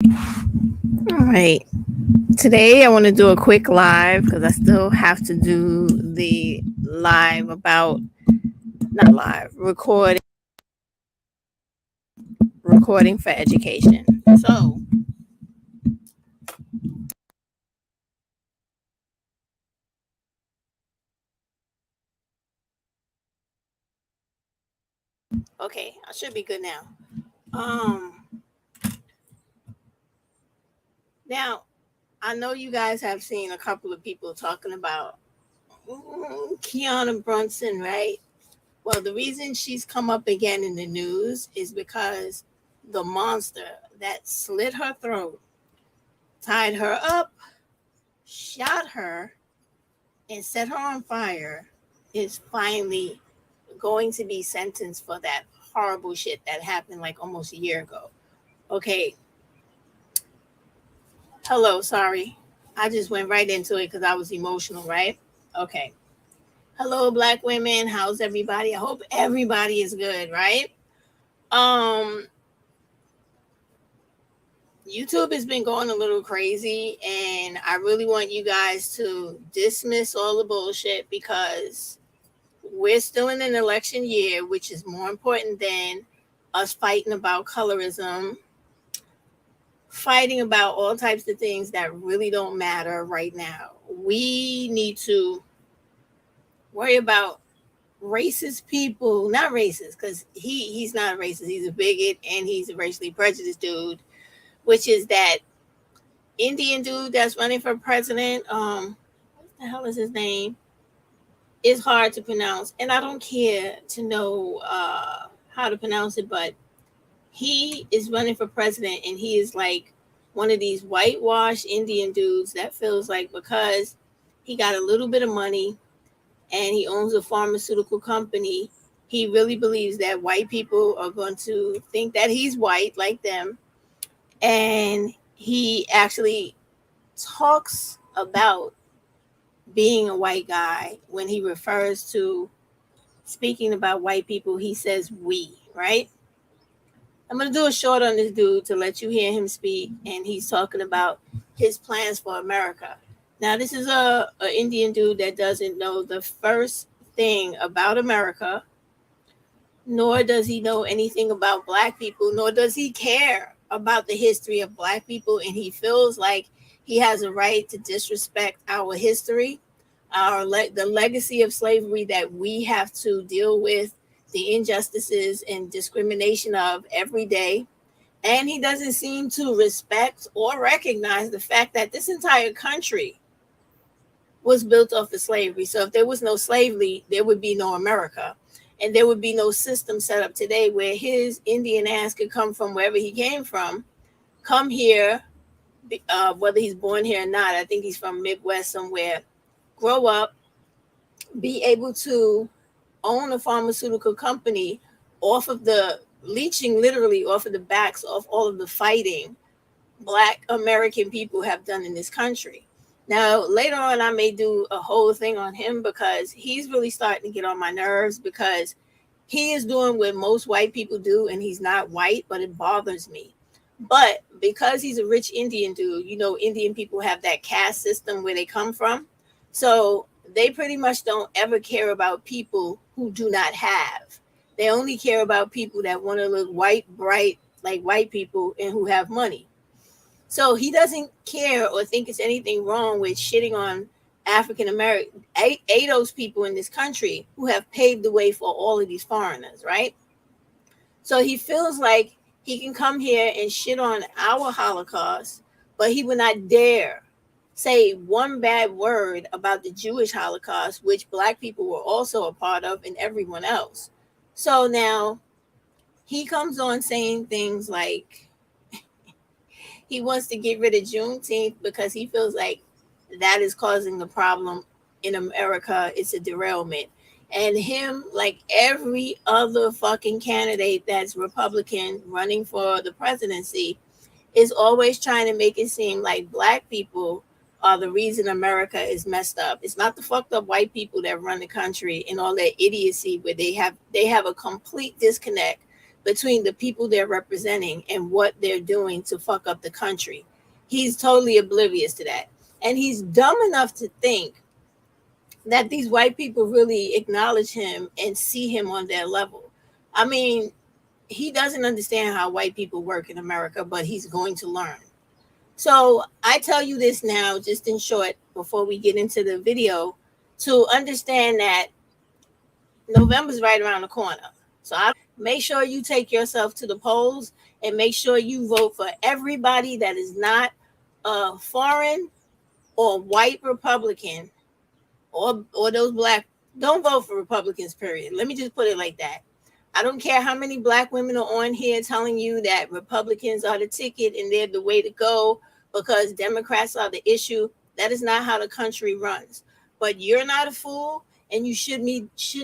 All right. Today I want to do a quick live because I still have to do the live about not live recording for education. So okay, I should be good now. Um, Now I know you guys have seen a couple of people talking about Kiana Brunson, right? Well, the reason she's come up again in the news is because the monster that slit her throat, tied her up, shot her, and set her on fire is finally going to be sentenced for that horrible shit that happened like almost a year ago. Okay, hello, sorry. I just went right into it because I was emotional, right? Okay. Hello, black women. How's everybody? I hope everybody is good, right? Um, YouTube has been going a little crazy, and I really want you guys to dismiss all the bullshit because we're still in an election year, which is more important than us fighting about colorism, fighting about all types of things that really don't matter right now. We need to worry about racist people, not racist, because he's not a racist. He's a bigot and he's a racially prejudiced dude, which is that Indian dude that's running for president. What the hell is his name? It's hard to pronounce, and I don't care to know how to pronounce it, but he is running for president, and he is like one of these whitewashed Indian dudes that feels like because he got a little bit of money and he owns a pharmaceutical company, he really believes that white people are going to think that he's white like them, and he actually talks about being a white guy when he refers to speaking about white people, he says we, right? I'm going to do a short on this dude to let you hear him speak. And he's talking about his plans for America. Now, this is a Indian dude that doesn't know the first thing about America, nor does he know anything about black people, nor does he care about the history of black people. And he feels like he has a right to disrespect our history, the legacy of slavery that we have to deal with, the injustices and discrimination of every day. And he doesn't seem to respect or recognize the fact that this entire country was built off of slavery. So if there was no slavery, there would be no America. And there would be no system set up today where his Indian ass could come from wherever he came from, come here, whether he's born here or not. I think he's from Midwest somewhere, grow up, be able to own a pharmaceutical company off of the leeching literally off of the backs of all of the fighting black American people have done in this country. Now, later on, I may do a whole thing on him because he's really starting to get on my nerves because he is doing what most white people do and he's not white, but it bothers me. But because he's a rich Indian dude, you know, Indian people have that caste system where they come from. So they pretty much don't ever care about people who do not have. They only care about people that want to look white, bright, like white people, and who have money. So he doesn't care or think it's anything wrong with shitting on African American, ADOS people in this country who have paved the way for all of these foreigners, right? So he feels like he can come here and shit on our Holocaust, but he would not dare say one bad word about the Jewish Holocaust, which black people were also a part of, and everyone else. So now he comes on saying things like he wants to get rid of Juneteenth because he feels like that is causing the problem in America. It's a derailment. And him, like every other fucking candidate that's Republican running for the presidency, is always trying to make it seem like black people are the reason America is messed up. It's not the fucked up white people that run the country and all that idiocy where they have a complete disconnect between the people they're representing and what they're doing to fuck up the country. He's totally oblivious to that. And he's dumb enough to think that these white people really acknowledge him and see him on their level. I mean, he doesn't understand how white people work in America, but he's going to learn. So I tell you this now, just in short, before we get into the video, to understand that November's right around the corner. So I make sure you take yourself to the polls and make sure you vote for everybody that is not a foreign or white Republican or those black. Don't vote for Republicans, period. Let me just put it like that. I don't care how many black women are on here telling you that Republicans are the ticket and they're the way to go because Democrats are the issue. That is not how the country runs. But you're not a fool, and you should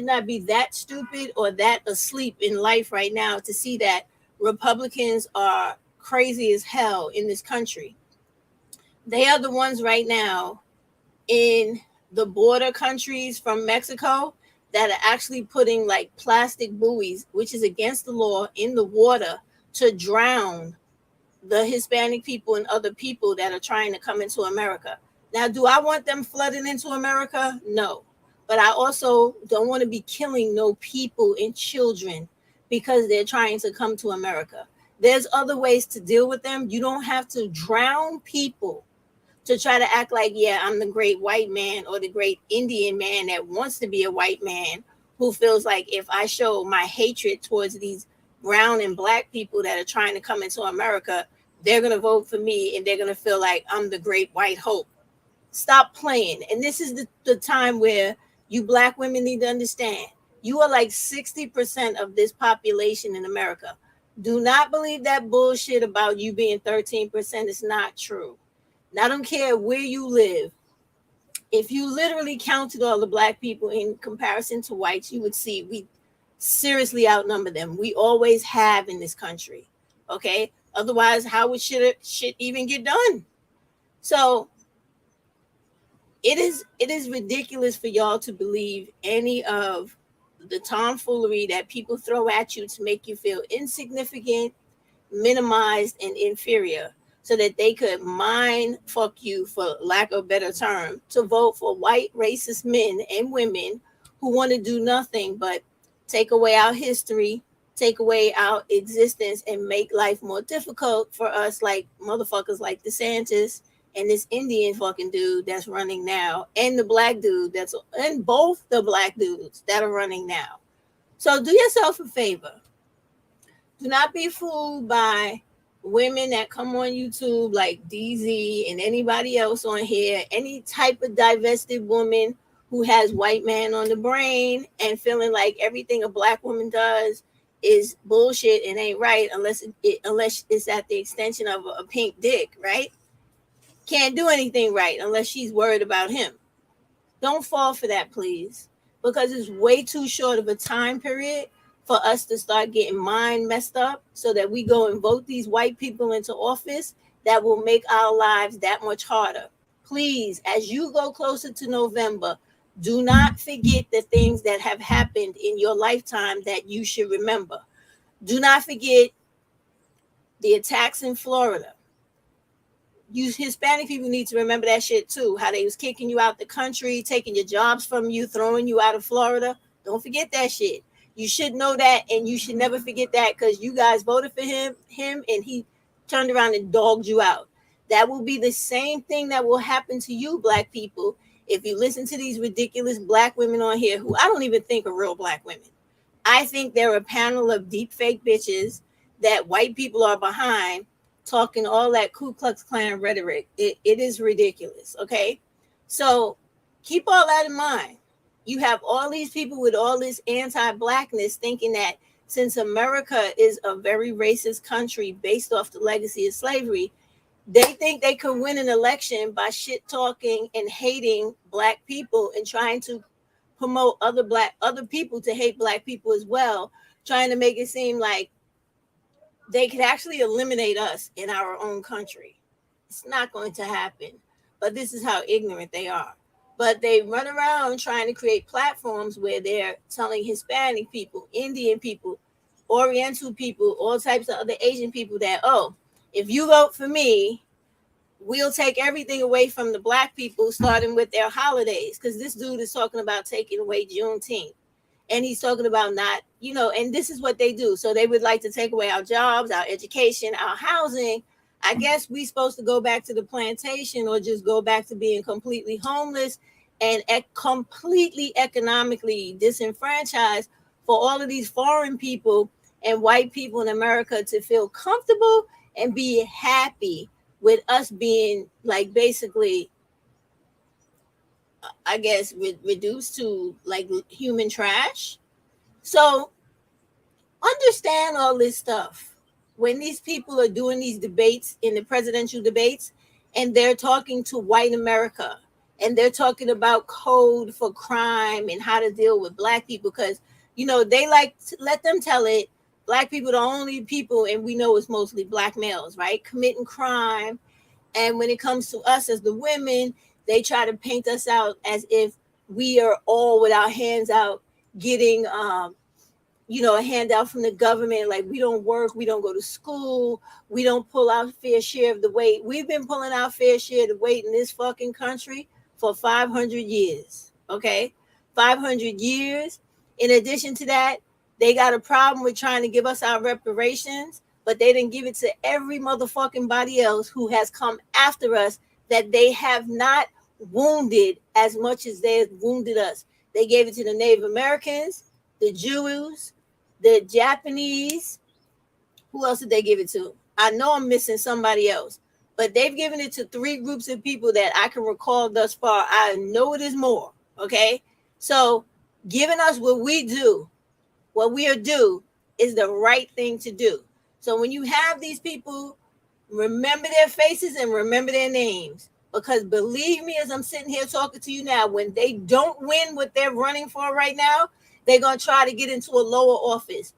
not be that stupid or that asleep in life right now to see that Republicans are crazy as hell in this country. They are the ones right now in the border countries from Mexico that are actually putting like plastic buoys, which is against the law, in the water to drown the Hispanic people and other people that are trying to come into America. Now, do I want them flooding into America? No. But I also don't want to be killing no people and children because they're trying to come to America. There's other ways to deal with them. You don't have to drown people to try to act like, yeah, I'm the great white man or the great Indian man that wants to be a white man who feels like if I show my hatred towards these brown and black people that are trying to come into America, they're going to vote for me and they're going to feel like I'm the great white hope. Stop playing. And this is the time where you black women need to understand. You are like 60% of this population in America. Do not believe that bullshit about you being 13%. It's not true. Now, I don't care where you live. If you literally counted all the black people in comparison to whites, you would see we seriously outnumber them. We always have in this country. Okay? Otherwise, how would shit even get done? So it is ridiculous for y'all to believe any of the tomfoolery that people throw at you to make you feel insignificant, minimized, and inferior, so that they could mind fuck you, for lack of a better term, to vote for white racist men and women who want to do nothing but take away our history, take away our existence, and make life more difficult for us, like motherfuckers like DeSantis and this Indian fucking dude that's running now, and the black dude and both the black dudes that are running now. So do yourself a favor. Do not be fooled by women that come on YouTube like DZ and anybody else on here, any type of divested woman who has white man on the brain and feeling like everything a black woman does is bullshit and ain't right unless it's at the extension of a pink dick, right? Can't do anything right unless she's worried about him. Don't fall for that, please, because it's way too short of a time period for us to start getting mind messed up so that we go and vote these white people into office that will make our lives that much harder. Please, as you go closer to November, do not forget the things that have happened in your lifetime that you should remember. Do not forget the attacks in Florida. You Hispanic people need to remember that shit too, how they was kicking you out the country, taking your jobs from you, throwing you out of Florida. Don't forget that shit. You should know that, and you should never forget that, because you guys voted for him, and he turned around and dogged you out. That will be the same thing that will happen to you, black people, if you listen to these ridiculous black women on here who I don't even think are real black women. I think they're a panel of deep fake bitches that white people are behind, talking all that Ku Klux Klan rhetoric. It is ridiculous, okay? So keep all that in mind. You have all these people with all this anti-blackness thinking that since America is a very racist country based off the legacy of slavery, they think they can win an election by shit talking and hating black people and trying to promote other people to hate black people as well, trying to make it seem like they could actually eliminate us in our own country. It's not going to happen, but this is how ignorant they are. But they run around trying to create platforms where they're telling Hispanic people, Indian people, Oriental people, all types of other Asian people that, oh, if you vote for me, we'll take everything away from the black people, starting with their holidays. Because this dude is talking about taking away Juneteenth. And he's talking about not, and this is what they do. So they would like to take away our jobs, our education, our housing. I guess we supposed to go back to the plantation or just go back to being completely homeless and completely economically disenfranchised for all of these foreign people and white people in America to feel comfortable and be happy with us being like basically, I guess, reduced to like human trash. So understand all this stuff. When these people are doing these debates in the presidential debates and they're talking to white America and they're talking about code for crime and how to deal with black people, because, they like to let them tell it. Black people are the only people, and we know it's mostly black males, right? Committing crime. And when it comes to us as the women, they try to paint us out as if we are all with our hands out getting, a handout from the government. Like we don't work, we don't go to school, we don't pull our fair share of the weight. We've been pulling our fair share of the weight in this fucking country for 500 years. Okay. 500 years. In addition to that, they got a problem with trying to give us our reparations, but they didn't give it to every motherfucking body else who has come after us that they have not wounded as much as they have wounded us. They gave it to the Native Americans, the Jews, the Japanese. Who else did they give it to? I know I'm missing somebody else, but they've given it to 3 groups of people that I can recall thus far. I know it is more. Okay. So giving us what we do, what we are due, is the right thing to do. So when you have these people, remember their faces and remember their names. Because believe me, as I'm sitting here talking to you now, when they don't win what they're running for right now, they're going to try to get into a lower office.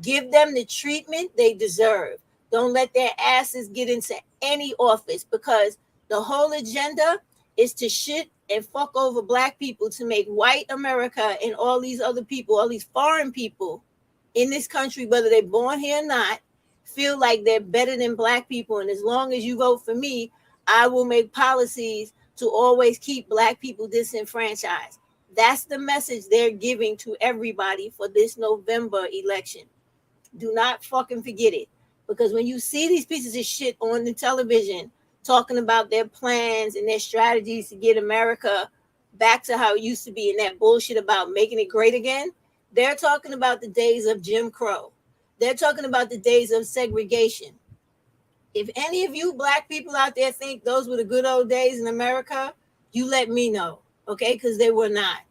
Give them the treatment they deserve. Don't let their asses get into any office, because the whole agenda is to shit and fuck over black people to make white America and all these other people, all these foreign people in this country, whether they're born here or not, feel like they're better than black people. And as long as you vote for me, I will make policies to always keep black people disenfranchised. That's the message they're giving to everybody for this November election. Do not fucking forget it. Because when you see these pieces of shit on the television talking about their plans and their strategies to get America back to how it used to be, and that bullshit about making it great again, they're talking about the days of Jim Crow. They're talking about the days of segregation. If any of you black people out there think those were the good old days in America, you let me know, okay? Because they were not.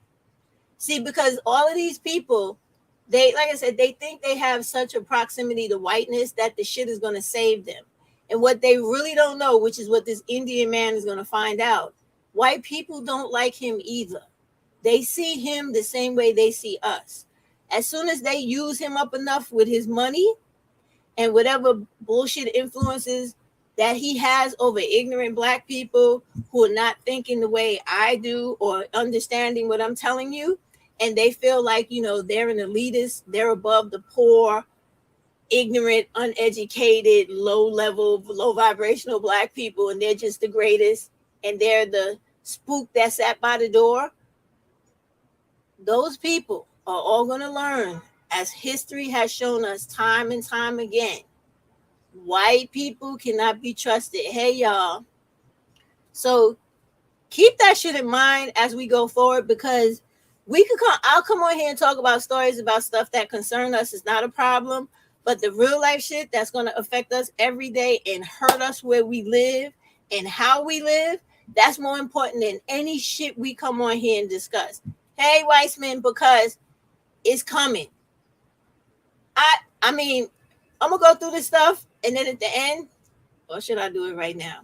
See, because all of these people, they, like I said, they think they have such a proximity to whiteness that the shit is going to save them. And what they really don't know, which is what this Indian man is going to find out, white people don't like him either. They see him the same way they see us. As soon as they use him up enough with his money and whatever bullshit influences that he has over ignorant black people who are not thinking the way I do or understanding what I'm telling you, and they feel like, they're an elitist, they're above the poor, ignorant, uneducated, low level, low vibrational black people, and they're just the greatest, and they're the spook that sat by the door. Those people are all going to learn, as history has shown us time and time again. White people cannot be trusted. Hey, y'all. So keep that shit in mind as we go forward, because I'll come on here and talk about stories about stuff that concern us. It's not a problem. But the real life shit that's going to affect us every day and hurt us where we live and how we live, that's more important than any shit we come on here and discuss. Hey, Weissman, because it's coming. I mean, I'm going to go through this stuff, and then at the end, or should I do it right now?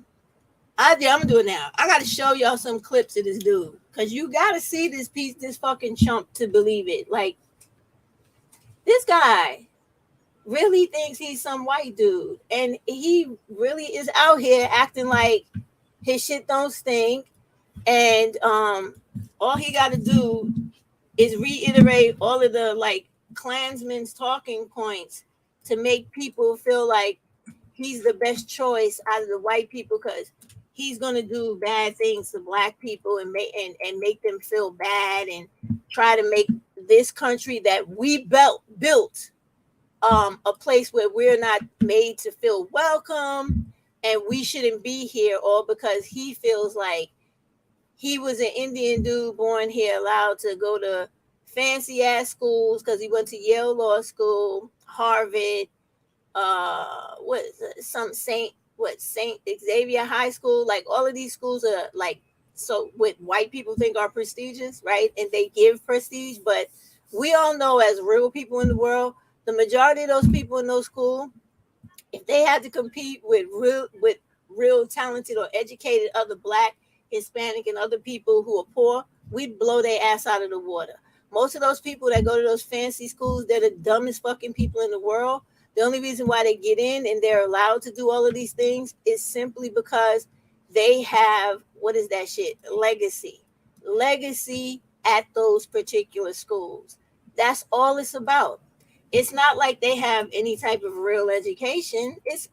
I'm going to do it now. I got to show y'all some clips of this dude, because you got to see this fucking chump to believe it. Like, this guy really thinks he's some white dude, and he really is out here acting like his shit don't stink, and all he got to do is reiterate all of the like Klansman's talking points to make people feel like he's the best choice out of the white people because he's gonna do bad things to black people and make them feel bad and try to make this country that we built a place where we're not made to feel welcome and we shouldn't be here, all because he feels like he was an Indian dude born here, allowed to go to fancy ass schools because he went to Yale Law School, Harvard, what is it, Saint Xavier High School. Like all of these schools are like, so what white people think are prestigious, right? And they give prestige, but we all know as real people in the world, the majority of those people in those schools, if they had to compete with real talented or educated other black, Hispanic, and other people who are poor, we'd blow their ass out of the water. Most of those people that go to those fancy schools, they're the dumbest fucking people in the world. The only reason why they get in and they're allowed to do all of these things is simply because they have, what is that shit? Legacy at those particular schools. That's all it's about. It's not like they have any type of real education. It's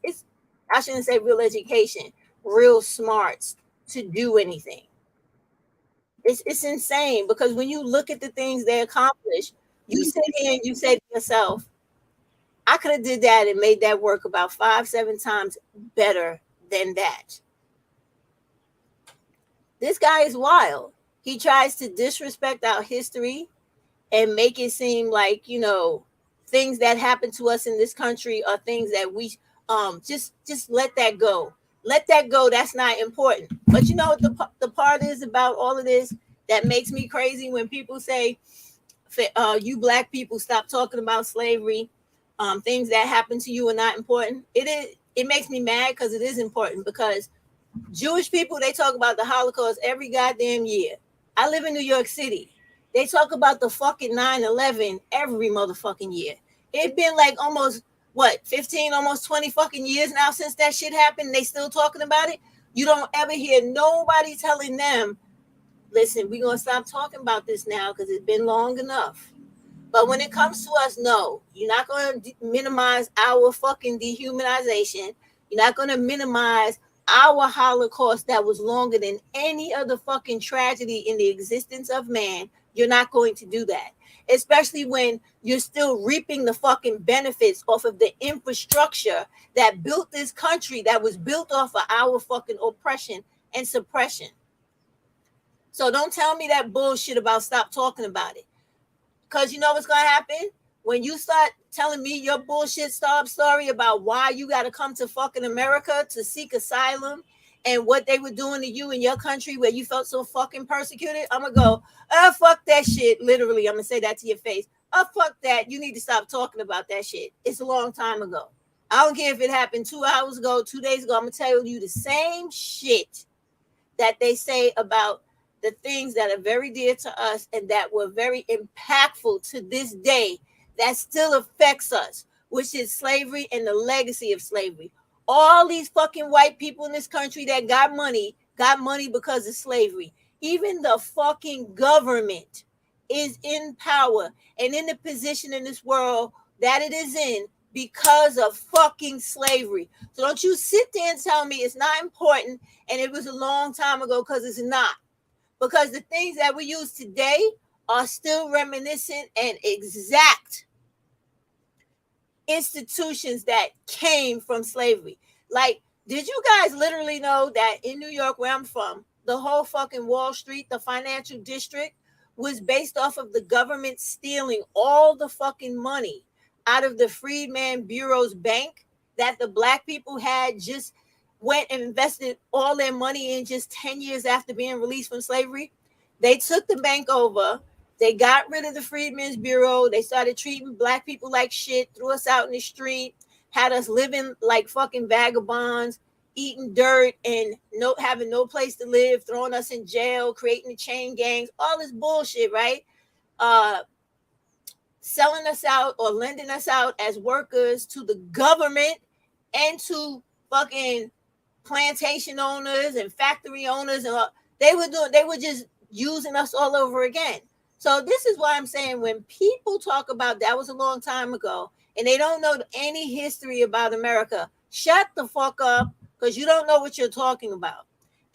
I shouldn't say real education, real smarts to do anything. It's insane because when you look at the things they accomplish, you sit here and you say to yourself, I could have did that and made that work about 5-7 times better than that. This guy is wild. He tries to disrespect our history and make it seem like, things that happen to us in this country are things that we just let that go. Let that go. That's not important. But you know what the part is about all of this that makes me crazy when people say, you black people stop talking about slavery. Things that happen to you are not important. It makes me mad because it is important, because Jewish people, they talk about the Holocaust every goddamn year. I live in New York City. They talk about the fucking 9/11 every motherfucking year. It's been like almost 15, almost 20 fucking years now since that shit happened. They still talking about it. You don't ever hear nobody telling them, listen, we're going to stop talking about this now because it's been long enough. But when it comes to us, no, you're not going to minimize our fucking dehumanization. You're not going to minimize our Holocaust that was longer than any other fucking tragedy in the existence of man. You're not going to do that, especially when you're still reaping the fucking benefits off of the infrastructure that built this country, that was built off of our fucking oppression and suppression. So don't tell me that bullshit about stop talking about it. Because you know what's going to happen? When you start telling me your bullshit story about why you got to come to fucking America to seek asylum and what they were doing to you in your country where you felt so fucking persecuted, I'm going to go, oh, fuck that shit. Literally, I'm going to say that to your face. Oh, fuck that. You need to stop talking about that shit. It's a long time ago. I don't care if it happened 2 hours ago, 2 days ago. I'm going to tell you the same shit that they say about the things that are very dear to us and that were very impactful to this day that still affects us, which is slavery and the legacy of slavery. All these fucking white people in this country that got money because of slavery. Even the fucking government is in power and in the position in this world that it is in because of fucking slavery. So don't you sit there and tell me it's not important and it was a long time ago, because it's not. Because the things that we use today are still reminiscent and exact institutions that came from slavery. Like, did you guys literally know that in New York, where I'm from, the whole fucking Wall Street, the financial district, was based off of the government stealing all the fucking money out of the Freedman Bureau's bank that the black people had just went and invested all their money in just 10 years after being released from slavery? They took the bank over. They got rid of the Freedmen's Bureau. They started treating black people like shit, threw us out in the street, had us living like fucking vagabonds, eating dirt and having no place to live, throwing us in jail, creating the chain gangs, all this bullshit, right? Selling us out or lending us out as workers to the government and to fucking plantation owners and factory owners. And they were just using us all over again. So this is why I'm saying when people talk about that was a long time ago and they don't know any history about America, shut the fuck up because you don't know what you're talking about.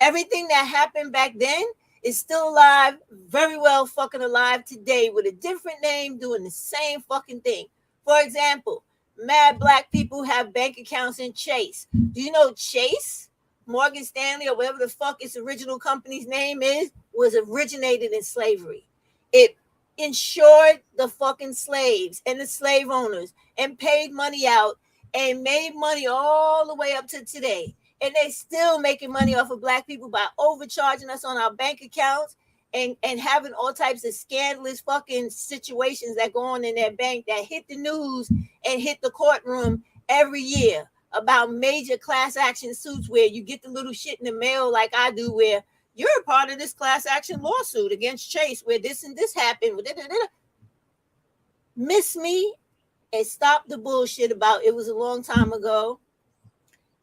Everything that happened back then is still alive, very well fucking alive today with a different name doing the same fucking thing. For example, mad black people have bank accounts in Chase. Do you know Chase, Morgan Stanley, or whatever the fuck its original company's name is, was originated in slavery. It insured the fucking slaves and the slave owners and paid money out and made money all the way up to today. And they still making money off of black people by overcharging us on our bank accounts and having all types of scandalous fucking situations that go on in their bank that hit the news and hit the courtroom every year about major class action suits where you get the little shit in the mail like I do where you're a part of this class action lawsuit against Chase where this and this happened. Miss me and stop the bullshit about it was a long time ago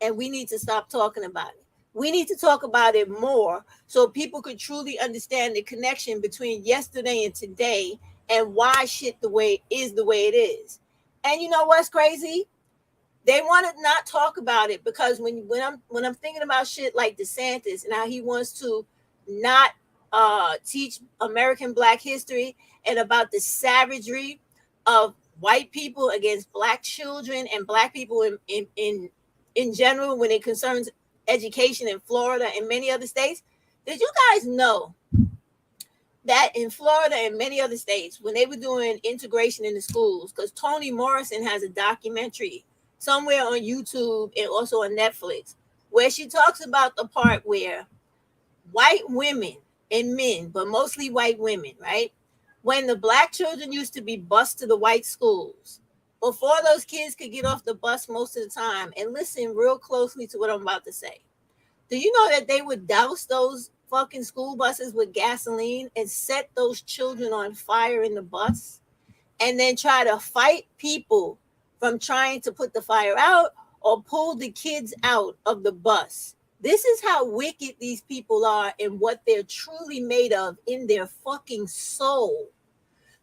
and we need to stop talking about it. We need to talk about it more so people could truly understand the connection between yesterday and today and why shit the way it is. And you know what's crazy? They want to not talk about it because when I'm thinking about shit like DeSantis and how he wants to not teach American Black history and about the savagery of white people against Black children and Black people in general when it concerns education in Florida and many other states. Did you guys know that in Florida and many other states, when they were doing integration in the schools, because Toni Morrison has a documentary somewhere on YouTube and also on Netflix, where she talks about the part where white women and men, but mostly white women, right? When the Black children used to be bused to the white schools, before those kids could get off the bus most of the time, and listen real closely to what I'm about to say. Do you know that they would douse those fucking school buses with gasoline and set those children on fire in the bus and then try to fight people from trying to put the fire out or pull the kids out of the bus? This is how wicked these people are and what they're truly made of in their fucking soul.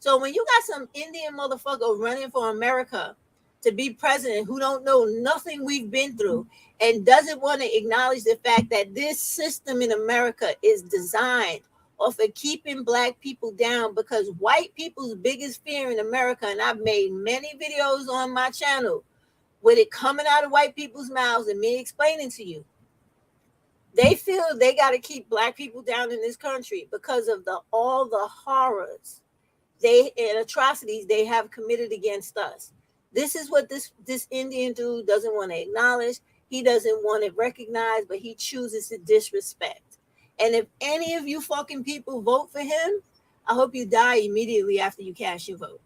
So when you got some Indian motherfucker running for America to be president who don't know nothing we've been through and doesn't want to acknowledge the fact that this system in America is designed off of keeping Black people down, because white people's biggest fear in America, and I've made many videos on my channel with it coming out of white people's mouths and me explaining to you, they feel they got to keep Black people down in this country because of all the horrors and atrocities they have committed against us. This is what this Indian dude doesn't want to acknowledge. He doesn't want to recognize, but he chooses to disrespect. And if any of you fucking people vote for him, I hope you die immediately after you cast your vote,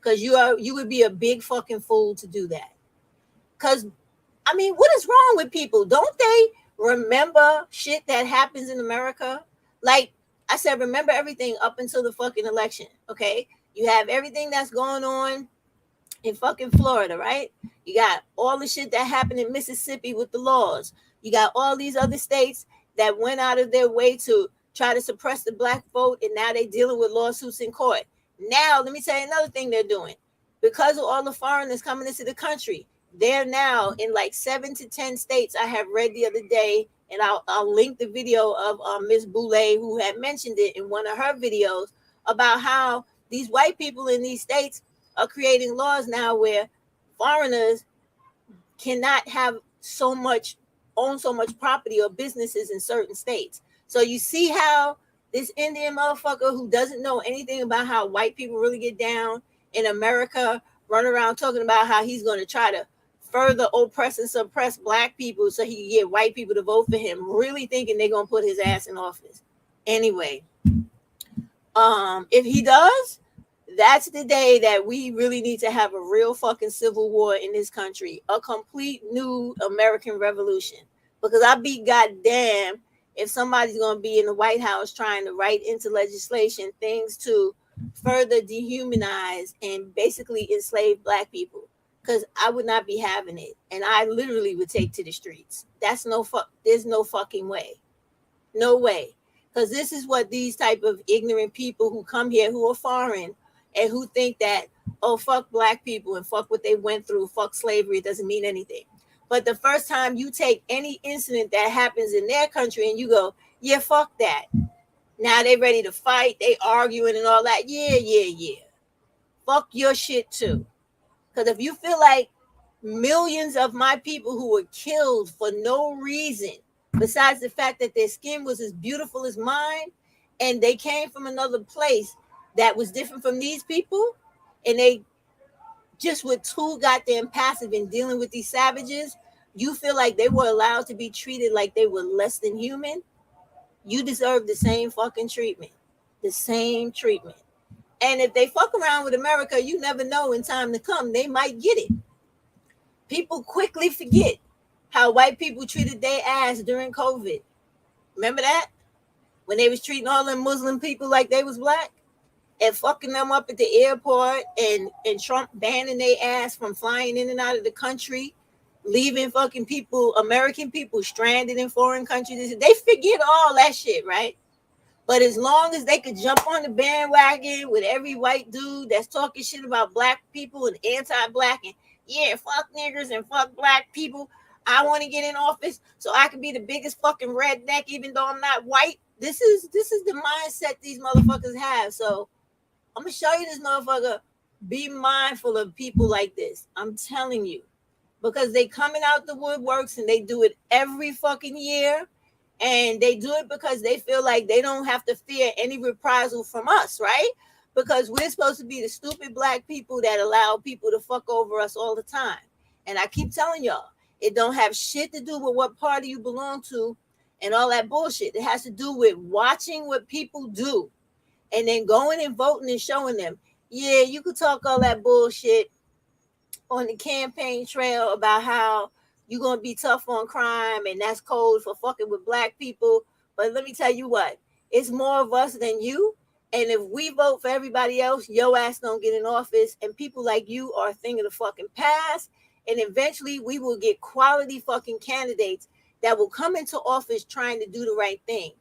because you would be a big fucking fool to do that. Because I mean, what is wrong with people? Don't they remember shit that happens in America? Like I said, remember everything up until the fucking election. Okay, you have everything that's going on in fucking Florida, right? You got all the shit that happened in Mississippi with the laws. You got all these other states that went out of their way to try to suppress the Black vote, and now they're dealing with lawsuits in court. Now, let me tell you another thing they're doing. Because of all the foreigners coming into the country, they're now in like 7 to 10 states. I have read the other day, and I'll link the video of Miss Boulay, who had mentioned it in one of her videos, about how these white people in these states are creating laws now where foreigners cannot own so much property or businesses in certain states. So you see how this Indian motherfucker who doesn't know anything about how white people really get down in America run around talking about how he's going to try to further oppress and suppress Black people so he can get white people to vote for him, really thinking they're going to put his ass in office. Anyway, if he does, that's the day that we really need to have a real fucking civil war in this country, a complete new American revolution. Because I'd be goddamn if somebody's going to be in the White House trying to write into legislation things to further dehumanize and basically enslave Black people. Because I would not be having it, and I literally would take to the streets. There's no fucking way, no way. Because this is what these type of ignorant people who come here, who are foreign, and who think that, oh, fuck black people and fuck what they went through, fuck slavery, it doesn't mean anything. But the first time you take any incident that happens in their country and you go, yeah, fuck that. Now they ready to fight, they arguing and all that. Yeah. Fuck your shit too. Because if you feel like millions of my people who were killed for no reason, besides the fact that their skin was as beautiful as mine, and they came from another place that was different from these people, and they just were too goddamn passive in dealing with these savages, you feel like they were allowed to be treated like they were less than human, you deserve the same fucking treatment. The same treatment. And if they fuck around with America, you never know in time to come, they might get it. People quickly forget how white people treated their ass during COVID. Remember that? When they was treating all them Muslim people like they was black and fucking them up at the airport, and Trump banning their ass from flying in and out of the country, leaving fucking people, American people, stranded in foreign countries. They forget all that shit, right? But as long as they could jump on the bandwagon with every white dude that's talking shit about black people and anti-black and yeah, fuck niggers and fuck black people, I want to get in office so I can be the biggest fucking redneck even though I'm not white. This is the mindset these motherfuckers have. So I'm gonna show you this motherfucker. Be mindful of people like this. I'm telling you, because they coming out the woodworks and they do it every fucking year, and they do it because they feel like they don't have to fear any reprisal from us, right? Because we're supposed to be the stupid black people that allow people to fuck over us all the time. And I keep telling y'all, it don't have shit to do with what party you belong to and all that bullshit. It has to do with watching what people do and then going and voting and showing them, yeah, you could talk all that bullshit on the campaign trail about how you're going to be tough on crime and that's code for fucking with black people. But let me tell you what, it's more of us than you. And if we vote for everybody else, your ass don't get in office. And people like you are a thing of the fucking past. And eventually we will get quality fucking candidates that will come into office trying to do the right thing.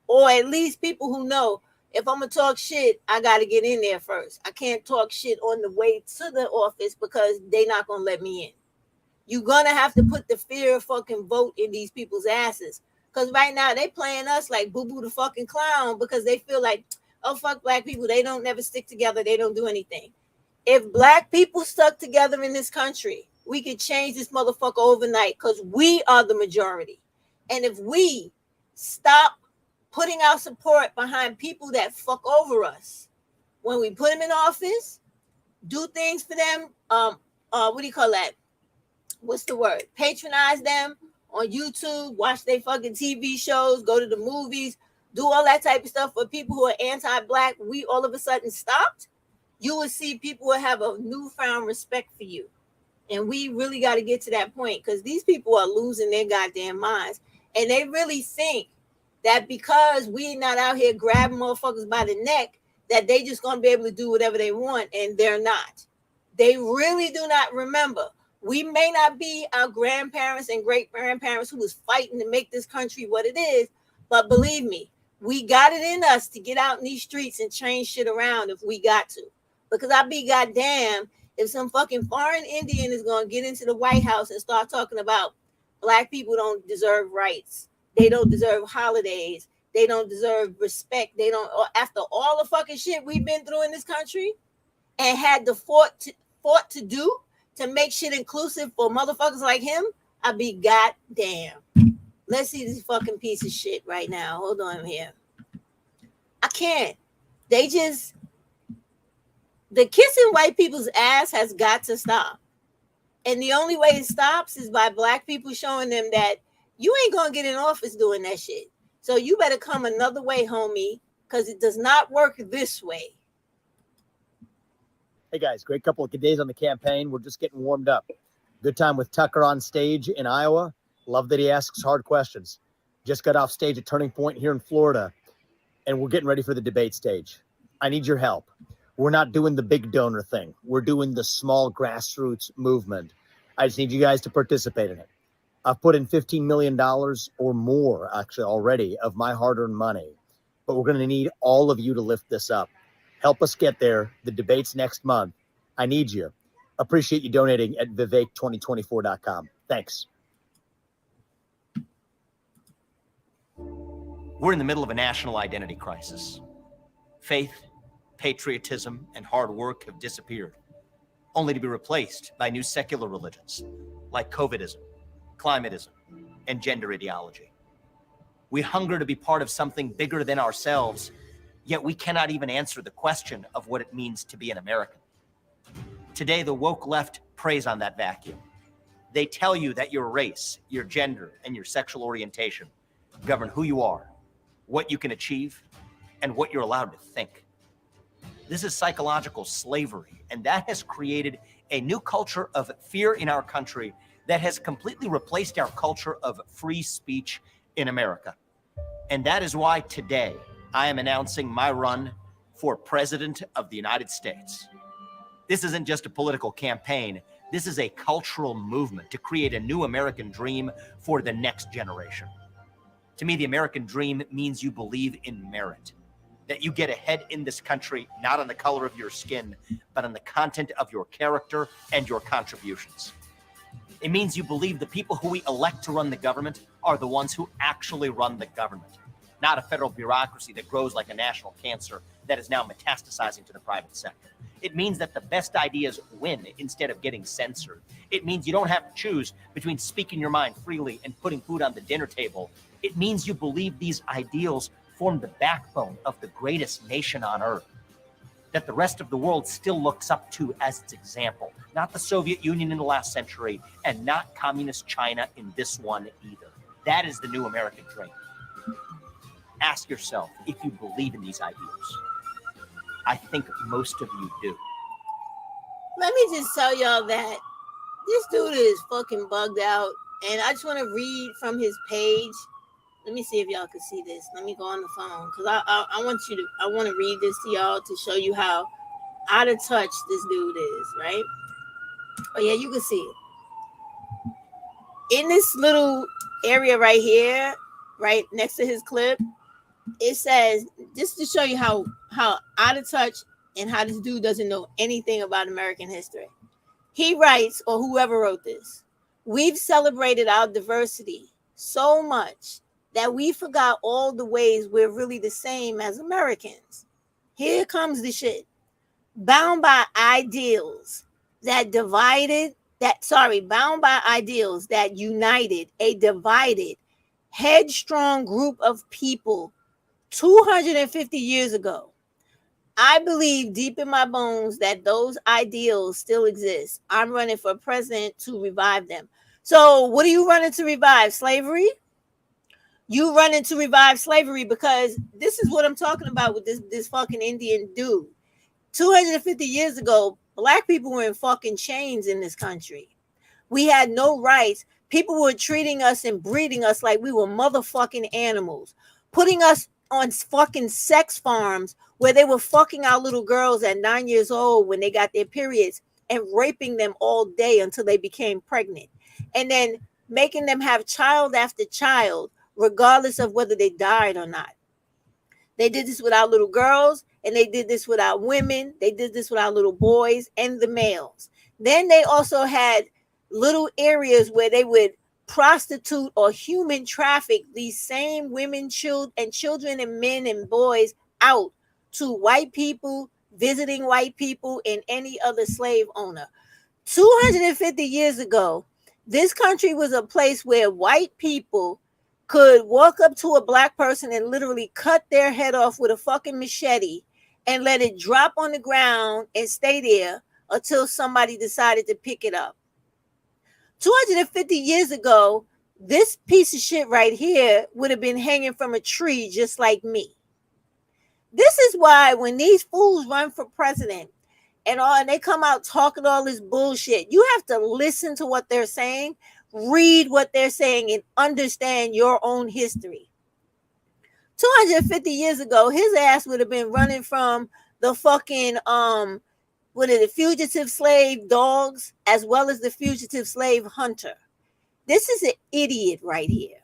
Or at least people who know, if I'm going to talk shit, I got to get in there first. I can't talk shit on the way to the office because they're not going to let me in. You're going to have to put the fear of fucking vote in these people's asses. Because right now they playing us like Boo Boo the fucking clown because they feel like, oh, fuck black people. They don't never stick together. They don't do anything. If black people stuck together in this country, we could change this motherfucker overnight because we are the majority. And if we stop putting our support behind people that fuck over us, when we put them in office, do things for them, what do you call that? What's the word? Patronize them on YouTube, watch their fucking TV shows, go to the movies, do all that type of stuff for people who are anti-black. We all of a sudden stopped. You will see people will have a newfound respect for you. And we really got to get to that point because these people are losing their goddamn minds. And they really think that because we're not out here grabbing motherfuckers by the neck, that they just going to be able to do whatever they want. And they're not. They really do not remember. We may not be our grandparents and great-grandparents who was fighting to make this country what it is, but believe me, we got it in us to get out in these streets and change shit around if we got to. Because I'll be goddamn if some fucking foreign Indian is going to get into the White House and start talking about black people don't deserve rights. They don't deserve holidays. They don't deserve respect. They don't, after all the fucking shit we've been through in this country and had the fought to do to make shit inclusive for motherfuckers like him, I'd be goddamn. Let's see this fucking piece of shit right now. Hold on here. I can't. They just, the kissing white people's ass has got to stop. And the only way it stops is by black people showing them that you ain't going to get in office doing that shit. So you better come another way, homie, because it does not work this way. Hey guys, great couple of days on the campaign. We're just getting warmed up. Good time with Tucker on stage in Iowa. Love that he asks hard questions. Just got off stage at Turning Point here in Florida, and we're getting ready for the debate stage. I need your help. We're not doing the big donor thing. We're doing the small grassroots movement. I just need you guys to participate in it. I've put in $15 million or more, actually, already of my hard-earned money but we're going to need all of you to lift this up. Help us get there. The debate's next month. I need you. Appreciate you donating at vivek2024.com. Thanks. We're in the middle of a national identity crisis. Faith, patriotism, and hard work have disappeared, only to be replaced by new secular religions like COVIDism, climatism, and gender ideology. We hunger to be part of something bigger than ourselves, yet we cannot even answer the question of what it means to be an American. Today, the woke left preys on that vacuum. They tell you that your race, your gender, and your sexual orientation govern who you are, what you can achieve, and what you're allowed to think. This is psychological slavery, and that has created a new culture of fear in our country that has completely replaced our culture of free speech in America. And that is why today I am announcing my run for President of the United States. This isn't just a political campaign. This is a cultural movement to create a new American dream for the next generation. To me, the American dream means you believe in merit, that you get ahead in this country, not on the color of your skin, but on the content of your character and your contributions. It means you believe the people who we elect to run the government are the ones who actually run the government, not a federal bureaucracy that grows like a national cancer that is now metastasizing to the private sector. It means that the best ideas win instead of getting censored. It means you don't have to choose between speaking your mind freely and putting food on the dinner table. It means you believe these ideals form the backbone of the greatest nation on earth, that the rest of the world still looks up to as its example, not the Soviet Union in the last century and not communist China in this one either. That is the new American dream. Ask yourself if you believe in these ideals. I think most of you do. Let me just tell y'all that this dude is fucking bugged out, and I just want to read from his page. Let me see if y'all can see this. Let me go on the phone because I want to read this to y'all to show you how out of touch this dude is, right? Oh yeah, you can see it in this little area right here, right next to his clip. It says, just to show you how out of touch and how this dude doesn't know anything about American history. He writes, or whoever wrote this, we've celebrated our diversity so much that we forgot all the ways we're really the same as Americans. Here comes the shit. Bound by ideals that united a divided, headstrong group of people 250 years ago. I believe deep in my bones that those ideals still exist. I'm running for president to revive them. So what are you running to revive? Slavery? You running to revive slavery because this is what I'm talking about with this fucking Indian dude. 250 years ago, black people were in fucking chains in this country. We had no rights. People were treating us and breeding us like we were motherfucking animals, putting us on fucking sex farms where they were fucking our little girls at 9 years old when they got their periods and raping them all day until they became pregnant, and then making them have child after child, regardless of whether they died or not. They did this with our little girls, and they did this with our women. They did this with our little boys and the males. Then they also had little areas where they would prostitute or human traffic these same women, children and men and boys out to white people, visiting white people, and any other slave owner. 250 years ago, this country was a place where white people could walk up to a black person and literally cut their head off with a fucking machete and let it drop on the ground and stay there until somebody decided to pick it up. 250 years ago, this piece of shit right here would have been hanging from a tree just like me. This is why when these fools run for president and they come out talking all this bullshit, you have to listen to what they're saying, read what they're saying, and understand your own history. 250 years ago, his ass would have been running from the fucking the fugitive slave dogs as well as the fugitive slave hunter. This is an idiot right here.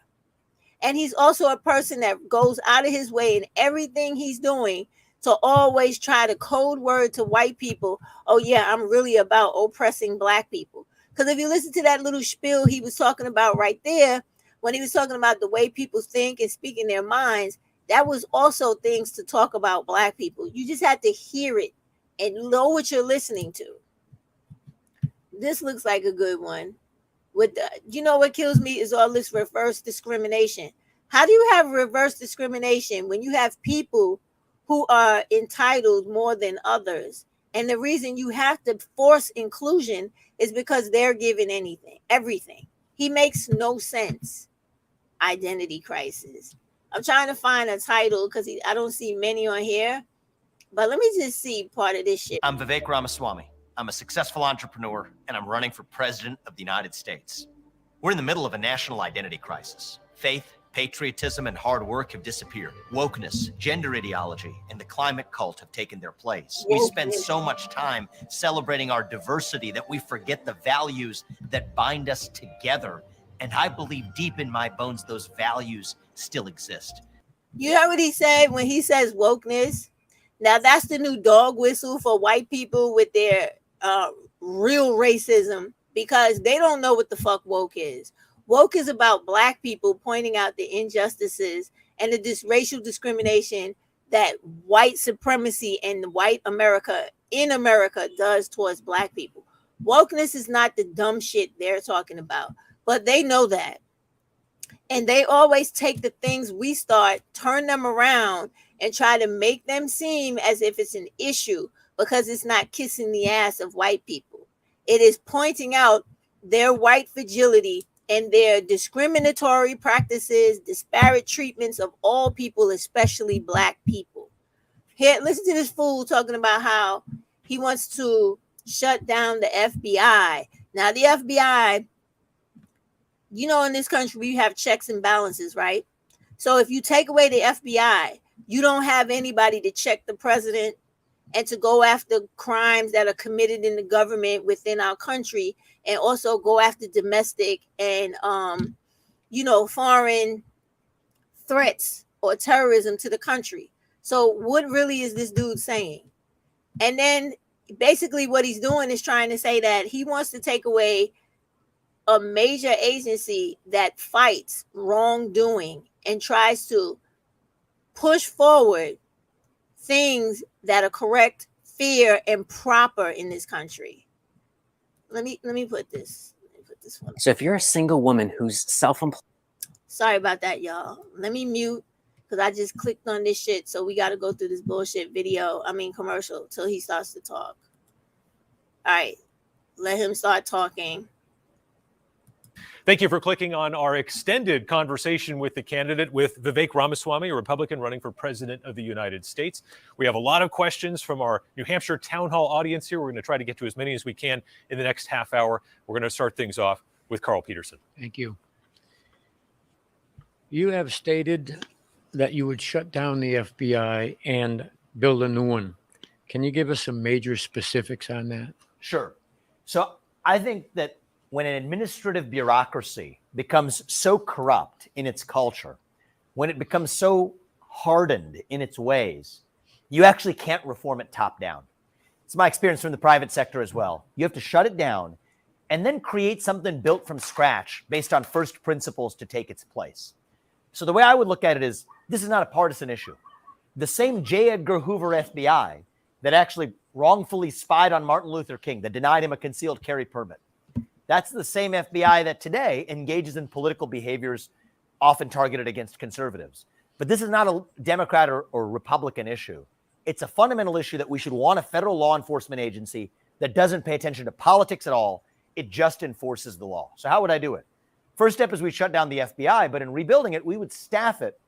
And he's also a person that goes out of his way in everything he's doing to always try to code word to white people, oh yeah, I'm really about oppressing black people. Because if you listen to that little spiel he was talking about right there, when he was talking about the way people think and speak in their minds, that was also things to talk about black people. You just have to hear it and know what you're listening to. This looks like a good one. With the, you know what kills me is all this reverse discrimination. How do you have reverse discrimination when you have people who are entitled more than others? And the reason you have to force inclusion is because they're given everything. He makes no sense. Identity crisis. I'm trying to find a title because I don't see many on here. But let me just see part of this shit. I'm Vivek Ramaswamy. I'm a successful entrepreneur, and I'm running for president of the United States. We're in the middle of a national identity crisis. Faith, patriotism, and hard work have disappeared. Wokeness, gender ideology, and the climate cult have taken their place. We spend so much time celebrating our diversity that we forget the values that bind us together. And I believe deep in my bones, those values still exist. You heard what he said when he says wokeness? Now that's the new dog whistle for white people with their real racism, because they don't know what the fuck woke is. Woke is about black people pointing out the injustices and the racial discrimination that white supremacy and white America in America does towards black people. Wokeness is not the dumb shit they're talking about, but they know that. And they always take the things we start, turn them around, and try to make them seem as if it's an issue, because it's not kissing the ass of white people. It is pointing out their white fragility and their discriminatory practices, disparate treatments of all people, especially black people. Here, listen to this fool talking about how he wants to shut down the FBI. Now, the FBI, you know, in this country, we have checks and balances, right? So if you take away the FBI, you don't have anybody to check the president and to go after crimes that are committed in the government within our country, and also go after domestic and, foreign threats or terrorism to the country. So what really is this dude saying? And then basically what he's doing is trying to say that he wants to take away a major agency that fights wrongdoing and tries to push forward things that are correct, fair, and proper in this country. Let me put this. One. So if you're a single woman who's self-employed. Sorry about that, y'all. Let me mute because I just clicked on this shit. So we got to go through this bullshit commercial till he starts to talk. All right. Let him start talking. Thank you for clicking on our extended conversation with the candidate, with Vivek Ramaswamy, a Republican running for president of the United States. We have a lot of questions from our New Hampshire town hall audience here. We're going to try to get to as many as we can in the next half hour. We're going to start things off with Carl Peterson. Thank you. You have stated that you would shut down the FBI and build a new one. Can you give us some major specifics on that? Sure. So I think that when an administrative bureaucracy becomes so corrupt in its culture, when it becomes so hardened in its ways, you actually can't reform it top down. It's my experience from the private sector as well. You have to shut it down and then create something built from scratch based on first principles to take its place. So the way I would look at it is, this is not a partisan issue. The same J. Edgar Hoover FBI that actually wrongfully spied on Martin Luther King, that denied him a concealed carry permit, that's the same FBI that today engages in political behaviors often targeted against conservatives. But this is not a Democrat or Republican issue. It's a fundamental issue that we should want a federal law enforcement agency that doesn't pay attention to politics at all. It just enforces the law. So how would I do it? First step is we shut down the FBI, but in rebuilding it, we would staff it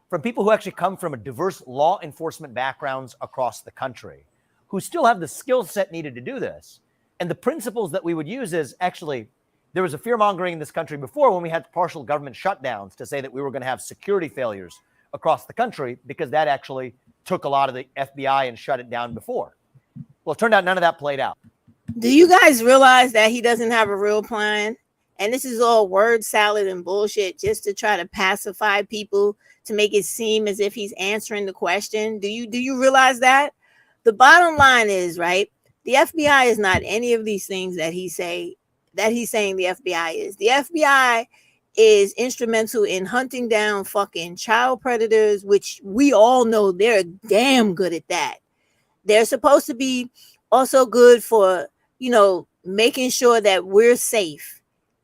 from people who actually come from a diverse law enforcement backgrounds across the country, who still have the skill set needed to do this. And the principles that we would use is, actually, there was a fear-mongering in this country before when we had partial government shutdowns to say that we were going to have security failures across the country, because that actually took a lot of the FBI and shut it down before. Well, it turned out none of that played out. Do you guys realize that he doesn't have a real plan? And this is all word salad and bullshit just to try to pacify people, to make it seem as if he's answering the question. Do you realize that? The bottom line is, right, the FBI is not any of these things that he's saying the FBI is. The FBI is instrumental in hunting down fucking child predators, which we all know they're damn good at that. They're supposed to be also good for, making sure that we're safe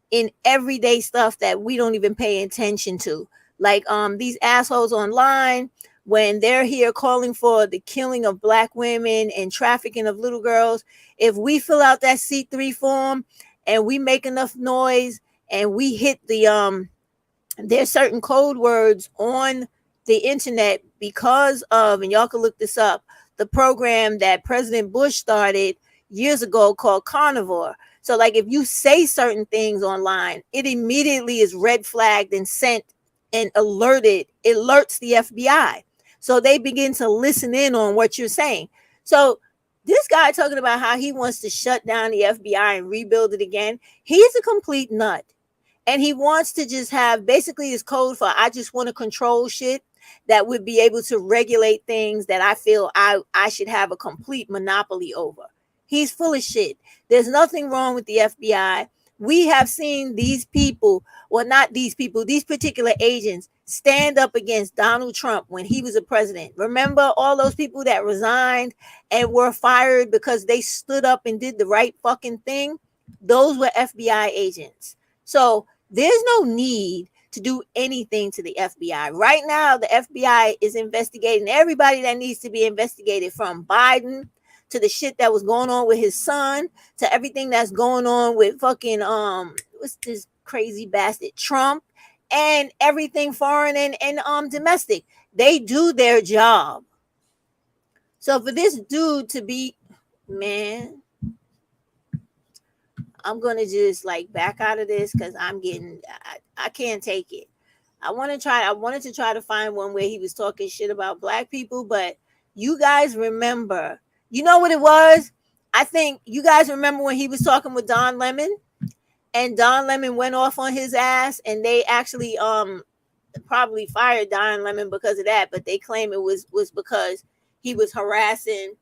in everyday stuff that we don't even pay attention to. Like these assholes online, when they're here calling for the killing of Black women and trafficking of little girls, if we fill out that C3 form and we make enough noise and we hit there's certain code words on the internet because of, and y'all can look this up, the program that President Bush started years ago called Carnivore. So like if you say certain things online, it immediately is red flagged and sent and alerts the FBI. So they begin to listen in on what you're saying. So this guy talking about how he wants to shut down the FBI and rebuild it again, he's a complete nut. And he wants to just have basically his code for, I just want to control shit that would be able to regulate things that I feel I should have a complete monopoly over. He's full of shit. There's nothing wrong with the FBI. We have seen these people, well, not these people, these particular agents stand up against Donald Trump when he was a president. Remember all those people that resigned and were fired because they stood up and did the right fucking thing? Those were FBI agents. So there's no need to do anything to the FBI. Right now, the FBI is investigating everybody that needs to be investigated, from Biden to the shit that was going on with his son, to everything that's going on with fucking, what's this crazy bastard, Trump, and everything foreign and domestic. They do their job. So for this dude to be, man, I'm going to just like back out of this because I can't take it. I wanted to try to find one where he was talking shit about Black people, but you guys remember, you know what it was? I think you guys remember when he was talking with Don Lemon, and Don Lemon went off on his ass, and they actually probably fired Don Lemon because of that, but they claim it was because he was harassing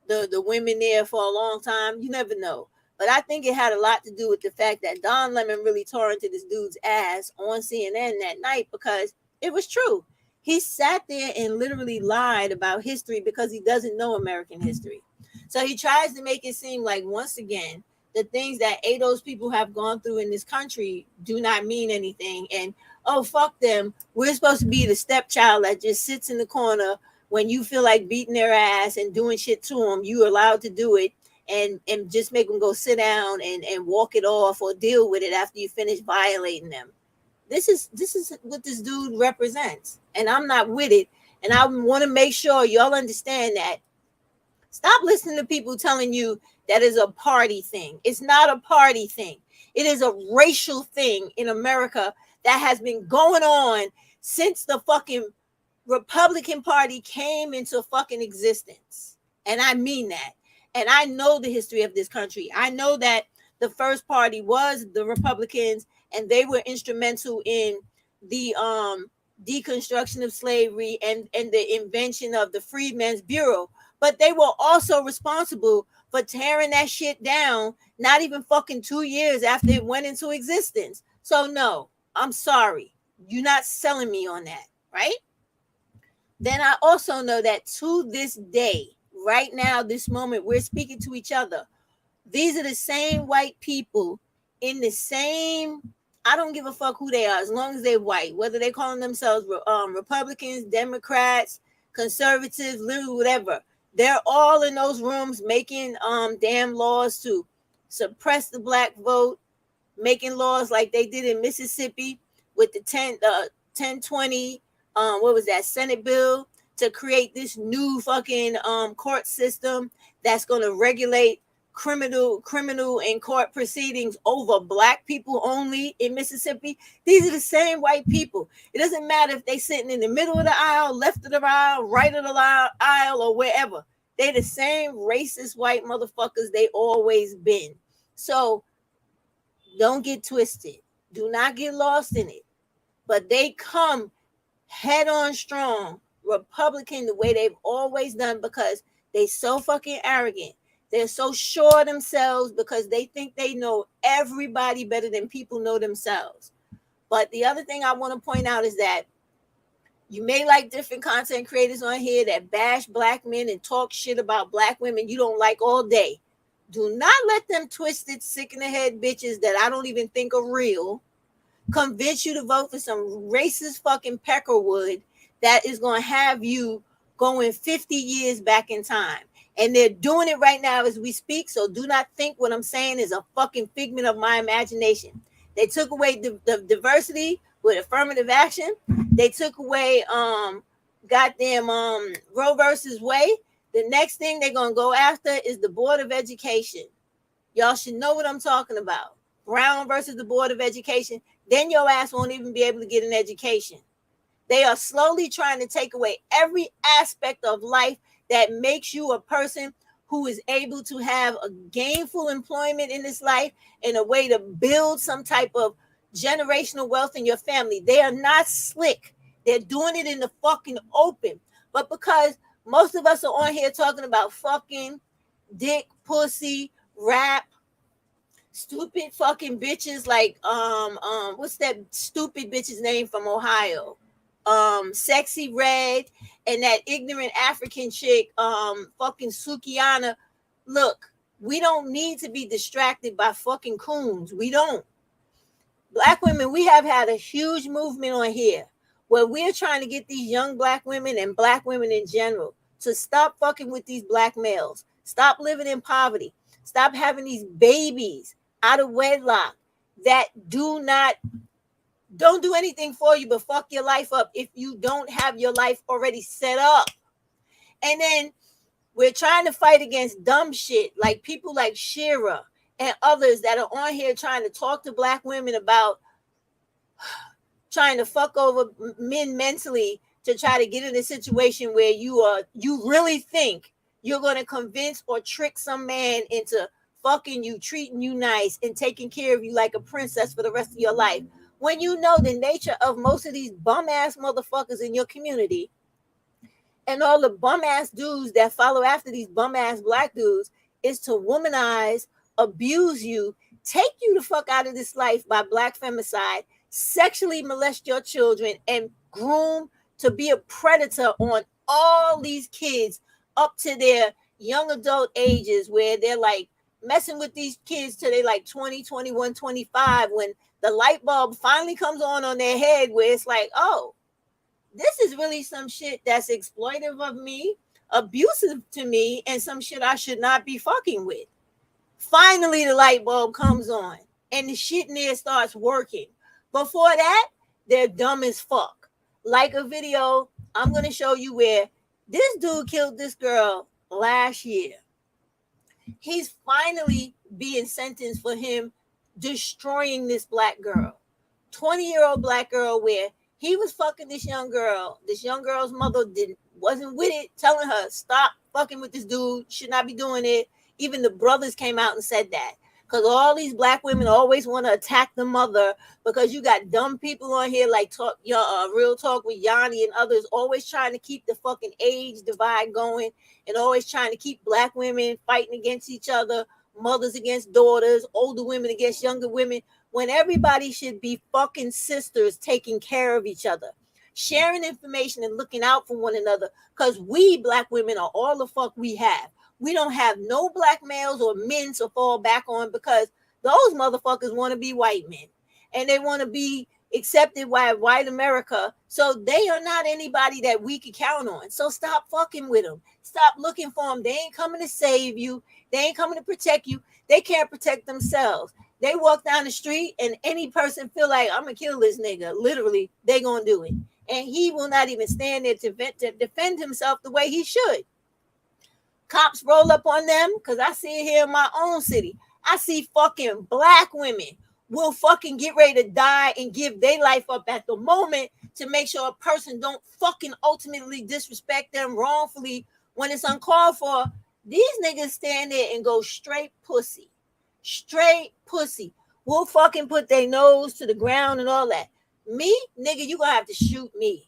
the women there for a long time. You never know. But I think it had a lot to do with the fact that Don Lemon really tore into this dude's ass on CNN that night, because it was true. He sat there and literally lied about history because he doesn't know American history. So he tries to make it seem like, once again, the things that those people have gone through in this country do not mean anything. And, oh, fuck them. We're supposed to be the stepchild that just sits in the corner when you feel like beating their ass and doing shit to them. You're allowed to do it. And just make them go sit down and walk it off or deal with it after you finish violating them. This is what this dude represents. And I'm not with it. And I want to make sure y'all understand that. Stop listening to people telling you that is a party thing. It's not a party thing. It is a racial thing in America that has been going on since the fucking Republican Party came into fucking existence. And I mean that. And I know the history of this country. I know that the first party was the Republicans, and they were instrumental in the deconstruction of slavery and the invention of the Freedmen's Bureau. But they were also responsible for tearing that shit down, not even fucking 2 years after it went into existence. So no, I'm sorry. You're not selling me on that, right? Then I also know that to this day, right now, this moment, we're speaking to each other. These are the same white people in the same, I don't give a fuck who they are, as long as they're white, whether they're calling themselves Republicans, Democrats, conservatives, liberal, whatever. They're all in those rooms making damn laws to suppress the Black vote, making laws like they did in Mississippi with the 1020, what was that, Senate bill, to create this new fucking court system that's going to regulate criminal and court proceedings over Black people only in Mississippi. These are the same white people. It doesn't matter if they sitting in the middle of the aisle, left of the aisle, right of the aisle, or wherever. They the same racist white motherfuckers they always been. So don't get twisted. Do not get lost in it. But they come head on strong, Republican, the way they've always done, because they so fucking arrogant. They're so sure of themselves because they think they know everybody better than people know themselves. But the other thing I want to point out is that you may like different content creators on here that bash black men and talk shit about black women you don't like all day. Do not let them twisted, sick in the head bitches that I don't even think are real convince you to vote for some racist fucking peckerwood that is going to have you going 50 years back in time. And they're doing it right now as we speak. So do not think what I'm saying is a fucking figment of my imagination. They took away the diversity with affirmative action. They took away goddamn Roe versus Wade. The next thing they're going to go after is the Board of Education. Y'all should know what I'm talking about. Brown versus the Board of Education. Then your ass won't even be able to get an education. They are slowly trying to take away every aspect of life that makes you a person who is able to have a gainful employment in this life and a way to build some type of generational wealth in your family. They are not slick. They're doing it in the fucking open. But because most of us are on here talking about fucking dick, pussy, rap, stupid fucking bitches like what's that stupid bitch's name from Ohio? Sexy Red and that ignorant African chick, fucking Kiana. Look, we don't need to be distracted by fucking coons. We don't. Black women, we have had a huge movement on here where we're trying to get these young black women and black women in general to stop fucking with these black males. Stop living in poverty. Stop having these babies out of wedlock that don't do anything for you but fuck your life up if you don't have your life already set up. And then we're trying to fight against dumb shit like people like Shira and others that are on here trying to talk to black women about trying to fuck over men mentally to try to get in a situation where you really think you're going to convince or trick some man into fucking you, treating you nice, and taking care of you like a princess for the rest of your life. When you know the nature of most of these bum-ass motherfuckers in your community and all the bum-ass dudes that follow after these bum-ass black dudes is to womanize, abuse you, take you the fuck out of this life by black femicide, sexually molest your children, and groom to be a predator on all these kids up to their young adult ages where they're like messing with these kids till they like 20, 21, 25 when the light bulb finally comes on their head where it's like, oh, this is really some shit that's exploitive of me, abusive to me, and some shit I should not be fucking with. Finally, the light bulb comes on and the shit in there starts working. Before that, they're dumb as fuck. Like a video I'm going to show you where this dude killed this girl last year. He's finally being sentenced for him destroying this black girl, 20-year-old black girl, where he was fucking this young girl. This young girl's mother wasn't with it, telling her, stop fucking with this dude, should not be doing it. Even the brothers came out and said that. Because all these black women always want to attack the mother because you got dumb people on here like Real Talk with Yanni and others always trying to keep the fucking age divide going and always trying to keep black women fighting against each other, mothers against daughters, older women against younger women, when everybody should be fucking sisters taking care of each other, sharing information and looking out for one another, because we black women are all the fuck we have. We don't have no black males or men to fall back on because those motherfuckers want to be white men and they want to be accepted by white America. So they are not anybody that we can count on. So stop fucking with them. Stop looking for them. They ain't coming to save you. They ain't coming to protect you. They can't protect themselves. They walk down the street and any person feel like I'm going to kill this nigga. Literally, they going to do it. And he will not even stand there to defend himself the way he should. Cops roll up on them because I see it here in my own city. I see fucking black women will fucking get ready to die and give their life up at the moment to make sure a person don't fucking ultimately disrespect them wrongfully when it's uncalled for. These niggas stand there and go straight pussy. Straight pussy. will fucking put their nose to the ground and all that. Me, nigga, you gonna have to shoot me.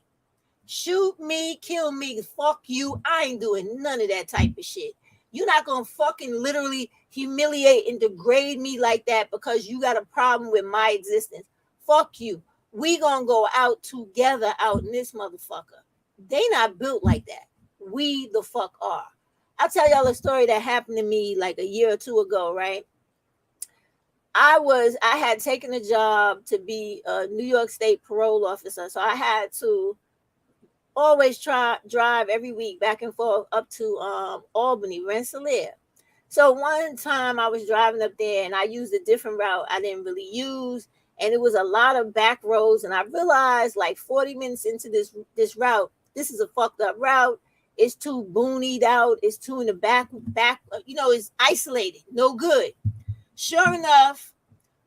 Shoot me, kill me, fuck you. I ain't doing none of that type of shit. You're not gonna fucking literally humiliate and degrade me like that because you got a problem with my existence. Fuck you. We gonna go out together out in this motherfucker. They not built like that. We the fuck are. I'll tell y'all a story that happened to me like a year or two ago, right? I had taken a job to be a New York State parole officer. So I had to always drive every week back and forth up to Albany, Rensselaer. So one time I was driving up there and I used a different route I didn't really use. And it was a lot of back roads. And I realized like 40 minutes into this route, this is a fucked up route. It's too boonied out. It's too in the back, it's isolated. No good. Sure enough,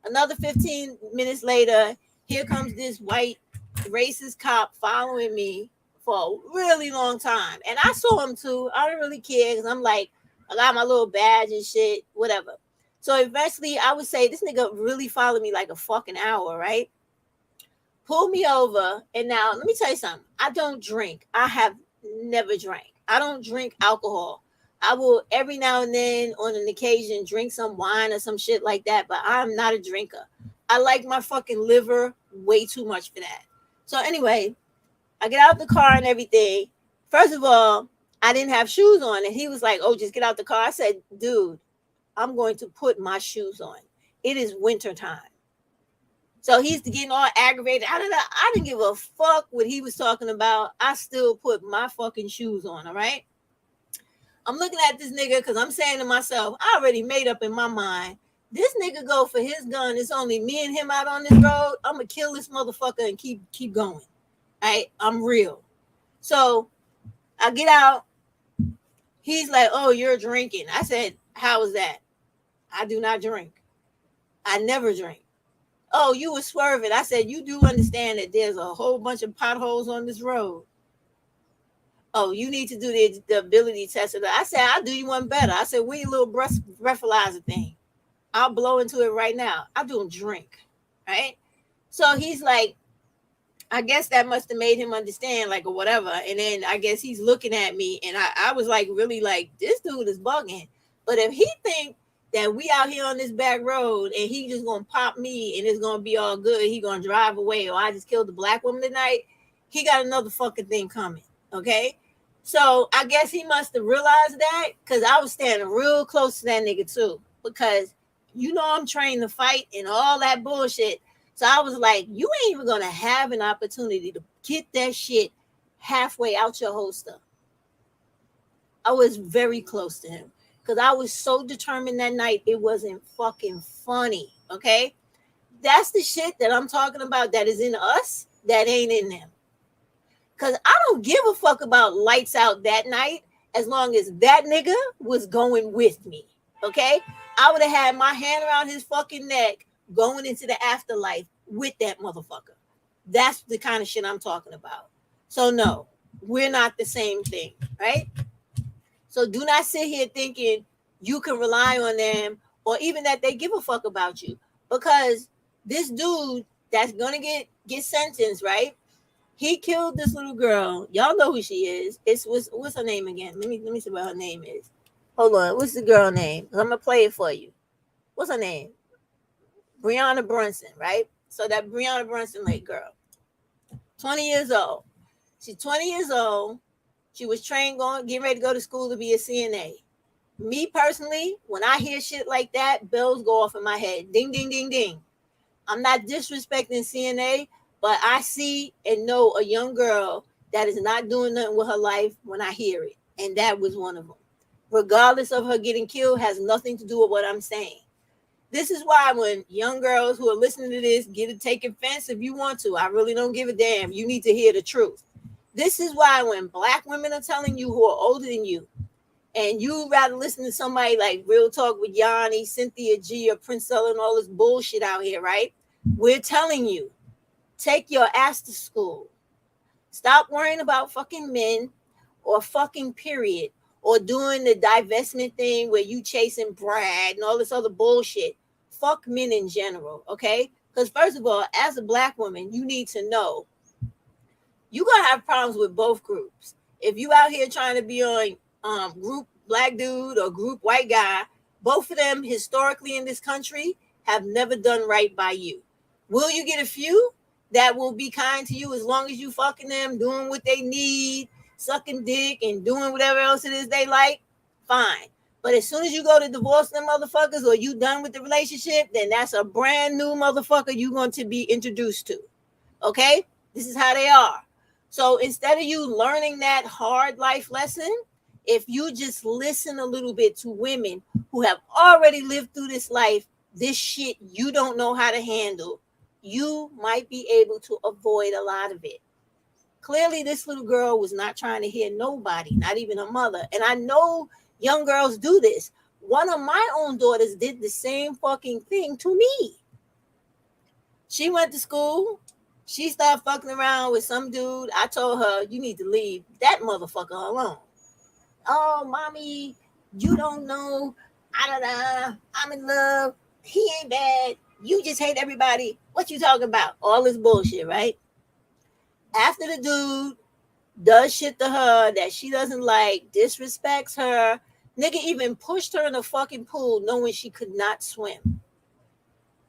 another 15 minutes later, here comes this white racist cop following me for a really long time. And I saw him too. I didn't really care because I'm like, I got my little badge and shit, whatever. So eventually I would say this nigga really followed me like a fucking hour, right? Pulled me over. And now let me tell you something. I don't drink. I have never drank. I don't drink alcohol. I will every now and then on an occasion drink some wine or some shit like that, but I'm not a drinker. I like my fucking liver way too much for that. So anyway, I get out the car and everything. First of all, I didn't have shoes on. And he was like, oh, just get out the car. I said, dude, I'm going to put my shoes on. It is winter time. So he's getting all aggravated. I didn't give a fuck what he was talking about. I still put my fucking shoes on, all right? I'm looking at this nigga because I'm saying to myself, I already made up in my mind, this nigga go for his gun. It's only me and him out on this road. I'm going to kill this motherfucker and keep going. All right? I'm real. So I get out. He's like, oh, you're drinking. I said, how is that? I do not drink. I never drink. Oh, you were swerving. I said, you do understand that there's a whole bunch of potholes on this road. Oh, you need to do the ability test. I said, I'll do you one better. I said, where your little breathalyzer thing? I'll blow into it right now. I don't drink, right? So he's like, I guess that must have made him understand, like, or whatever. And then I guess he's looking at me, and I was like, really like, this dude is bugging. But if he think that we out here on this back road and he just gonna pop me and it's gonna be all good, he gonna drive away, or I just killed the black woman tonight, he got another fucking thing coming, okay? So I guess he must have realized that because I was standing real close to that nigga too, because I'm trained to fight and all that bullshit. So I was like, you ain't even gonna have an opportunity to get that shit halfway out your holster. I was very close to him because I was so determined that night. It wasn't fucking funny, okay? That's the shit that I'm talking about that is in us that ain't in them. Because I don't give a fuck about lights out that night as long as that nigga was going with me, okay? I would have had my hand around his fucking neck going into the afterlife with that motherfucker. That's the kind of shit I'm talking about. So no, we're not the same thing, right? So do not sit here thinking you can rely on them or even that they give a fuck about you, because this dude that's gonna get sentenced, right? He killed this little girl. Y'all know who she is. What's her name again? Let me see what her name is. Hold on. What's the girl name? I'm gonna play it for you. What's her name? Brianna Brunson, right? So that Brianna Brunson late girl, 20 years old. She's 20 years old. She was trained getting ready to go to school to be a CNA. Me personally, when I hear shit like that, bells go off in my head. Ding, ding, ding, ding. I'm not disrespecting CNA, but I see and know a young girl that is not doing nothing with her life when I hear it. And that was one of them. Regardless of her getting killed, has nothing to do with what I'm saying. This is why when young girls who are listening to this take offense if you want to. I really don't give a damn. You need to hear the truth. This is why when black women are telling you who are older than you, and you rather listen to somebody like Real Talk with Yanni, Cynthia G, or Princella and all this bullshit out here, right? We're telling you, take your ass to school. Stop worrying about fucking men or fucking period, or doing the divestment thing where you chasing Brad and all this other bullshit. fuck men in general, okay? Because first of all, as a black woman, you need to know you're gonna have problems with both groups. If you out here trying to be on group black dude or group white guy, both of them historically in this country have never done right by you. Will you get a few that will be kind to you as long as you fucking them, doing what they need, sucking dick and doing whatever else it is they like? Fine. But as soon as you go to divorce them motherfuckers or you done with the relationship, then that's a brand new motherfucker you're going to be introduced to. Okay? This is how they are. So instead of you learning that hard life lesson, if you just listen a little bit to women who have already lived through this life, this shit you don't know how to handle, you might be able to avoid a lot of it. Clearly, this little girl was not trying to hear nobody, not even her mother. And I know young girls do this. One of my own daughters did the same fucking thing to me. She went to school. She started fucking around with some dude. I told her, you need to leave that motherfucker alone. Oh, mommy, you don't know. I'm in love. He ain't bad. You just hate everybody. What you talking about? All this bullshit, right? After the dude does shit to her that she doesn't like, disrespects her, nigga even pushed her in the fucking pool knowing she could not swim.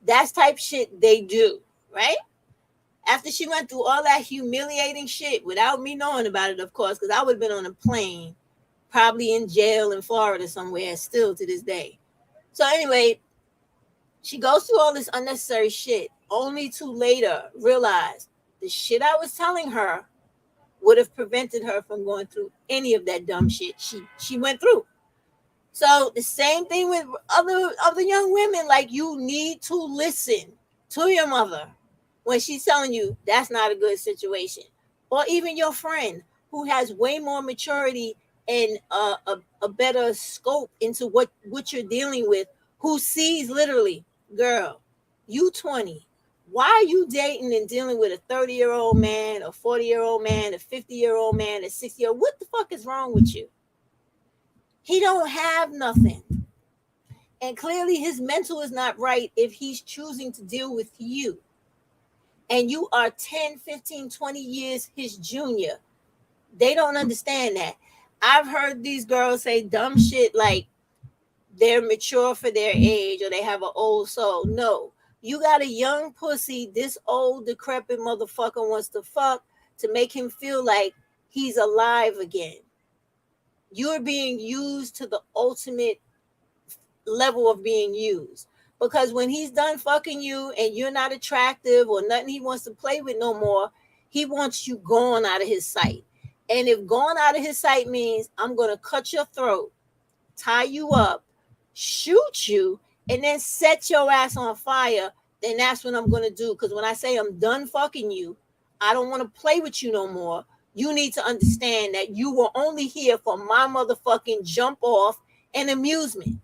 That's type shit they do, right? After she went through all that humiliating shit without me knowing about it, of course, because I would have been on a plane, probably in jail in Florida somewhere still to this day. So anyway, she goes through all this unnecessary shit, only to later realize the shit I was telling her would have prevented her from going through any of that dumb shit she went through. So the same thing with other young women, like you need to listen to your mother when she's telling you that's not a good situation. Or even your friend who has way more maturity and a better scope into what you're dealing with, who sees literally, girl, you 20. Why are you dating and dealing with a 30-year-old man, a 40-year-old man, a 50-year-old man, a 60-year-old? What the fuck is wrong with you? He don't have nothing. And clearly his mental is not right if he's choosing to deal with you. And you are 10, 15, 20 years his junior. They don't understand that. I've heard these girls say dumb shit like they're mature for their age or they have an old soul. No, you got a young pussy this old decrepit motherfucker wants to fuck to make him feel like he's alive again. You're being used to the ultimate level of being used. Because when he's done fucking you and you're not attractive or nothing he wants to play with no more, he wants you gone out of his sight. And if gone out of his sight means I'm going to cut your throat, tie you up, shoot you, and then set your ass on fire, then that's what I'm going to do. Because when I say I'm done fucking you, I don't want to play with you no more. You need to understand that you were only here for my motherfucking jump off and amusement.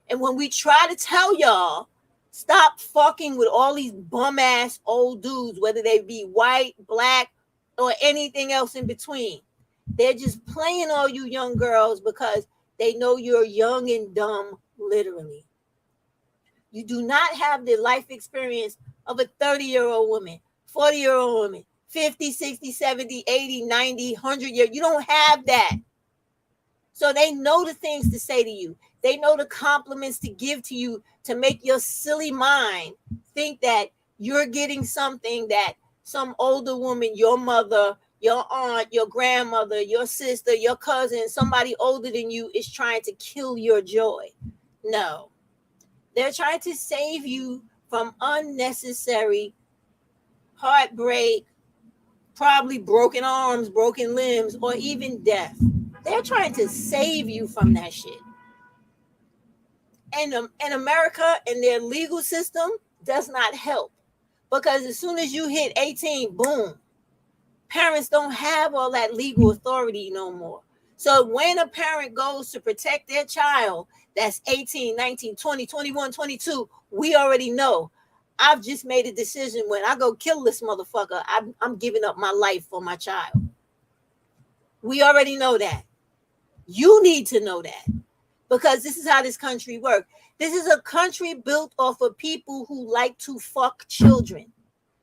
And when we try to tell y'all, stop fucking with all these bum ass old dudes, whether they be white, black, or anything else in between. They're just playing all you young girls because they know you're young and dumb, literally. You do not have the life experience of a 30-year-old woman, 40-year-old woman, 50, 60, 70, 80, 90, 100 years. You don't have that. So they know the things to say to you. They know the compliments to give to you to make your silly mind think that you're getting something that some older woman, your mother, your aunt, your grandmother, your sister, your cousin, somebody older than you is trying to kill your joy. No. They're trying to save you from unnecessary heartbreak, probably broken arms, broken limbs, or even death. They're trying to save you from that shit. And America and their legal system does not help. Because as soon as you hit 18, boom, parents don't have all that legal authority no more. So when a parent goes to protect their child that's 18, 19, 20, 21, 22, we already know. I've just made a decision when I go kill this motherfucker, I'm giving up my life for my child. We already know that. You need to know that. because this is how this country works. This is a country built off of people who like to fuck children.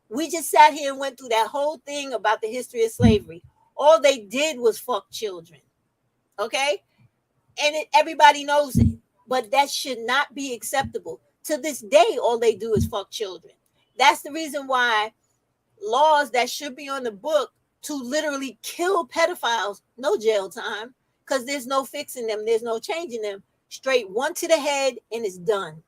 We just sat here and went through that whole thing about the history of slavery. All they did was fuck children. Okay? And everybody knows it. But that should not be acceptable. To this day, all they do is fuck children. That's the reason why laws that should be on the book to literally kill pedophiles, no jail time, because there's no fixing them, there's no changing them. Straight one to the head and it's done.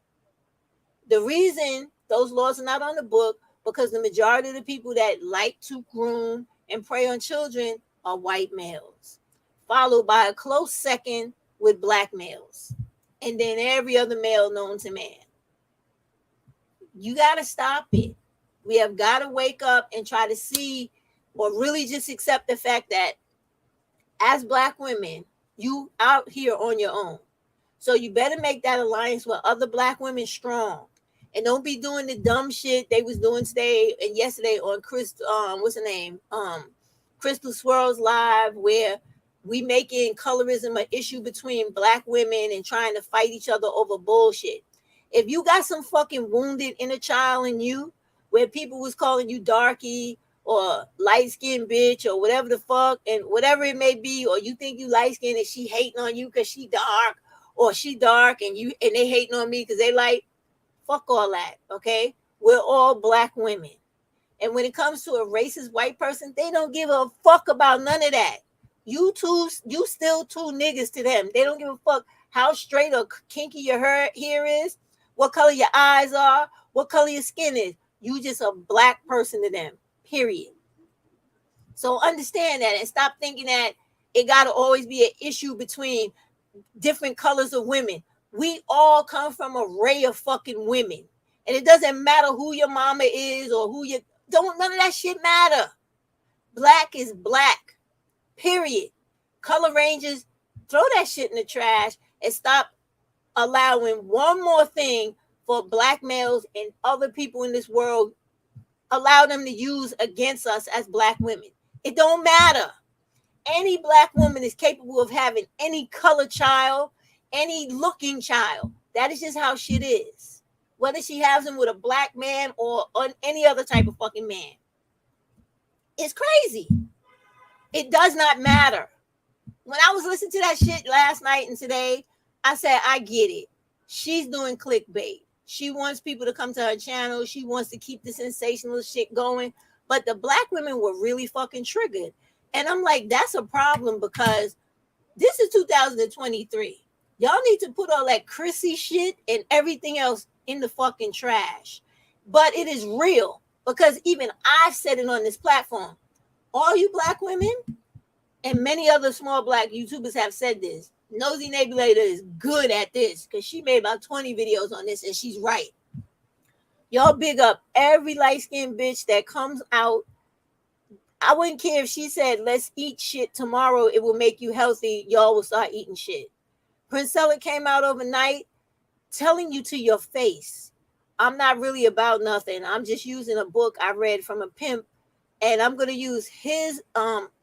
The reason those laws are not on the book, because the majority of the people that like to groom and prey on children are white males, followed by a close second with black males, and then every other male known to man. You got to stop it. We have got to wake up and try to see, or really just accept the fact that as black women, you out here on your own. So you better make that alliance with other black women strong. And don't be doing the dumb shit they was doing today and yesterday on what's her name? Crystal Swirls Live, where we making colorism an issue between black women and trying to fight each other over bullshit. If you got some fucking wounded inner child in you, where people was calling you darky or light-skinned bitch or whatever the fuck, and whatever it may be, or you think you light-skinned and she hating on you because she dark, or she dark and they hating on me because they light, fuck all that, okay? We're all black women. And when it comes to a racist white person, they don't give a fuck about none of that. You still two niggas to them. They don't give a fuck how straight or kinky your hair is, what color your eyes are, what color your skin is. You just a black person to them, period. So understand that and stop thinking that it got to always be an issue between different colors of women. We all come from a array of fucking women. And it doesn't matter who your mama is or who none of that shit matter. Black is black, period. Color ranges, throw that shit in the trash and stop allowing one more thing for black males and other people in this world, allow them to use against us as black women. It don't matter. Any black woman is capable of having any color child, any looking child. That is just how shit is. Whether she has them with a black man or on any other type of fucking man. It's crazy. It does not matter. When I was listening to that shit last night and today, I said, I get it. She's doing clickbait. She wants people to come to her channel. She wants to keep the sensational shit going. But the black women were really fucking triggered. And I'm like, that's a problem because this is 2023. Y'all need to put all that Chrissy shit and everything else in the fucking trash. But it is real because even I've said it on this platform. All you black women and many other small black YouTubers have said this. Nosy Nebulator is good at this because she made about 20 videos on this and she's right. Y'all big up every light-skinned bitch that comes out. I wouldn't care if she said, let's eat shit tomorrow. It will make you healthy. Y'all will start eating shit. Princella came out overnight telling you to your face, I'm not really about nothing. I'm just using a book I read from a pimp. And I'm going to use his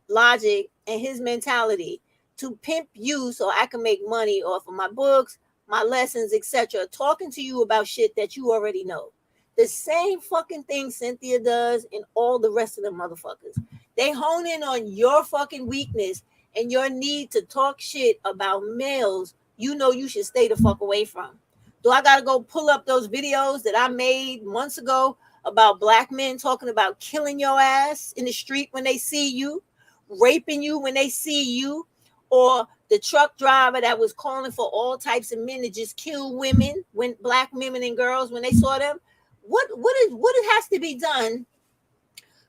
logic and his mentality to pimp you so I can make money off of my books, my lessons, etc. Talking to you about shit that you already know. The same fucking thing Cynthia does and all the rest of the motherfuckers. They hone in on your fucking weakness and your need to talk shit about males you know you should stay the fuck away from. Do I got to go pull up those videos that I made months ago about black men talking about killing your ass in the street when they see you, raping you when they see you, or the truck driver that was calling for all types of men to just kill women, when black women and girls when they saw them? What has to be done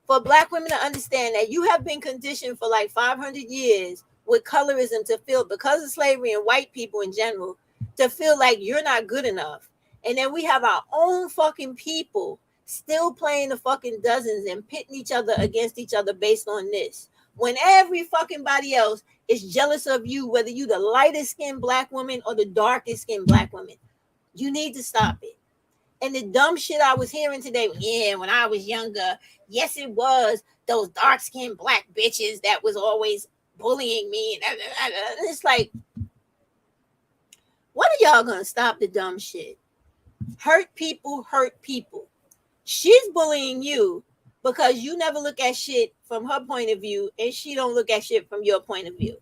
for black women to understand that you have been conditioned for like 500 years with colorism to feel, because of slavery and white people in general, to feel like you're not good enough. And then we have our own fucking people still playing the fucking dozens and pitting each other against each other based on this. When every fucking body else is jealous of you, whether you the lightest skinned black woman or the darkest skinned black woman. You need to stop it. And the dumb shit I was hearing today, yeah, when I was younger, yes, it was those dark-skinned black bitches that was always bullying me. And it's like, When are y'all gonna stop the dumb shit? Hurt people hurt people. She's bullying you because you never look at shit from her point of view, and she don't look at shit from your point of view.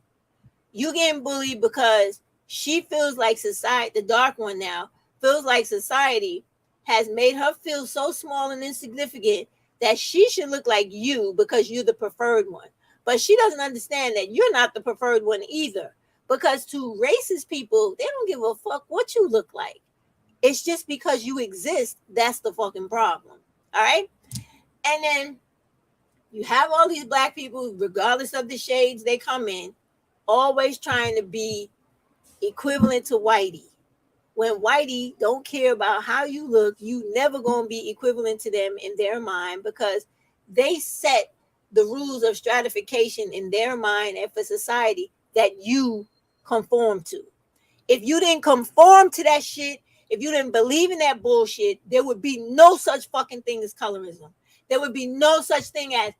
You getting bullied because she feels like society, the dark one now, feels like society has made her feel so small and insignificant that she should look like you because you're the preferred one. But she doesn't understand that you're not the preferred one either. Because to racist people, they don't give a fuck what you look like. It's just because you exist, that's the fucking problem. All right? And then you have all these black people, regardless of the shades they come in, always trying to be equivalent to whitey. When whitey don't care about how you look, you never gonna be equivalent to them in their mind because they set the rules of stratification in their mind and for society that you conform to. If you didn't conform to that shit, if you didn't believe in that bullshit, there would be no such fucking thing as colorism. There would be no such thing as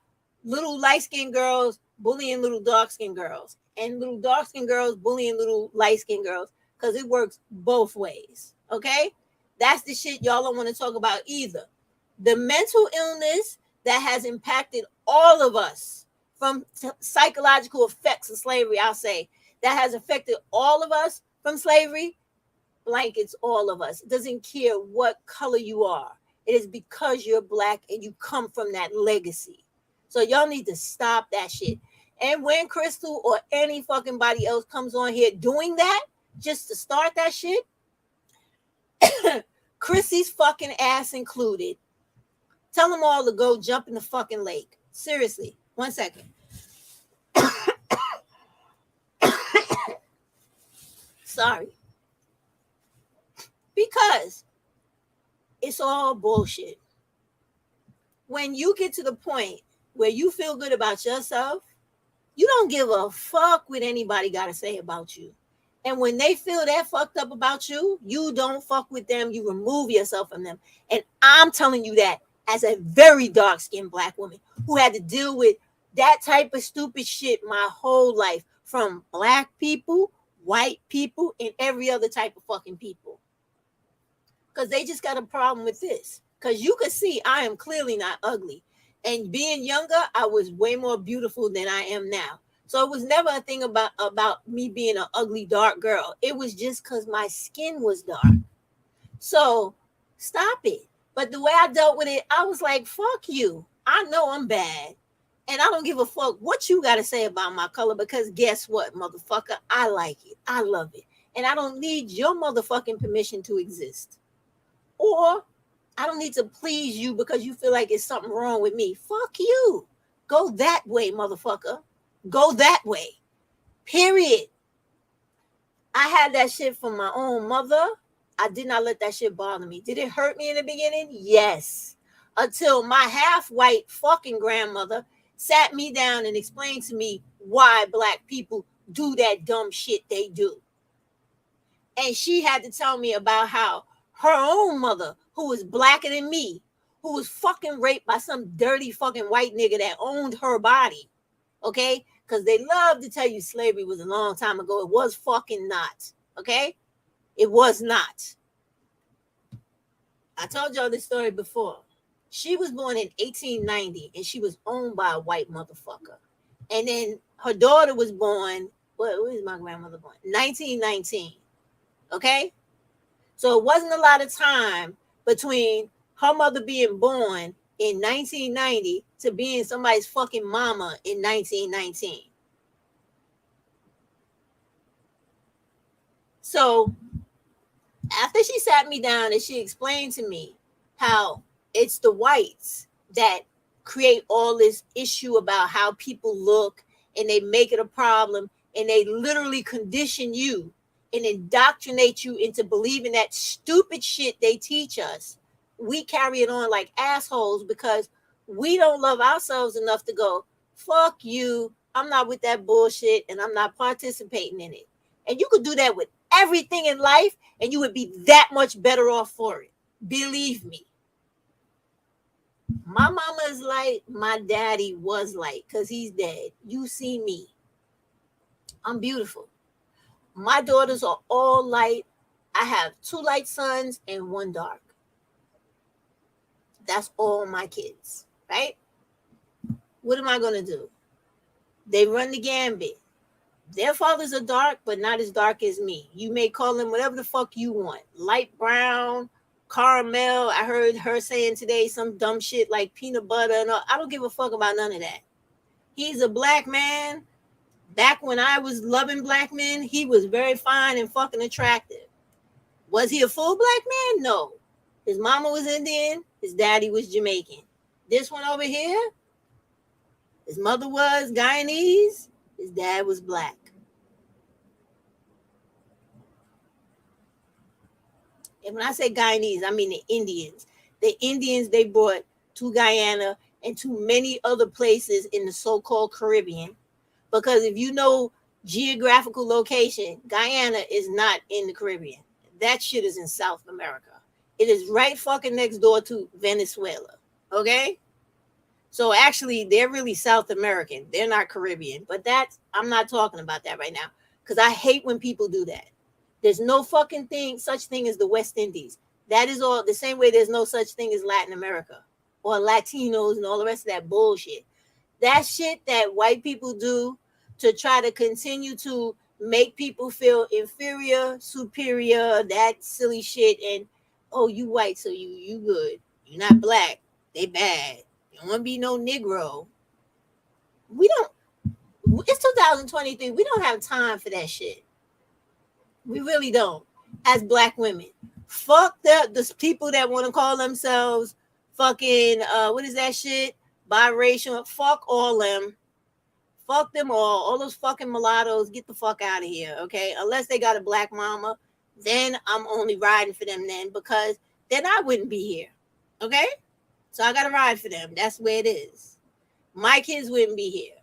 little light-skinned girls bullying little dark-skinned girls and little dark-skinned girls bullying little light-skinned girls, because it works both ways. Okay? That's the shit y'all don't want to talk about either. The mental illness that has impacted all of us from psychological effects of slavery, I'll say, that has affected all of us from slavery, blankets all of us. It doesn't care what color you are. It is because you're black and you come from that legacy. So y'all need to stop that shit. And when Crystal or any fucking body else comes on here doing that, just to start that shit, Chrissy's fucking ass included, tell them all to go jump in the fucking lake. Seriously. 1 second. Sorry. Because it's all bullshit. When you get to the point where you feel good about yourself, you don't give a fuck what anybody got to say about you. And when they feel that fucked up about you, you don't fuck with them. You remove yourself from them. And I'm telling you that as a very dark-skinned black woman who had to deal with that type of stupid shit my whole life, from black people, white people, and every other type of fucking people. Because they just got a problem with this. Because you can see I am clearly not ugly. And being younger, I was way more beautiful than I am now. So it was never a thing about me being an ugly, dark girl. It was just because my skin was dark. So stop it. But the way I dealt with it, I was like, fuck you. I know I'm bad. And I don't give a fuck what you got to say about my color, because guess what, motherfucker? I like it. I love it. And I don't need your motherfucking permission to exist. Or I don't need to please you because you feel like it's something wrong with me. Fuck you. Go that way, motherfucker. Go that way. Period. I had that shit from my own mother. I did not let that shit bother me. Did it hurt me in the beginning? Yes. Until my half-white fucking grandmother sat me down and explained to me why black people do that dumb shit they do. And she had to tell me about how her own mother, who was blacker than me, who was fucking raped by some dirty fucking white nigga that owned her body. Okay? Because they love to tell you slavery was a long time ago. It was fucking not. Okay? It was not. I told y'all this story before. She was born in 1890 and she was owned by a white motherfucker. And then her daughter was born, where was my grandmother born? 1919. Okay? So it wasn't a lot of time between her mother being born in 1990 to being somebody's fucking mama in 1919. So after she sat me down and she explained to me how it's the whites that create all this issue about how people look, and they make it a problem, and they literally condition you and indoctrinate you into believing that stupid shit they teach us. We carry it on like assholes because we don't love ourselves enough to go, fuck you, I'm not with that bullshit and I'm not participating in it. And you could do that with everything in life and you would be that much better off for it. Believe me. My mama is light, my daddy was light because he's dead. You see me. I'm beautiful. My daughters are all light, I have 2 light sons and 1 dark. That's all my kids, right? What am I going to do? They run the gambit. Their fathers are dark, but not as dark as me. You may call them whatever the fuck you want. Light brown, caramel. I heard her saying today some dumb shit like peanut butter. And all. I don't give a fuck about none of that. He's a black man. Back when I was loving black men, he was very fine and fucking attractive. Was he a full black man? No. His mama was Indian. His daddy was Jamaican. This one over here, his mother was Guyanese. His dad was black. And when I say Guyanese, I mean the Indians. The Indians they brought to Guyana and to many other places in the so-called Caribbean. Because if you know geographical location, Guyana is not in the Caribbean. That shit is in South America. It is right fucking next door to Venezuela. Okay? So actually, they're really South American. They're not Caribbean. But I'm not talking about that right now. Because I hate when people do that. There's no fucking such thing as the West Indies. That is all the same way there's no such thing as Latin America or Latinos and all the rest of that bullshit. That shit that white people do to try to continue to make people feel inferior, superior, that silly shit. And, oh, you white, so you good. You're not black. They bad. You don't want to be no Negro. It's 2023. We don't have time for that shit. We really don't. As black women. Fuck the people that want to call themselves fucking, what is that shit? Biracial. Fuck all them. Fuck them all those fucking mulattoes, get the fuck out of here, okay? Unless they got a black mama, then I'm only riding for them then, because then I wouldn't be here, okay? So I gotta ride for them. That's where it is. My kids wouldn't be here.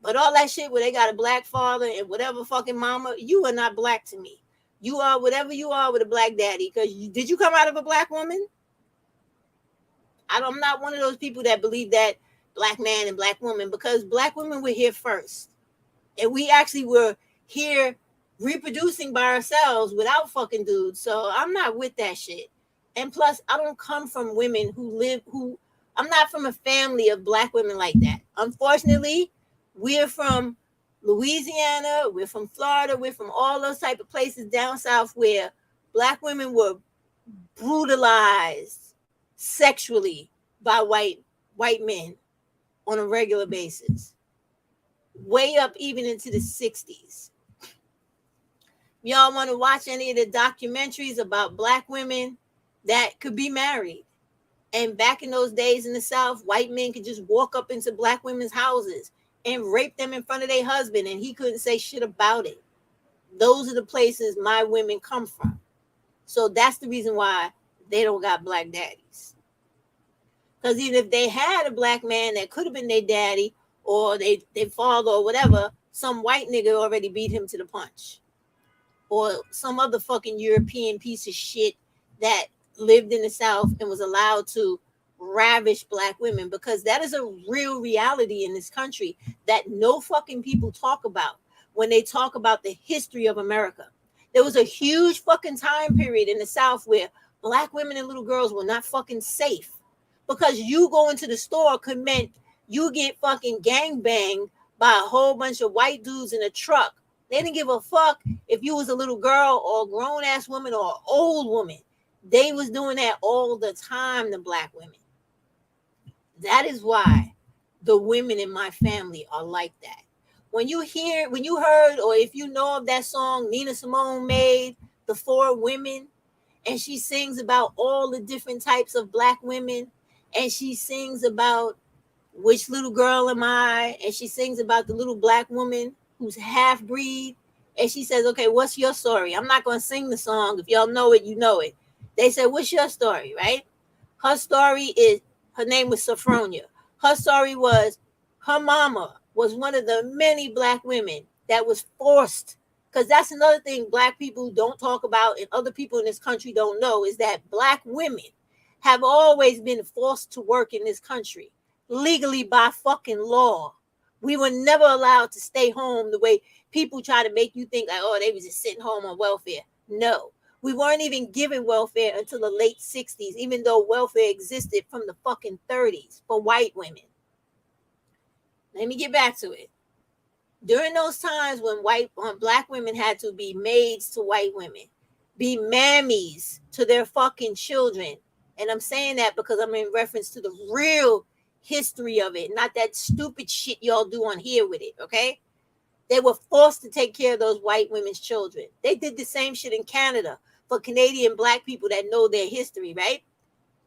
But all that shit where they got a black father and whatever fucking mama, you are not black to me. You are whatever you are with a black daddy, because did you come out of a black woman? I'm not one of those people that believe that black man and black woman, because black women were here first. And we actually were here reproducing by ourselves without fucking dudes. So I'm not with that shit. And plus, I don't come from women I'm not from a family of black women like that. Unfortunately, we're from Louisiana, we're from Florida, we're from all those type of places down south where black women were brutalized sexually by white men on a regular basis, way up even into the 60s. Y'all want to watch any of the documentaries about black women that could be married? And back in those days in the South, white men could just walk up into black women's houses and rape them in front of their husband, and he couldn't say shit about it. Those are the places my women come from. So that's the reason why they don't got black daddies. Because even if they had a black man that could have been their daddy or their father or whatever, some white nigga already beat him to the punch. Or some other fucking European piece of shit that lived in the South and was allowed to ravish black women, because that is a real reality in this country that no fucking people talk about when they talk about the history of America. There was a huge fucking time period in the South where black women and little girls were not fucking safe. Because you go into the store could mean you get fucking gangbanged by a whole bunch of white dudes in a truck. They didn't give a fuck if you was a little girl or a grown-ass woman or an old woman. They was doing that all the time, the black women. That is why the women in my family are like that. When you heard, or if you know of that song Nina Simone made, The Four Women, and she sings about all the different types of black women, and she sings about which little girl am I, and she sings about the little black woman who's half breed, and she says, okay, what's your story? I'm not going to sing the song. If y'all know it, you know it. They said, what's your story, right? Her story is, her name was Sophronia. Her story was, her mama was one of the many black women that was forced, because that's another thing black people don't talk about and other people in this country don't know, is that black women have always been forced to work in this country legally by fucking law. We were never allowed to stay home the way people try to make you think like, oh, they was just sitting home on welfare. No, We weren't even given welfare until the late 60s, even though welfare existed from the fucking 30s for white women. Let me get back to it. During those times when black women had to be maids to white women, be mammies to their fucking children. And I'm saying that because I'm in reference to the real history of it, not that stupid shit y'all do on here with it, okay? They were forced to take care of those white women's children. They did the same shit in Canada for Canadian black people that know their history, right?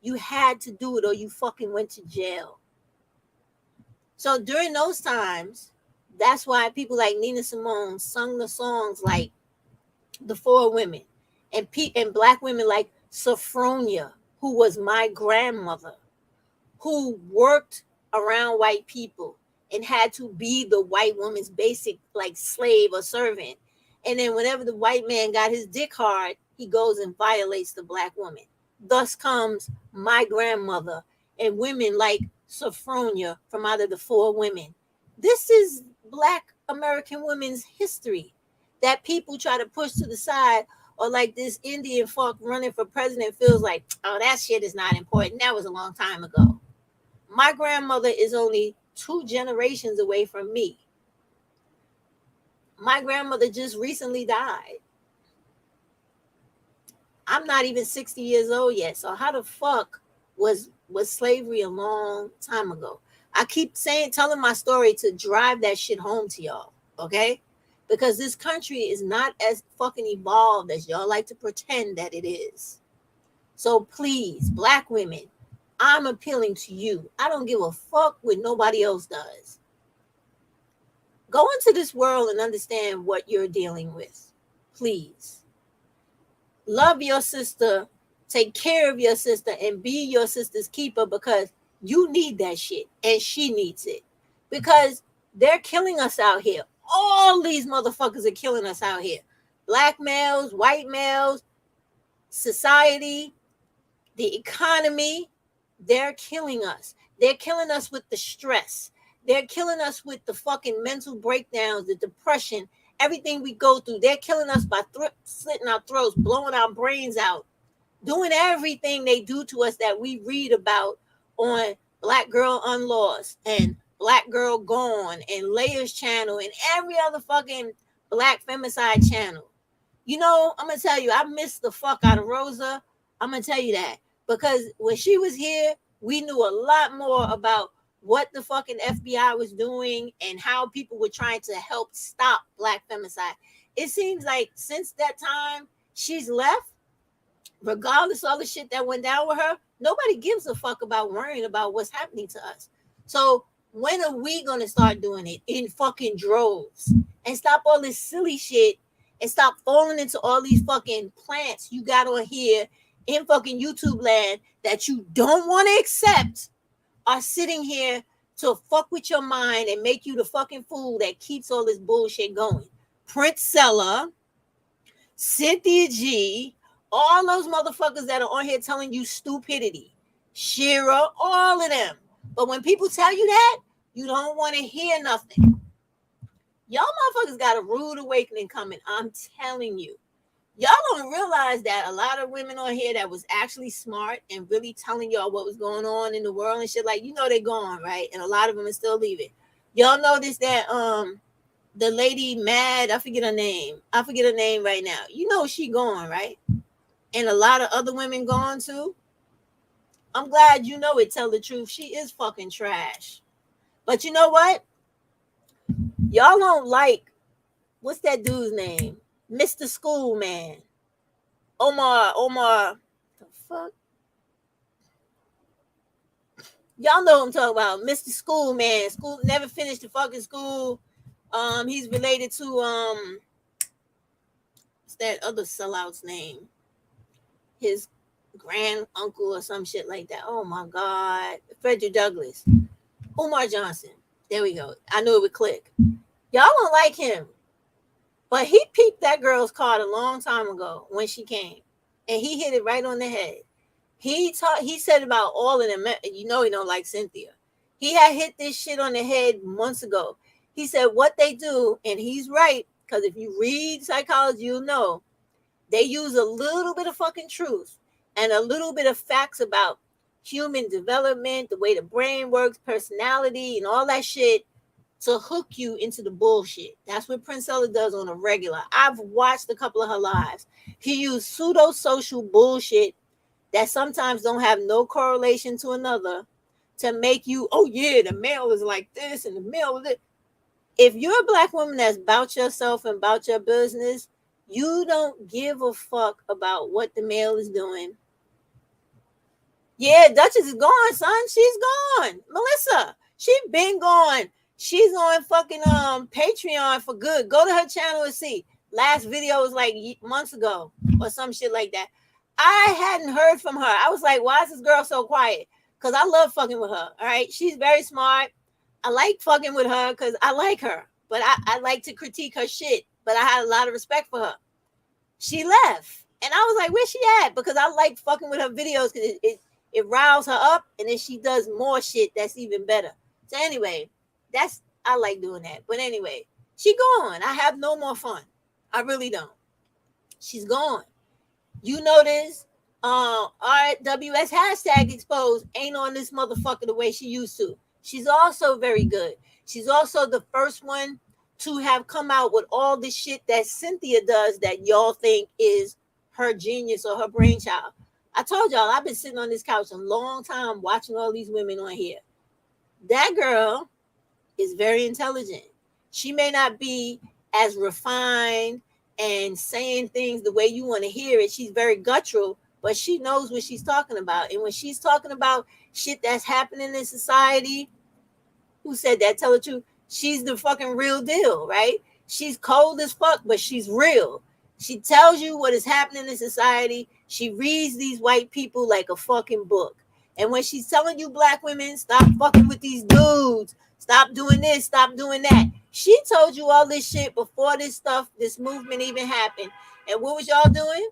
You had to do it or you fucking went to jail. So during those times, that's why people like Nina Simone sung the songs like The Four Women, and black women like Sophronia, who was my grandmother, who worked around white people and had to be the white woman's basic like slave or servant. And then whenever the white man got his dick hard, he goes and violates the black woman. Thus comes my grandmother and women like Sophronia from out of The Four Women. This is black American women's history that people try to push to the side, or like this Indian fuck running for president feels like, oh, that shit is not important. That was a long time ago. My grandmother is only 2 generations away from me. My grandmother just recently died. I'm not even 60 years old yet. So how the fuck was slavery a long time ago? I keep telling my story to drive that shit home to y'all, okay? Because this country is not as fucking evolved as y'all like to pretend that it is. So please, black women, I'm appealing to you. I don't give a fuck what nobody else does. Go into this world and understand what you're dealing with. Please. Love your sister, take care of your sister, and be your sister's keeper, because you need that shit and she needs it. Because they're killing us out here. All these motherfuckers are killing us out here. Black males, white males, society, the economy, they're killing us. They're killing us with the stress. They're killing us with the fucking mental breakdowns, the depression, everything we go through. They're killing us by slitting our throats, blowing our brains out, doing everything they do to us that we read about on Black Girl Unlost and Black Girl Gone and Layers channel and every other fucking black femicide channel. You know, I'm going to tell you, I miss the fuck out of Rosa. I'm going to tell you that. Because when she was here, we knew a lot more about what the fucking FBI was doing and how people were trying to help stop black femicide. It seems like since that time she's left, regardless of all the shit that went down with her, nobody gives a fuck about worrying about what's happening to us. So when are we going to start doing it in fucking droves and stop all this silly shit and stop falling into all these fucking plants you got on here in fucking YouTube land that you don't want to accept are sitting here to fuck with your mind and make you the fucking fool that keeps all this bullshit going. Prince Sella, Cynthia G, all those motherfuckers that are on here telling you stupidity. Shira, all of them. But when people tell you that, you don't want to hear nothing. Y'all motherfuckers got a rude awakening coming. I'm telling you. Y'all don't realize that a lot of women on here that was actually smart and really telling y'all what was going on in the world and shit, like, you know, they're gone, right? And a lot of them are still leaving. Y'all notice that the lady Mad, I forget her name right now. You know she gone, right? And a lot of other women gone too. I'm glad you know it. Tell the truth. She is fucking trash. But you know what? Y'all don't like, what's that dude's name? Mr. School Man. Omar. The fuck? Y'all know what I'm talking about. Mr. School Man. School never finished the fucking school. He's related to what's that other sellout's name? His grand uncle or some shit like that. Oh my God. Frederick Douglass. Umar Johnson. There we go. I knew it would click. Y'all don't like him. But he peeped that girl's card a long time ago when she came. And he hit it right on the head. He said about all of them, you know he don't like Cynthia. He had hit this shit on the head months ago. He said what they do, and he's right, because if you read psychology, you'll know. They use a little bit of fucking truth and a little bit of facts about human development, the way the brain works, personality, and all that shit to hook you into the bullshit. That's what Princella does on a regular. I've watched a couple of her lives. He used pseudo-social bullshit that sometimes don't have no correlation to another to make you, oh yeah, the male is like this and the male is it. If you're a black woman that's about yourself and about your business, you don't give a fuck about what the male is doing. Yeah, Duchess is gone, son. She's gone. Melissa, she been gone. She's on fucking Patreon for good. Go to her channel and see. Last video was like months ago or some shit like that. I hadn't heard from her. I was like, why is this girl so quiet? Because I love fucking with her. All right. She's very smart. I like fucking with her because I like her. But I like to critique her shit. But I had a lot of respect for her. She left. And I was like, where's she at? Because I like fucking with her videos because it riles her up. And then she does more shit that's even better. So anyway, I like doing that. But anyway, she gone. I have no more fun. I really don't. She's gone. You notice RWS hashtag exposed ain't on this motherfucker the way she used to. She's also very good. She's also the first one to have come out with all the shit that Cynthia does that y'all think is her genius or her brainchild. I told y'all I've been sitting on this couch a long time watching all these women on here. That girl is very intelligent. She may not be as refined and saying things the way you want to hear it. She's very guttural, but she knows what she's talking about. And when she's talking about shit that's happening in society, who said that? Tell the truth. She's the fucking real deal, right? She's cold as fuck, but she's real. She tells you what is happening in society. She reads these white people like a fucking book. And when she's telling you black women, stop fucking with these dudes, stop doing this, stop doing that. She told you all this shit before this stuff, this movement even happened. And what was y'all doing?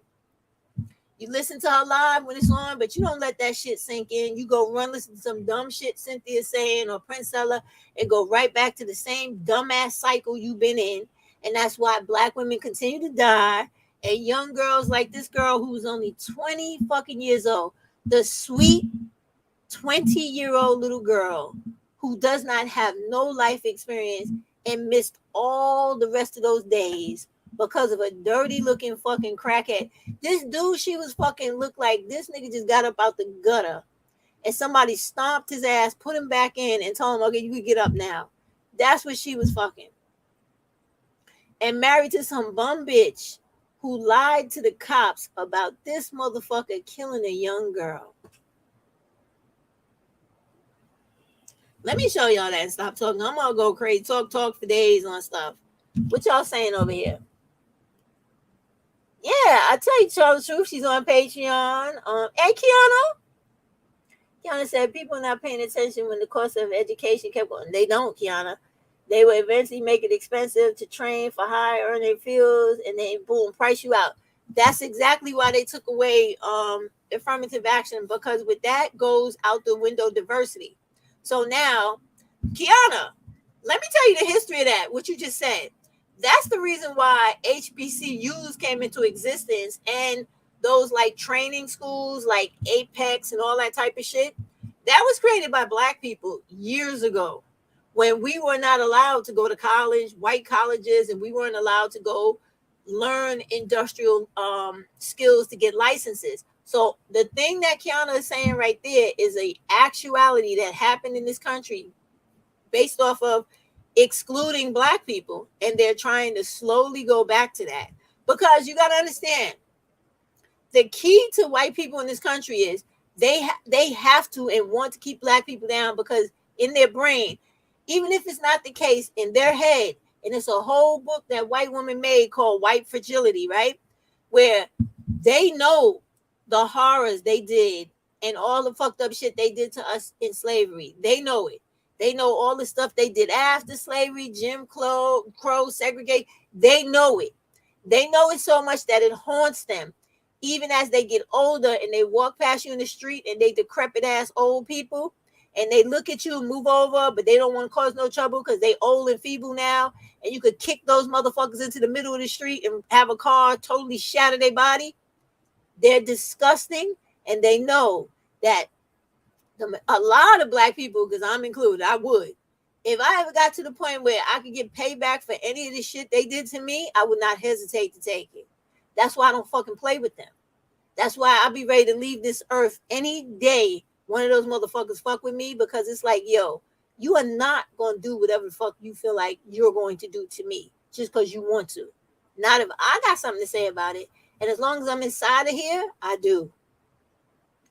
You listen to her live when it's on, but you don't let that shit sink in. You go run listen to some dumb shit Cynthia's saying or Princella and go right back to the same dumbass cycle you've been in. And that's why black women continue to die. And young girls like this girl who's only 20 fucking years old, the sweet 20-year-old little girl who does not have no life experience and missed all the rest of those days because of a dirty looking fucking crackhead. This dude she was fucking looked like this nigga just got up out the gutter and somebody stomped his ass, put him back in and told him, okay, you can get up now. That's what she was fucking. And married to some bum bitch who lied to the cops about this motherfucker killing a young girl. Let me show y'all that and stop talking. I'm gonna go crazy, talk for days on stuff. What y'all saying over here? Yeah, I tell you, tell the truth. She's on Patreon. Hey, Kiana said people are not paying attention when the cost of education kept going. They don't, Kiana. They will eventually make it expensive to train for high earning fields, and then boom, price you out. That's exactly why they took away affirmative action, because with that goes out the window diversity. So now, Kiana, let me tell you the history of that, what you just said. That's the reason why HBCUs came into existence and those like training schools like Apex and all that type of shit. That was created by black people years ago when we were not allowed to go to college, white colleges, and we weren't allowed to go learn industrial skills to get licenses. So the thing that Kiana is saying right there is a actuality that happened in this country based off of excluding black people, and they're trying to slowly go back to that. Because you got to understand, the key to white people in this country is they have to and want to keep black people down, because in their brain, even if it's not the case, in their head, and it's a whole book that white women made called White Fragility, right? Where they know the horrors they did and all the fucked up shit they did to us in slavery. They know it. They know all the stuff they did after slavery, Jim Crow, segregate. They know it. They know it so much that it haunts them. Even as they get older and they walk past you in the street and they decrepit ass old people, and they look at you and move over, but they don't want to cause no trouble because they old and feeble now, and you could kick those motherfuckers into the middle of the street and have a car totally shatter their body. They're disgusting, and they know that a lot of black people, because I'm included, I would. If I ever got to the point where I could get payback for any of the shit they did to me, I would not hesitate to take it. That's why I don't fucking play with them. That's why I'll be ready to leave this earth any day one of those motherfuckers fuck with me, because it's like, yo, you are not going to do whatever the fuck you feel like you're going to do to me just because you want to. Not if I got something to say about it. And as long as I'm inside of here, I do.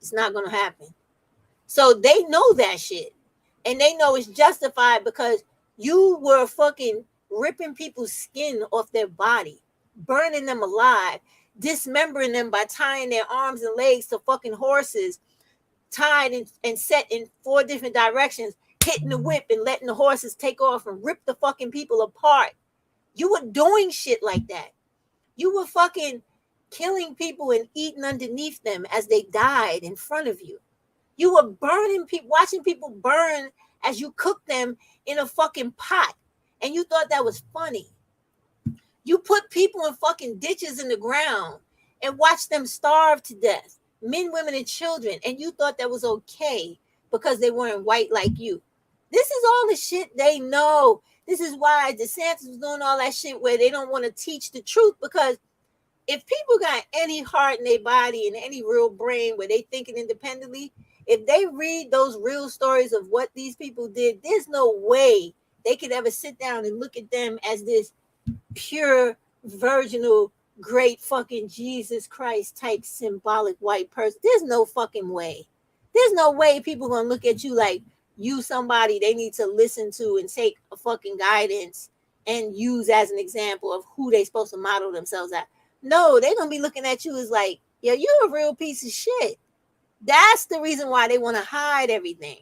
It's not going to happen. So they know that shit. And they know it's justified because you were fucking ripping people's skin off their body, burning them alive, dismembering them by tying their arms and legs to fucking horses, tied and set in 4 different directions, hitting the whip and letting the horses take off and rip the fucking people apart. You were doing shit like that. You were fucking killing people and eating underneath them as they died in front of you. You were burning people, watching people burn as you cooked them in a fucking pot. And you thought that was funny. You put people in fucking ditches in the ground and watched them starve to death. Men, women, and children. And you thought that was okay because they weren't white like you. This is all the shit they know. This is why DeSantis was doing all that shit where they don't want to teach the truth, because if people got any heart in their body and any real brain where they thinking independently, if they read those real stories of what these people did, there's no way they could ever sit down and look at them as this pure, virginal, great fucking Jesus Christ type symbolic white person. There's no fucking way. There's no way people gonna look at you like you somebody they need to listen to and take a fucking guidance and use as an example of who they supposed to model themselves at. No, they're gonna be looking at you as like, yeah, you're a real piece of shit. That's the reason why they want to hide everything.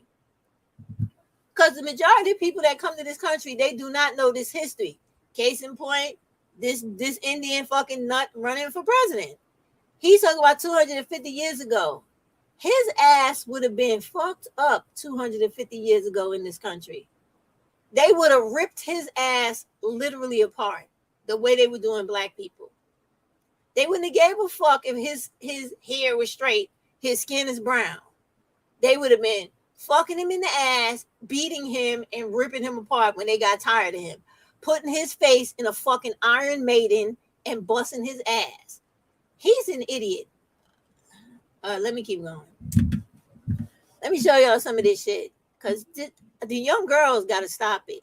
Because the majority of people that come to this country, they do not know this history. Case in point, this Indian fucking nut running for president. He's talking about 250 years ago. His ass would have been fucked up 250 years ago in this country. They would have ripped his ass literally apart the way they were doing black people. They wouldn't have gave a fuck if his hair was straight, his skin is brown. They would have been fucking him in the ass, beating him and ripping him apart when they got tired of him, putting his face in a fucking Iron Maiden and busting his ass. He's an idiot. Let me keep going. Let me show y'all some of this shit, because the young girls got to stop it.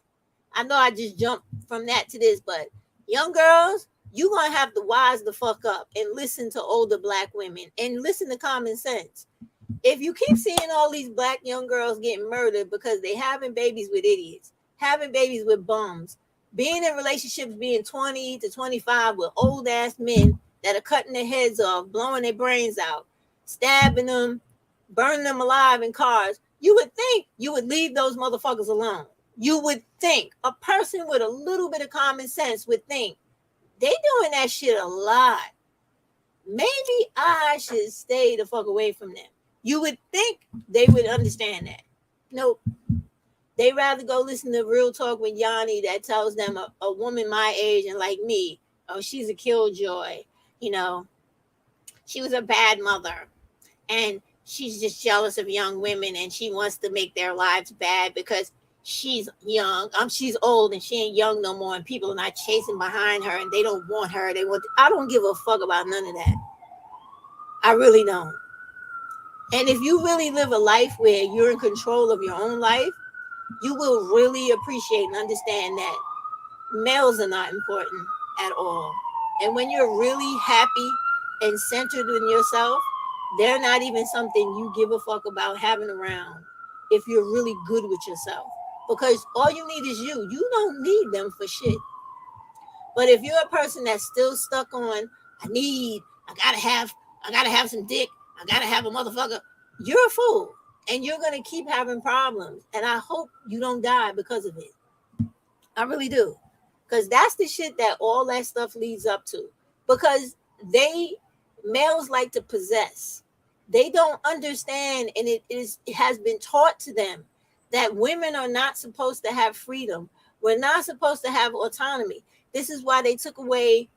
I know I just jumped from that to this, but young girls, you're going to have to wise the fuck up and listen to older black women and listen to common sense. If you keep seeing all these black young girls getting murdered because they having babies with idiots, having babies with bums, being in relationships being 20 to 25 with old ass men that are cutting their heads off, blowing their brains out, stabbing them, burning them alive in cars, you would think you would leave those motherfuckers alone. You would think a person with a little bit of common sense would think they doing that shit a lot. Maybe I should stay the fuck away from them. You would think they would understand that. Nope. They rather go listen to Real Talk with Yanni that tells them a woman my age and like me, oh, she's a killjoy. You know, she was a bad mother and she's just jealous of young women and she wants to make their lives bad because she's young. She's old and she ain't young no more, and people are not chasing behind her and they don't want her. I don't give a fuck about none of that. I really don't. And if you really live a life where you're in control of your own life, you will really appreciate and understand that males are not important at all. And when you're really happy and centered in yourself, they're not even something you give a fuck about having around if you're really good with yourself. Because all you need is you. You don't need them for shit. But if you're a person that's still stuck on, I gotta have some dick, I gotta have a motherfucker, you're a fool. And you're gonna keep having problems. And I hope you don't die because of it. I really do. Because that's the shit that all that stuff leads up to. Because males like to possess. They don't understand, and it has been taught to them that women are not supposed to have freedom. We're not supposed to have autonomy. This is why they took away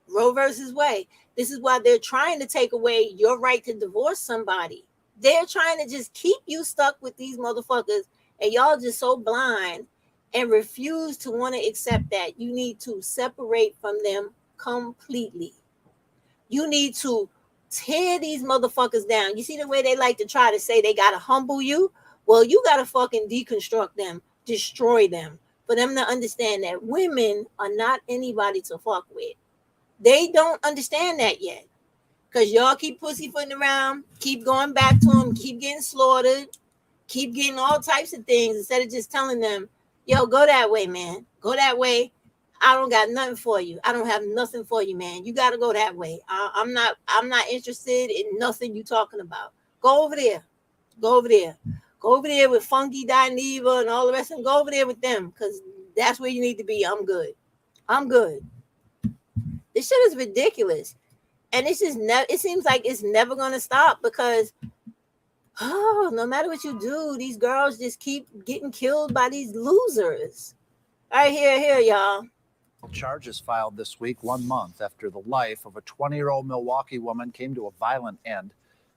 Roe versus Wade. This is why they're trying to take away your right to divorce somebody. They're trying to just keep you stuck with these motherfuckers, and y'all just so blind and refuse to want to accept that. You need to separate from them completely. You need to tear these motherfuckers down. You see the way they like to try to say they got to humble you? Well, you got to fucking deconstruct them, destroy them, for them to understand that women are not anybody to fuck with. They don't understand that yet. Because y'all keep pussyfooting around, keep going back to them, keep getting slaughtered, keep getting all types of things instead of just telling them, yo, go that way, man. Go that way. I don't got nothing for you. I don't have nothing for you, man. You got to go that way. I'm not interested in nothing you talking about. Go over there. Go over there. Go over there with Funky Dineva and all the rest, and go over there with them, because that's where you need to be. I'm good. I'm good. This shit is ridiculous. And it's just it seems like it's never going to stop, because no matter what you do, these girls just keep getting killed by these losers. All right, here, y'all. Charges filed this week, 1 month after the life of a 20-year-old Milwaukee woman came to a violent end.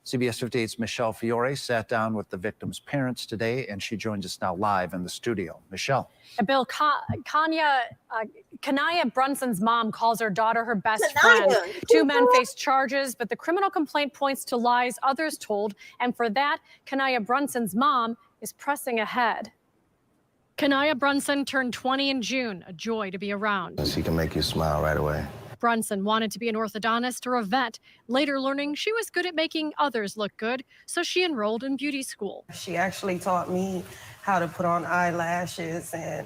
CBS 58's Michelle Fiore sat down with the victim's parents today, and she joins us now live in the studio. Michelle. Bill, Kiana Brunson's mom calls her daughter her best friend. Two men face charges, but the criminal complaint points to lies others told, and for that, Kiana Brunson's mom is pressing ahead. Kiana Brunson turned 20 in June, a joy to be around. She can make you smile right away. Brunson wanted to be an orthodontist or a vet, later learning she was good at making others look good, so she enrolled in beauty school. She actually taught me how to put on eyelashes and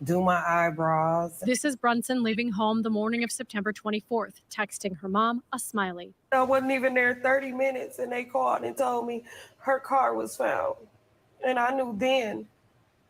do my eyebrows. This is Brunson leaving home the morning of September 24th, texting her mom a smiley. I wasn't even there 30 minutes, and they called and told me her car was found. And I knew then,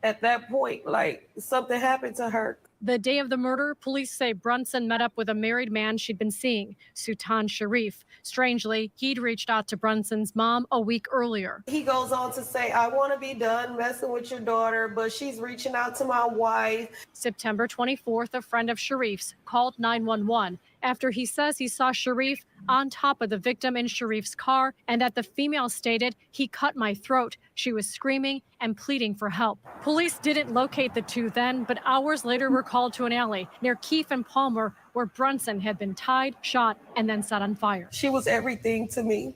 at that point, like, something happened to her. The day of the murder, police say Brunson met up with a married man she'd been seeing, Sultan Sharif. Strangely, he'd reached out to Brunson's mom a week earlier. He goes on to say, I want to be done messing with your daughter, but she's reaching out to my wife. September 24th, a friend of Sharif's called 911 after he says he saw Sharif on top of the victim in Sharif's car, and that the female stated, he cut my throat. She was screaming and pleading for help. Police didn't locate the two then, but hours later were called to an alley near Keefe and Palmer, where Brunson had been tied, shot, and then set on fire. She was everything to me.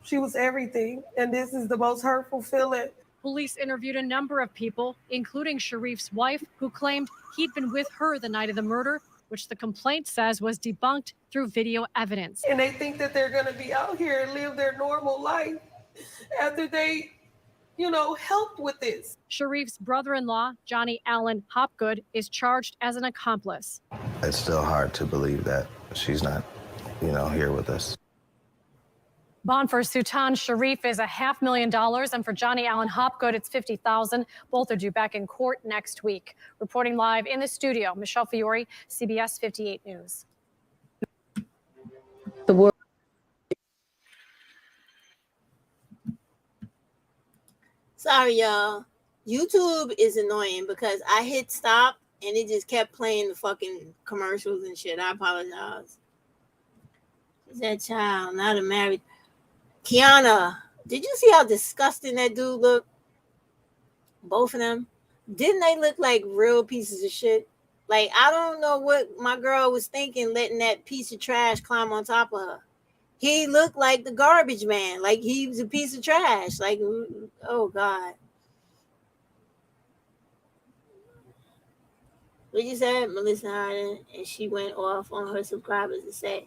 She was everything, and this is the most hurtful feeling. Police interviewed a number of people, including Sharif's wife, who claimed he'd been with her the night of the murder, which the complaint says was debunked through video evidence. And they think that they're going to be out here and live their normal life after they, helped with this. Sharif's brother-in-law, Johnny Allen Hopgood, is charged as an accomplice. It's still hard to believe that she's not, here with us. Bond for Sultan Sharif is $500,000, and for Johnny Allen Hopgood, it's $50,000. Both are due back in court next week. Reporting live in the studio, Michelle Fiore, CBS 58 News. The world. Sorry, y'all. YouTube is annoying because I hit stop and it just kept playing the fucking commercials and shit. I apologize. Is that child, not a married... Kiana, did you see how disgusting that dude looked? Both of them. Didn't they look like real pieces of shit? Like, I don't know what my girl was thinking letting that piece of trash climb on top of her. He looked like the garbage man. Like he was a piece of trash. Like, oh God. What you said, Melissa Harden, and she went off on her subscribers and said,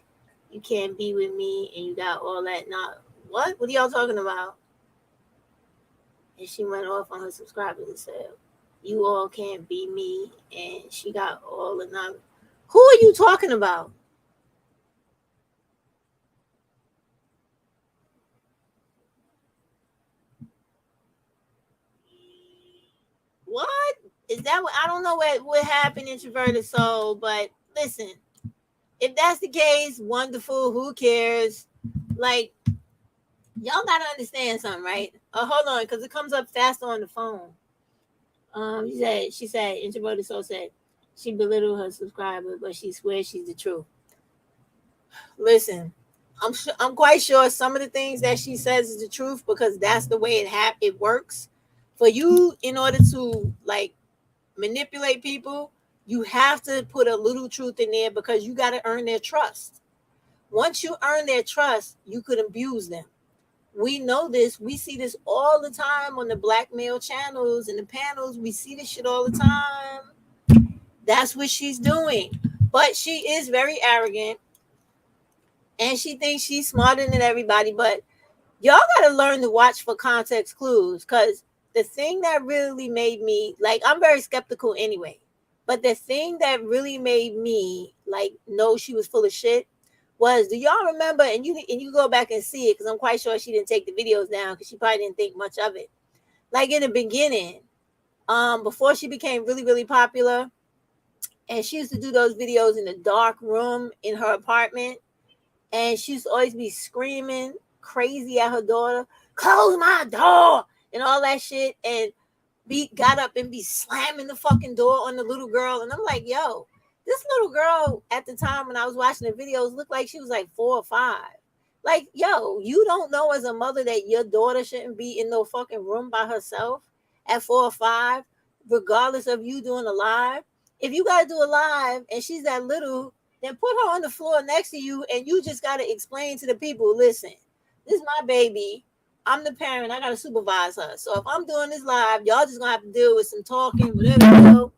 you can't be with me and you got all that. Not what? What are y'all talking about? And she went off on her subscribers and said, you all can't be me, and she got all the knowledge. Who are you talking about? What? Is that what? I don't know what happened, Introverted Soul, but listen, if that's the case, wonderful. Who cares? Like, Y'all gotta understand something, right? Hold on, because it comes up faster on the phone. She said, introverted soul said, she belittled her subscriber, but she swears she's the truth. Listen, I'm quite sure some of the things that she says is the truth because that's the way it works. For you, in order to like manipulate people, you have to put a little truth in there because you got to earn their trust. Once you earn their trust, you could abuse them. We know this. We see this all the time on the black male channels and the panels. We see this shit all the time. That's what she's doing. But she is very arrogant and she thinks she's smarter than everybody. But y'all got to learn to watch for context clues because the thing that really made me, like, I'm very skeptical anyway. But the thing that really made me, like, know she was full of shit was, do y'all remember, and you go back and see it because I'm quite sure she didn't take the videos down because she probably didn't think much of it. Like in the beginning, before she became really, really popular, and she used to do those videos in the dark room in her apartment, and she used to always be screaming crazy at her daughter, close my door, and all that shit, and got up and be slamming the fucking door on the little girl, and I'm like, yo, this little girl at the time when I was watching the videos looked like she was like 4 or 5. Like, yo, you don't know as a mother that your daughter shouldn't be in no fucking room by herself at 4 or 5, regardless of you doing a live. If you got to do a live and she's that little, then put her on the floor next to you and you just got to explain to the people, listen, this is my baby. I'm the parent. I got to supervise her. So if I'm doing this live, y'all just going to have to deal with some talking, whatever the hell.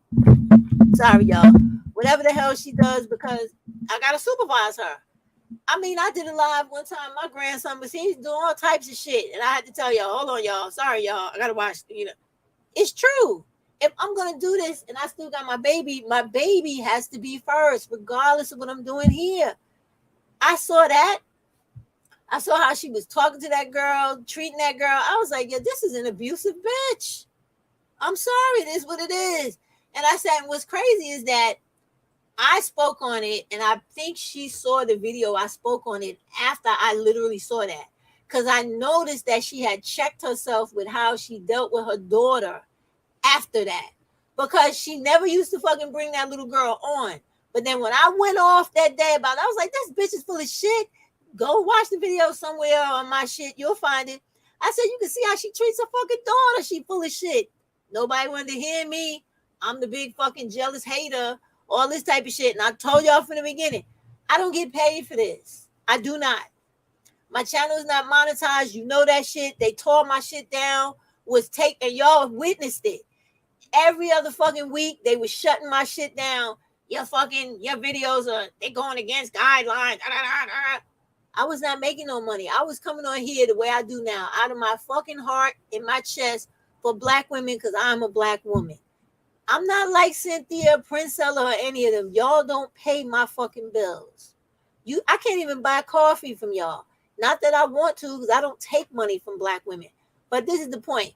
Sorry, y'all. Whatever the hell she does because I got to supervise her. I mean, I did a live one time. My grandson was he's doing all types of shit. And I had to tell y'all, hold on, y'all. Sorry, y'all. I got to watch, It's true. If I'm going to do this and I still got my baby has to be first, regardless of what I'm doing here. I saw that. I saw how she was talking to that girl, treating that girl. I was like, yeah, this is an abusive bitch. I'm sorry. This is what it is. And I said, what's crazy is that I spoke on it, and I think she saw the video. I spoke on it after I literally saw that because I noticed that she had checked herself with how she dealt with her daughter after that because she never used to fucking bring that little girl on. But then when I went off that day about it, I was like, this bitch is full of shit. Go watch the video somewhere on my shit. You'll find it. I said, you can see how she treats her fucking daughter. She full of shit. Nobody wanted to hear me. I'm the big fucking jealous hater. All this type of shit. And I told y'all from the beginning, I don't get paid for this. I do not. My channel is not monetized. You know that shit. They tore my shit down. And y'all witnessed it. Every other fucking week, they was shutting my shit down. Your videos they going against guidelines. I was not making no money. I was coming on here the way I do now, out of my fucking heart, in my chest, for black women, because I'm a black woman. I'm not like Cynthia, Princella, or any of them. Y'all don't pay my fucking bills. I can't even buy coffee from y'all. Not that I want to, because I don't take money from black women. But this is the point.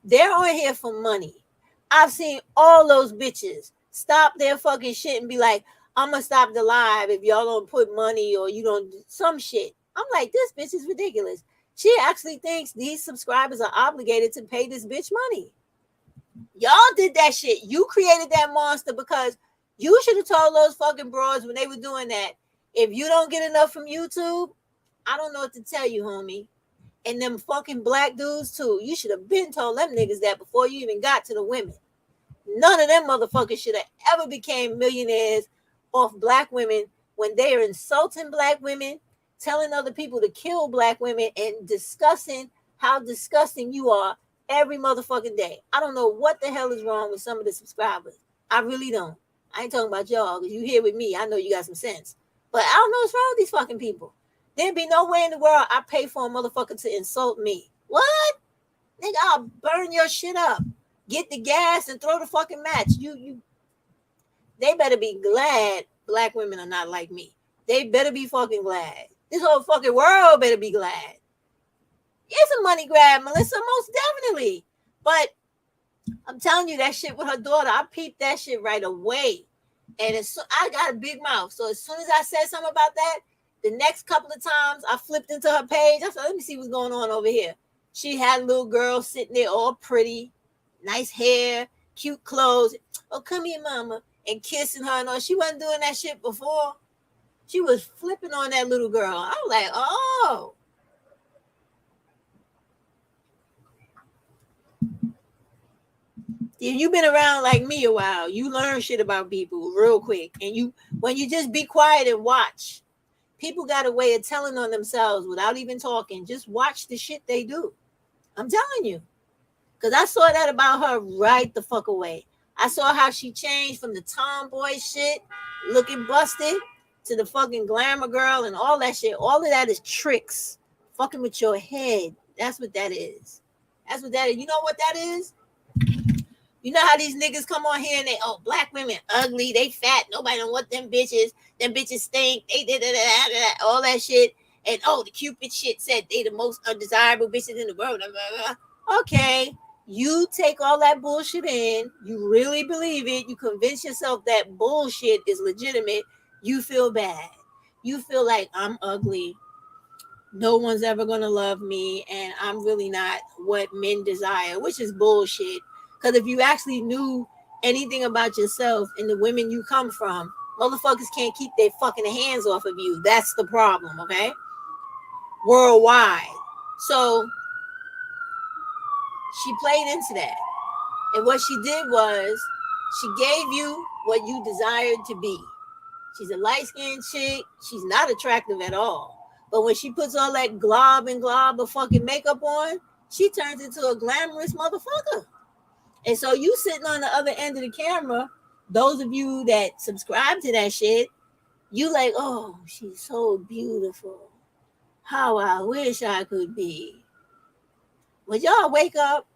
They're on here for money. I've seen all those bitches stop their fucking shit and be like, I'm going to stop the live if y'all don't put money or you don't do some shit. I'm like, this bitch is ridiculous. She actually thinks these subscribers are obligated to pay this bitch money. Y'all did that shit. You created that monster because you should have told those fucking broads when they were doing that. If you don't get enough from YouTube, I don't know what to tell you, homie. And them fucking black dudes too. You should have been told them niggas that before you even got to the women. None of them motherfuckers should have ever became millionaires off black women when they are insulting black women, telling other people to kill black women, and discussing how disgusting you are every motherfucking day. I don't know what the hell is wrong with some of the subscribers. I really don't. I ain't talking about y'all because you here with me. I know you got some sense. But I don't know what's wrong with these fucking people. There'd be no way in the world I pay for a motherfucker to insult me. What? Nigga, I'll burn your shit up. Get the gas and throw the fucking match. They better be glad black women are not like me. They better be fucking glad. This whole fucking world better be glad. It's a money grab, Melissa, most definitely. But I'm telling you, that shit with her daughter, I peeped that shit right away. And I got a big mouth. So as soon as I said something about that, The next couple of times I flipped into her page, I said, let me see what's going on over here. She had a little girl sitting there all pretty, nice hair, cute clothes. Oh, come here, mama. And kissing her and all. She wasn't doing that shit before. She was flipping on that little girl. I was like, oh. If you've been around like me a while, you learn shit about people real quick. And when you just be quiet and watch, people got a way of telling on themselves without even talking. Just watch the shit they do. I'm telling you. Because I saw that about her right the fuck away. I saw how she changed from the tomboy shit, looking busted, to the fucking glamour girl and all that shit. All of that is tricks. Fucking with your head. That's what that is. That's what that is. You know what that is? You know how these niggas come on here and they, oh, black women ugly, they fat, nobody don't want them bitches stink, they did all that shit. And oh, the Cupid shit said they the most undesirable bitches in the world. Okay, you take all that bullshit in, you really believe it, you convince yourself that bullshit is legitimate, you feel bad. You feel like I'm ugly. No one's ever gonna love me, and I'm really not what men desire, which is bullshit. Because if you actually knew anything about yourself and the women you come from, motherfuckers can't keep their fucking hands off of you. That's the problem, okay? Worldwide. So she played into that. And what she did was she gave you what you desired to be. She's a light-skinned chick. She's not attractive at all. But when she puts all that glob of fucking makeup on, she turns into a glamorous motherfucker. And so you sitting on the other end of the camera, those of you that subscribe to that shit, you like, oh, she's so beautiful. How I wish I could be. When y'all wake up,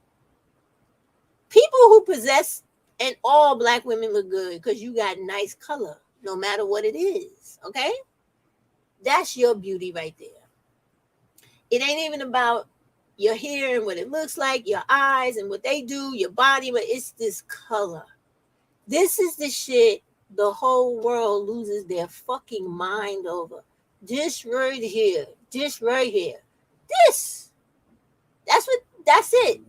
people who possess, and all black women look good because you got nice color, no matter what it is, okay? That's your beauty right there. It ain't even about your hair and what it looks like, your eyes and what they do, your body, but it's this color. This is the shit the whole world loses their fucking mind over. This right here. This right here. This. That's it.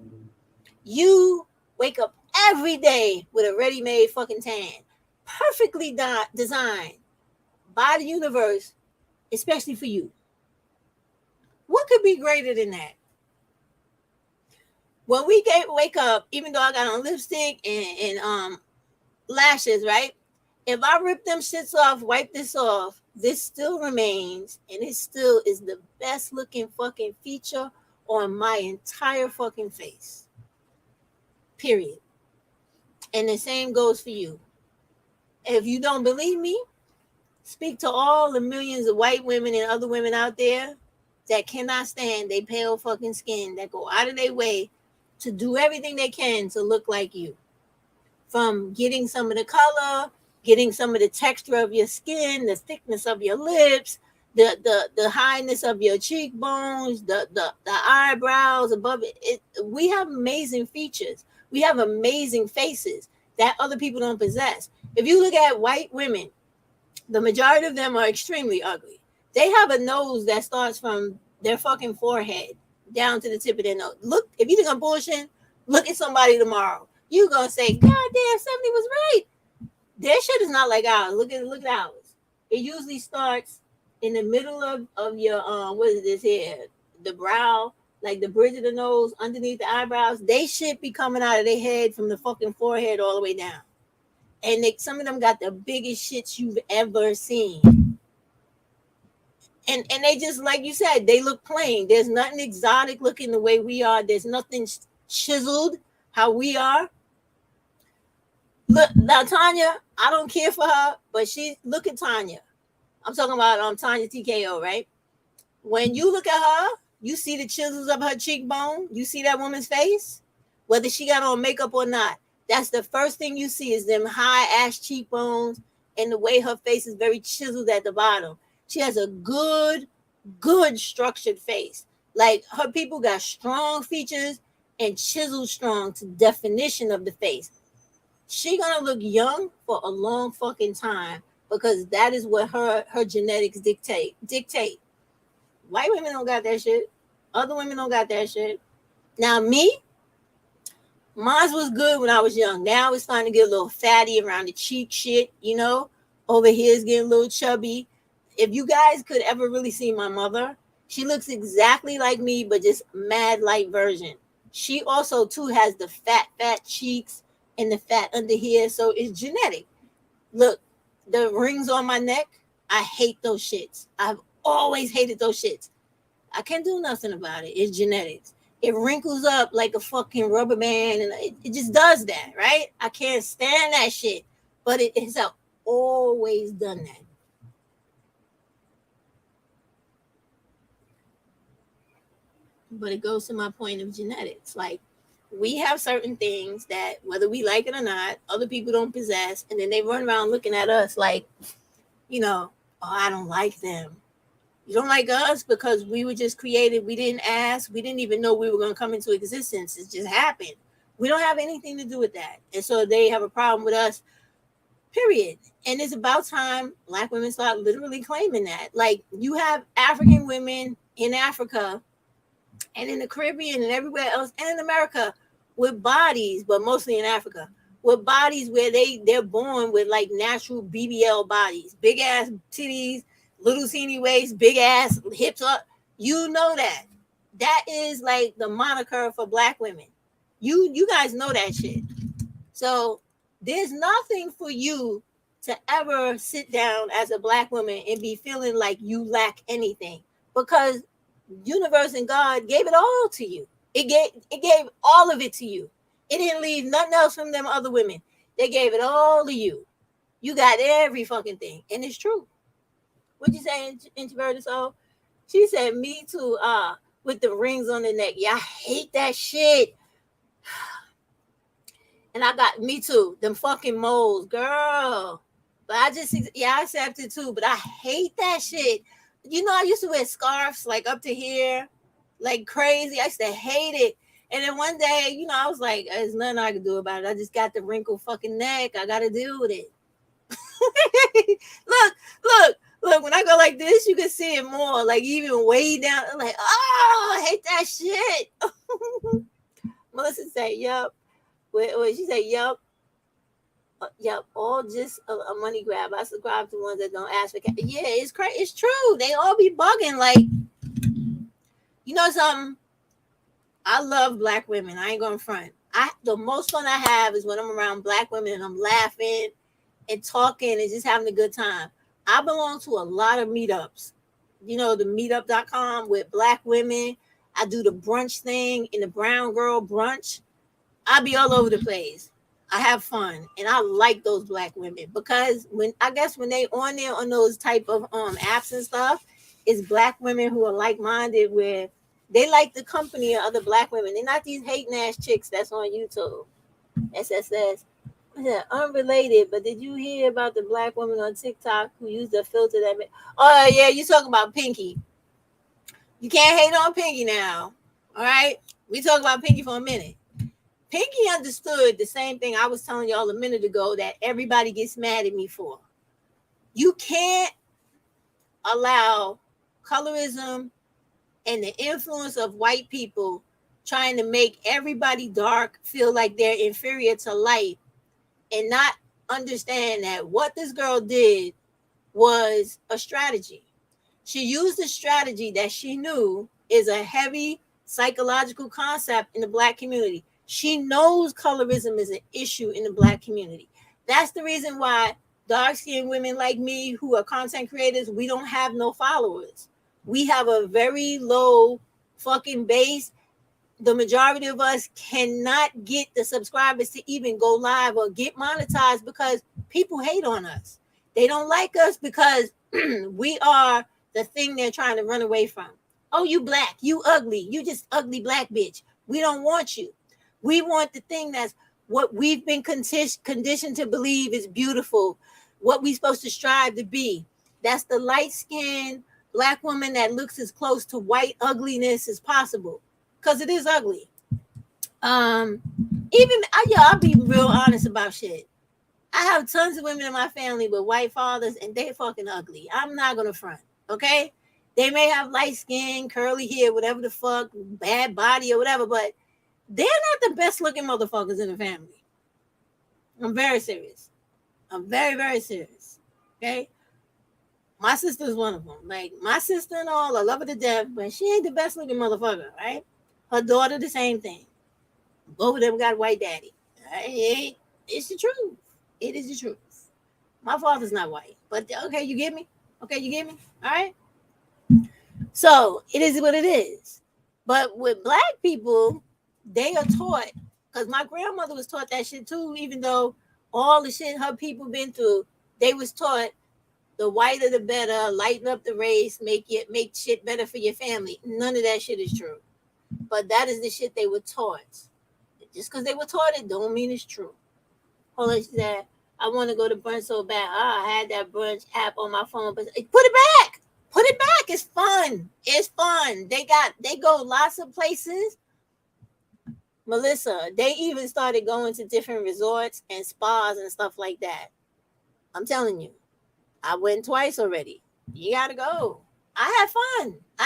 You wake up every day with a ready-made fucking tan. Perfectly designed by the universe, especially for you. What could be greater than that? When we wake up, even though I got on lipstick and lashes, right? If I rip them shits off, wipe this off, this still remains, and it still is the best looking fucking feature on my entire fucking face. Period. And the same goes for you. If you don't believe me, speak to all the millions of white women and other women out there that cannot stand their pale fucking skin, that go out of their way to do everything they can to look like you. From getting some of the color, getting some of the texture of your skin, the thickness of your lips, the highness of your cheekbones, the eyebrows above it. We have amazing features. We have amazing faces that other people don't possess. If you look at white women, the majority of them are extremely ugly. They have a nose that starts from their fucking forehead down to the tip of their nose. Look, if you think I'm bullshitting, look at somebody tomorrow. You're gonna say, God damn, 70 was right. Their shit is not like ours. Look at ours. It usually starts in the middle of your what is this here? The brow, like the bridge of the nose, underneath the eyebrows. They shit be coming out of their head from the fucking forehead all the way down. And some of them got the biggest shits you've ever seen. And they just, like you said, they look plain. There's nothing exotic looking the way we are. There's nothing chiseled how we are. Look, now Tanya, I don't care for her, but look at Tanya. I'm talking about Tanya TKO, right? When you look at her, you see the chisels of her cheekbone. You see that woman's face, whether she got on makeup or not. That's the first thing you see is them high ass cheekbones and the way her face is very chiseled at the bottom. She has a good structured face. Like her people got strong features and chiseled strong to definition of the face. She gonna look young for a long fucking time because that is what her genetics dictate. White women don't got that shit. Other women don't got that shit. Now me, mine was good when I was young. Now it's starting to get a little fatty around the cheek shit, you know. Over here is getting a little chubby. If you guys could ever really see my mother, she looks exactly like me, but just mad light version. She also too has the fat cheeks and the fat under here, so it's genetic. Look, the rings on my neck, I hate those shits. I've always hated those shits. I can't do nothing about it. It's genetics. It wrinkles up like a fucking rubber band, and it just does that, right? I can't stand that shit, but it has always done that. But it goes to my point of genetics. Like, we have certain things that, whether we like it or not, other people don't possess, and then they run around looking at us like, you know, oh, I don't like them. You don't like us because we were just created. We didn't ask. We didn't even know we were going to come into existence. It just happened. We don't have anything to do with that. And so they have a problem with us, period. And it's about time Black women start literally claiming that. Like, you have African women in Africa and in the Caribbean and everywhere else and in America with bodies, but mostly in Africa, with bodies where they're born with like natural BBL bodies, big ass titties, little teeny waist, big ass hips up. You know that. That is like the moniker for Black women. You guys know that shit. So there's nothing for you to ever sit down as a Black woman and be feeling like you lack anything, because universe and God gave it all to you. It gave all of it to you. It didn't leave nothing else from them other women. They gave it all to you. You got every fucking thing, and it's true. What'd you say, introverted soul? She said, me too, with the rings on the neck. Yeah, I hate that shit. And I got, me too, them fucking moles, girl. But I accept it too, but I hate that shit. You know, I used to wear scarves like up to here, like crazy. I used to hate it. And then one day, you know, I was like, there's nothing I can do about it. I just got the wrinkled fucking neck. I got to deal with it. Look, when I go like this, you can see it more, like even way down. I'm like, oh, I hate that shit. Melissa said, yup. Wait, she said, yup. Yep, all just a money grab. I subscribe to ones that don't ask for cash. Yeah, it's crazy. It's true. They all be bugging. Like, you know something? I love Black women. I ain't going front. The most fun I have is when I'm around Black women and I'm laughing and talking and just having a good time. I belong to a lot of meetups. You know, the meetup.com with Black women. I do the brunch thing in the Brown Girl brunch. I be all over the place. I have fun, and I like those Black women because when they on there on those type of apps and stuff, it's Black women who are like-minded, where they like the company of other Black women. They're not these hating ass chicks that's on YouTube. SSS. Yeah, unrelated, but did you hear about the Black woman on TikTok who used a filter that made... Oh yeah, you talking about Pinky. You can't hate on Pinky now. All right, we talk about Pinky for a minute. Pinky understood the same thing I was telling y'all a minute ago that everybody gets mad at me for. You can't allow colorism and the influence of white people trying to make everybody dark feel like they're inferior to light and not understand that what this girl did was a strategy. She used a strategy that she knew is a heavy psychological concept in the Black community. She knows colorism is an issue in the Black community. That's the reason why dark-skinned women like me who are content creators, we don't have no followers. We have a very low fucking base. The majority of us cannot get the subscribers to even go live or get monetized because people hate on us. They don't like us because we are the thing they're trying to run away from. Oh, you Black, you ugly, you just ugly Black bitch. We don't want you. We want the thing that's what we've been conditioned to believe is beautiful, what we're supposed to strive to be. That's the light-skinned Black woman that looks as close to white ugliness as possible, because it is ugly. I'll be real honest about shit. I have tons of women in my family with white fathers, and they fucking ugly. I'm not gonna front, okay? They may have light skin, curly hair, whatever the fuck, bad body or whatever, but they're not the best looking motherfuckers in the family. I'm very serious. I'm very, very serious. Okay. My sister's one of them. Like my sister and all, I love her to death, but she ain't the best looking motherfucker, right? Her daughter, the same thing. Both of them got white daddy. It's the truth. It is the truth. My father's not white, but okay, you get me? Okay, you get me? All right. So it is what it is. But with black people, they are taught, because my grandmother was taught that shit too, even though all the shit her people been through, they was taught the whiter the better, lighten up the race, make shit better for your family. None of that shit is true. But that is the shit they were taught. Just because they were taught it don't mean it's true. Hold on, she said, I want to go to brunch so bad. I had that brunch app on my phone, but put it back. Put it back. It's fun. It's fun. They go lots of places. Melissa, they even started going to different resorts and spas and stuff like that. I'm telling you, I went twice already. You gotta go. I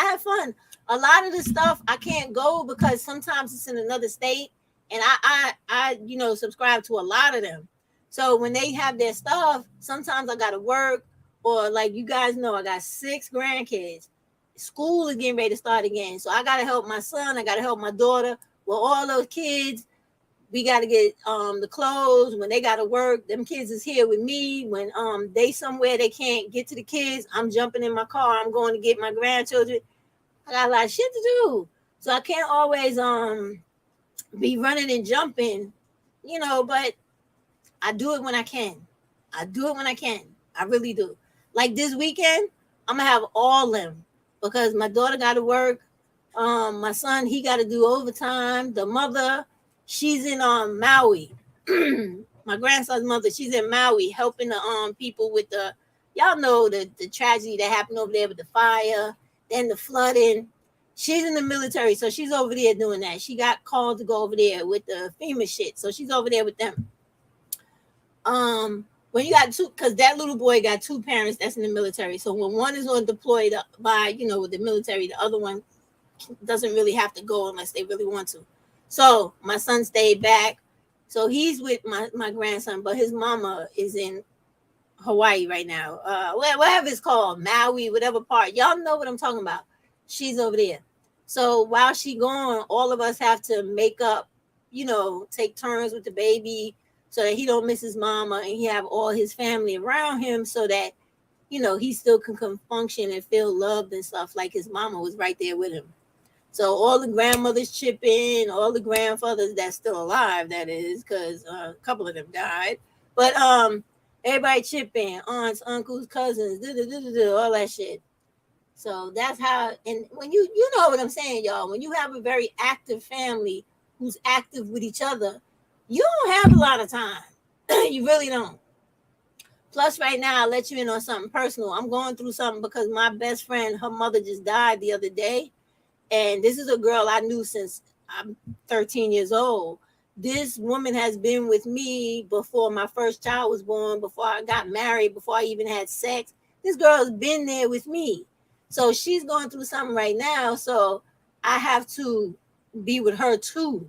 had fun. A lot of the stuff I can't go because sometimes it's in another state, and I subscribe to a lot of them. So when they have their stuff, sometimes I gotta work, or like you guys know, I got 6 grandkids. School is getting ready to start again, so I gotta help my son. I gotta help my daughter. Well, all those kids, we got to get the clothes. When they got to work, them kids is here with me. When they somewhere they can't get to the kids, I'm jumping in my car. I'm going to get my grandchildren. I got a lot of shit to do. So I can't always be running and jumping, but I do it when I can. I really do. Like this weekend, I'm going to have all them because my daughter got to work. My son, he got to do overtime. The mother, she's in Maui. My grandson's mother, she's in Maui helping the people with y'all know the tragedy that happened over there with the fire, then the flooding. She's in the military, so she's over there doing that. She got called to go over there with the FEMA shit, so she's over there with them. When you got 2, because that little boy got 2 parents that's in the military, so when one is on deployed by with the military, the other one doesn't really have to go unless they really want to. So my son stayed back. So he's with my grandson, but his mama is in Hawaii right now. Whatever it's called, Maui, whatever part. Y'all know what I'm talking about. She's over there. So while she gone, all of us have to make up, take turns with the baby so that he don't miss his mama and he have all his family around him so that, he still can function and feel loved and stuff like his mama was right there with him. So all the grandmothers chip in, all the grandfathers that's still alive, that is, because a couple of them died. But everybody chip in, aunts, uncles, cousins, all that shit. So that's how, and when you know what I'm saying, y'all, when you have a very active family who's active with each other, you don't have a lot of time. You really don't. Plus, right now, I'll let you in on something personal. I'm going through something because my best friend, her mother just died the other day. And this is a girl I knew since I'm 13 years old. This woman has been with me before my first child was born, before I got married, before I even had sex. This girl has been there with me. So she's going through something right now. So I have to be with her too.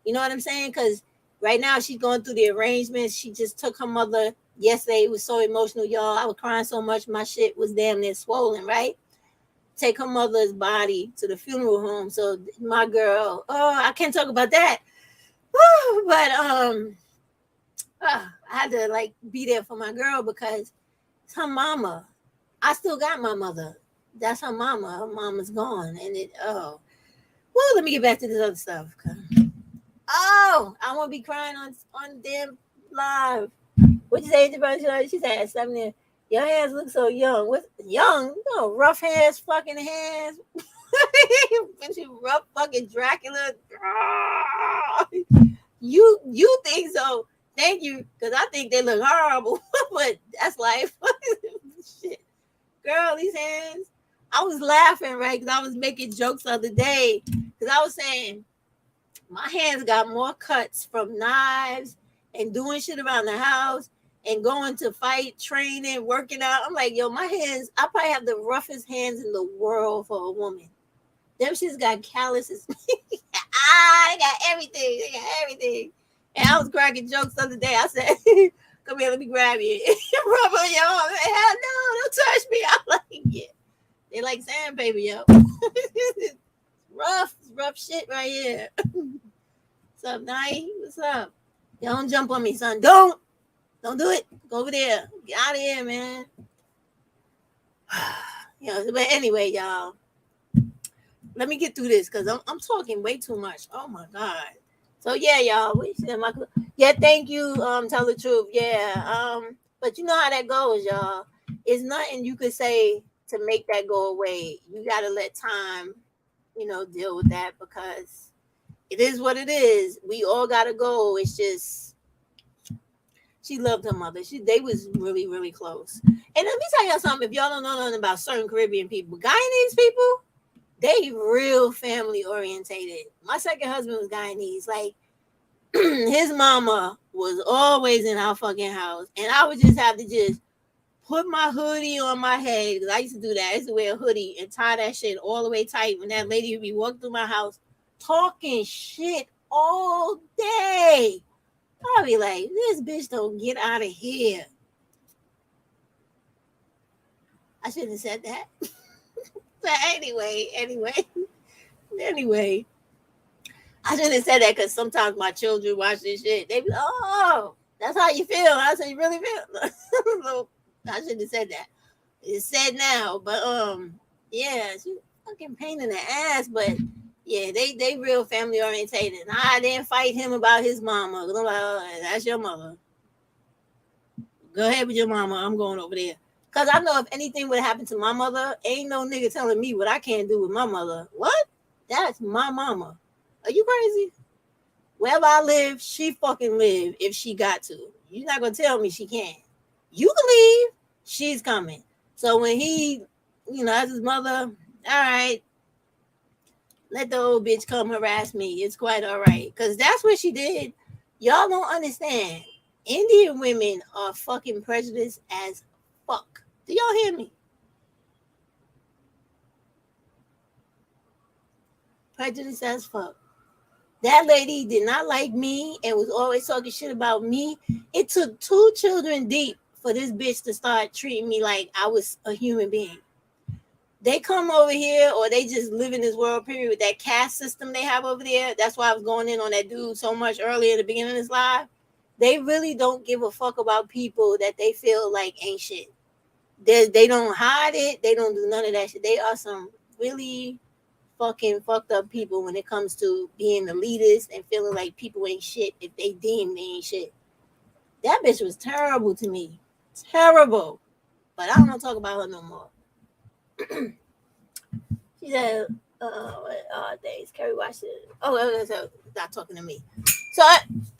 You know what I'm saying? Because right now she's going through the arrangements. She just took her mother yesterday. It was so emotional, y'all. I was crying so much. My shit was damn near swollen, right? Take her mother's body to the funeral home. So my girl, I can't talk about that. But I had to be there for my girl because it's her mama. I still got my mother. That's her mama. Her mama's gone. And let me get back to this other stuff. I won't be crying on damn live. What'd you say? She said 70. Your hands look so young. What's young? Rough hands, fucking hands. Rough fucking Dracula. You think so? Thank you, because I think they look horrible. But that's life. Shit. Girl, these hands. I was laughing, right? Because I was making jokes the other day. Because I was saying, my hands got more cuts from knives and doing shit around the house and going to fight, training, working out. I'm like, yo, my hands, I probably have the roughest hands in the world for a woman. Them shits got calluses. They got everything. They got everything. And I was cracking jokes the other day. I said, come here, let me grab you. Rub on your arm. Hell no, don't touch me. I'm like, yeah. They like sandpaper, yo. It's rough shit right here. What's up, Nai? What's up? Yo, don't jump on me, son. Don't do it. Go over there. Get out of here, man. But anyway, y'all. Let me get through this because I'm talking way too much. Oh my God. So yeah, y'all. Yeah, thank you. Tell the truth. Yeah. But you know how that goes, y'all. It's nothing you could say to make that go away. You gotta let time, deal with that because it is what it is. We all gotta go. It's just she loved her mother. They was really, really close. And let me tell y'all something. If y'all don't know nothing about certain Caribbean people, Guyanese people, they real family orientated. My second husband was Guyanese. Like his mama was always in our fucking house, and I would just have to just put my hoodie on my head because I used to do that. I used to wear a hoodie and tie that shit all the way tight when that lady would be walking through my house talking shit all day. I'll be like, this bitch don't get out of here. I shouldn't have said that. But anyway, I shouldn't have said that because sometimes my children watch this shit. They be like, oh, that's how you feel. I said, you really feel? So I shouldn't have said that. It's said now, but yeah, she's fucking pain in the ass. But yeah, they real family orientated. And I didn't fight him about his mama. I'm like, oh, that's your mother. Go ahead with your mama. I'm going over there. Because I know if anything would happen to my mother, ain't no nigga telling me what I can't do with my mother. What? That's my mama. Are you crazy? Wherever I live, she fucking live if she got to. You're not going to tell me she can't. You can leave. She's coming. So when he, as his mother, all right, let the old bitch come harass me. It's quite all right. Because that's what she did. Y'all don't understand. Indian women are fucking prejudiced as fuck. Do y'all hear me? Prejudice as fuck. That lady did not like me and was always talking shit about me. It took 2 children deep for this bitch to start treating me like I was a human being. They come over here or they just live in this world period with that caste system they have over there. That's why I was going in on that dude so much earlier at the beginning of this live. They really don't give a fuck about people that they feel like ain't shit. They don't hide it. They don't do none of that shit. They are some really fucking fucked up people when it comes to being elitist and feeling like people ain't shit if they deem they ain't shit. That bitch was terrible to me. Terrible. But I don't want to talk about her no more. She said, days, Kerry Washington. So not talking to me. So,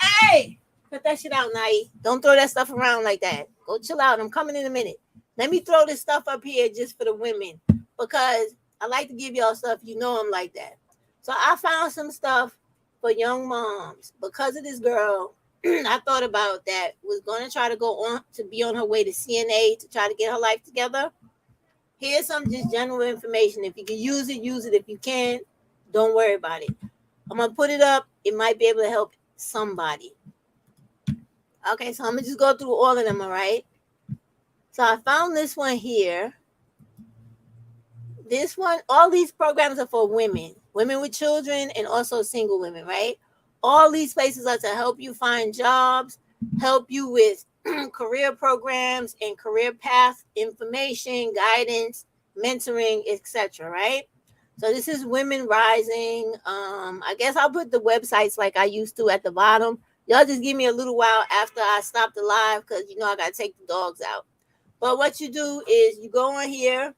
hey, cut that shit out, Nai. Don't throw that stuff around like that. Go chill out. I'm coming in a minute. Let me throw this stuff up here just for the women because I like to give y'all stuff. I'm like that. So I found some stuff for young moms because of this girl. I thought about that was going to try to go on to be on her way to CNA to try to get her life together. Here's some just general information. If you can use it, use it. If you can't, don't worry about it. I'm going to put it up. It might be able to help somebody. Okay, so I'm going to just go through all of them, all right? So I found this one here. This one, all these programs are for women with children, and also single women, right? All these places are to help you find jobs, help you with career programs and career path information, guidance, mentoring, etc. Right? So this is Women Rising. I guess I'll put the websites like I used to at the bottom. Y'all just give me a little while after I stop the live because I gotta take the dogs out. But what you do is you go on here,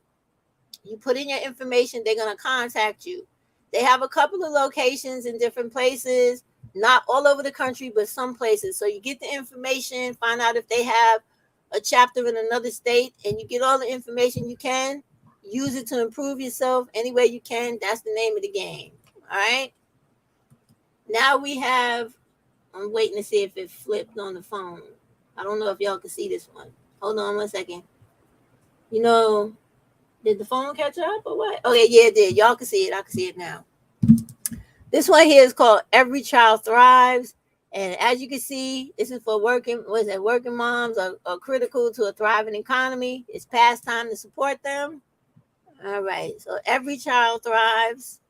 you put in your information, they're gonna contact you. They have a couple of locations in different places. Not all over the country, but some places. So you get the information, find out if they have a chapter in another state, and you get all the information you can. Use it to improve yourself any way you can. That's the name of the game. All right. Now we have, I'm waiting to see if it flipped on the phone. I don't know if y'all can see this one. Hold on 1 second. You know, did the phone catch up or what? Okay, yeah, it did. Y'all can see it. I can see it now. This one here is called Every Child Thrives. And as you can see, this is for working moms are critical to a thriving economy. It's past time to support them. All right, so Every Child Thrives.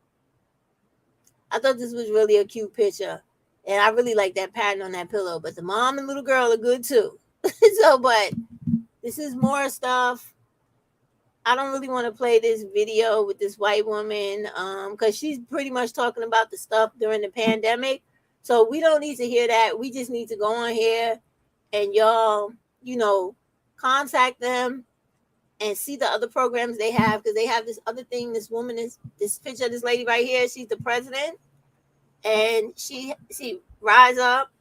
I thought this was really a cute picture. And I really like that pattern on that pillow. But the mom and little girl are good too. So, but this is more stuff. I don't really want to play this video with this white woman because she's pretty much talking about the stuff during the pandemic. So we don't need to hear that. We just need to go on here and y'all, contact them and see the other programs they have, because they have this other thing. This woman is this picture of this lady right here. She's the president, and she rise up,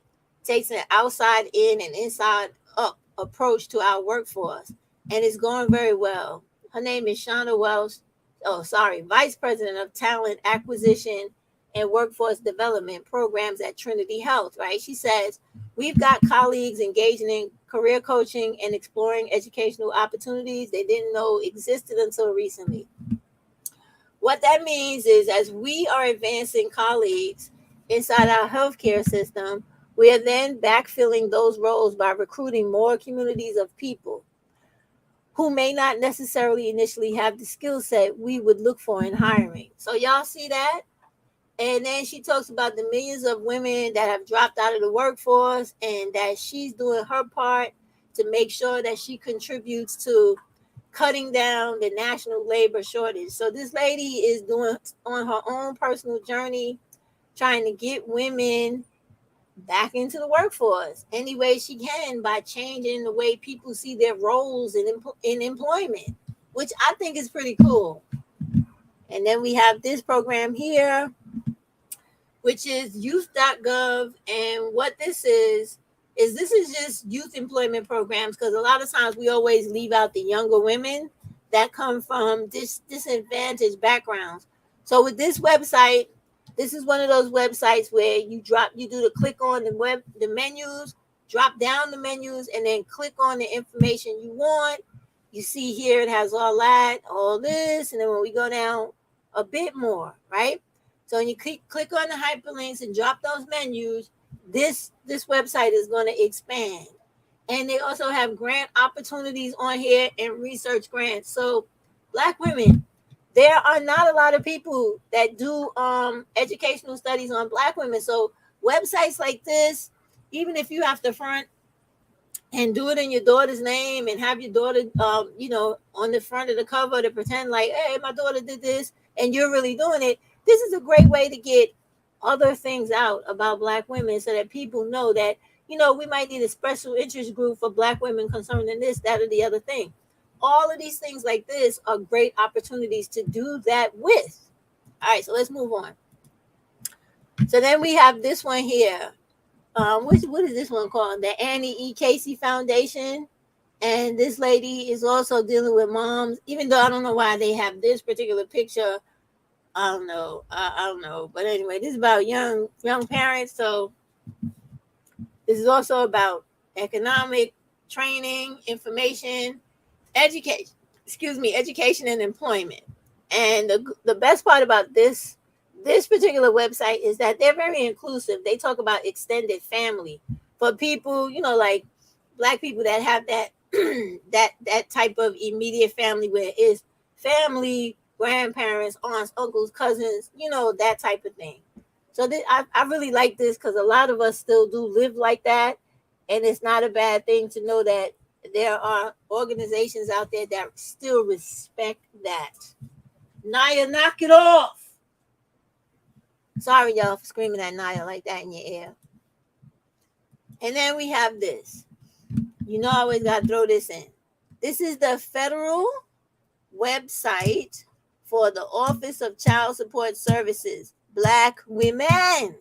takes an outside in and inside up approach to our workforce, and it's going very well. Her name is Shonda Welsh. Vice President of Talent Acquisition and Workforce Development Programs at Trinity Health, right? She says, we've got colleagues engaging in career coaching and exploring educational opportunities they didn't know existed until recently. What that means is, as we are advancing colleagues inside our healthcare system, we are then backfilling those roles by recruiting more communities of people who may not necessarily initially have the skill set we would look for in hiring. So y'all see that? And then she talks about the millions of women that have dropped out of the workforce, and that she's doing her part to make sure that she contributes to cutting down the national labor shortage. So this lady is doing on her own personal journey, trying to get women back into the workforce any way she can by changing the way people see their roles in employment, which I think is pretty cool. And then we have this program here, which is youth.gov. And what this is just youth employment programs, because a lot of times we always leave out the younger women that come from disadvantaged backgrounds. So with this website, this is one of those websites where you do the click on the menus, drop down the menus, and then click on the information you want. You see here, it has all this. And then when we go down a bit more, right? So when you click on the hyperlinks and drop those menus, this website is going to expand. And they also have grant opportunities on here and research grants. So Black women, there are not a lot of people that do educational studies on Black women. So websites like this, even if you have to front and do it in your daughter's name and have your daughter, on the front of the cover to pretend like, hey, my daughter did this, and you're really doing it. This is a great way to get other things out about Black women, so that people know that, we might need a special interest group for Black women concerning this, that, or the other thing. All of these things like this are great opportunities to do that with. All right, so let's move on. So then we have this one here. What is this one called? The Annie E. Casey Foundation. And this lady is also dealing with moms, even though I don't know why they have this particular picture. I don't know. But anyway, this is about young parents. So this is also about economic training, information, education and employment. And the best part about this particular website is that they're very inclusive. They talk about extended family for people, like Black people that have that that type of immediate family, where it's family, grandparents, aunts, uncles, cousins, that type of thing. So I really like this, because a lot of us still do live like that, and it's not a bad thing to know that there are organizations out there that still respect that. Naya, knock it off. Sorry, y'all, for screaming at Naya like that in your ear. And then we have this. I always got to throw this in. This is the federal website for the Office of Child Support Services, Black women.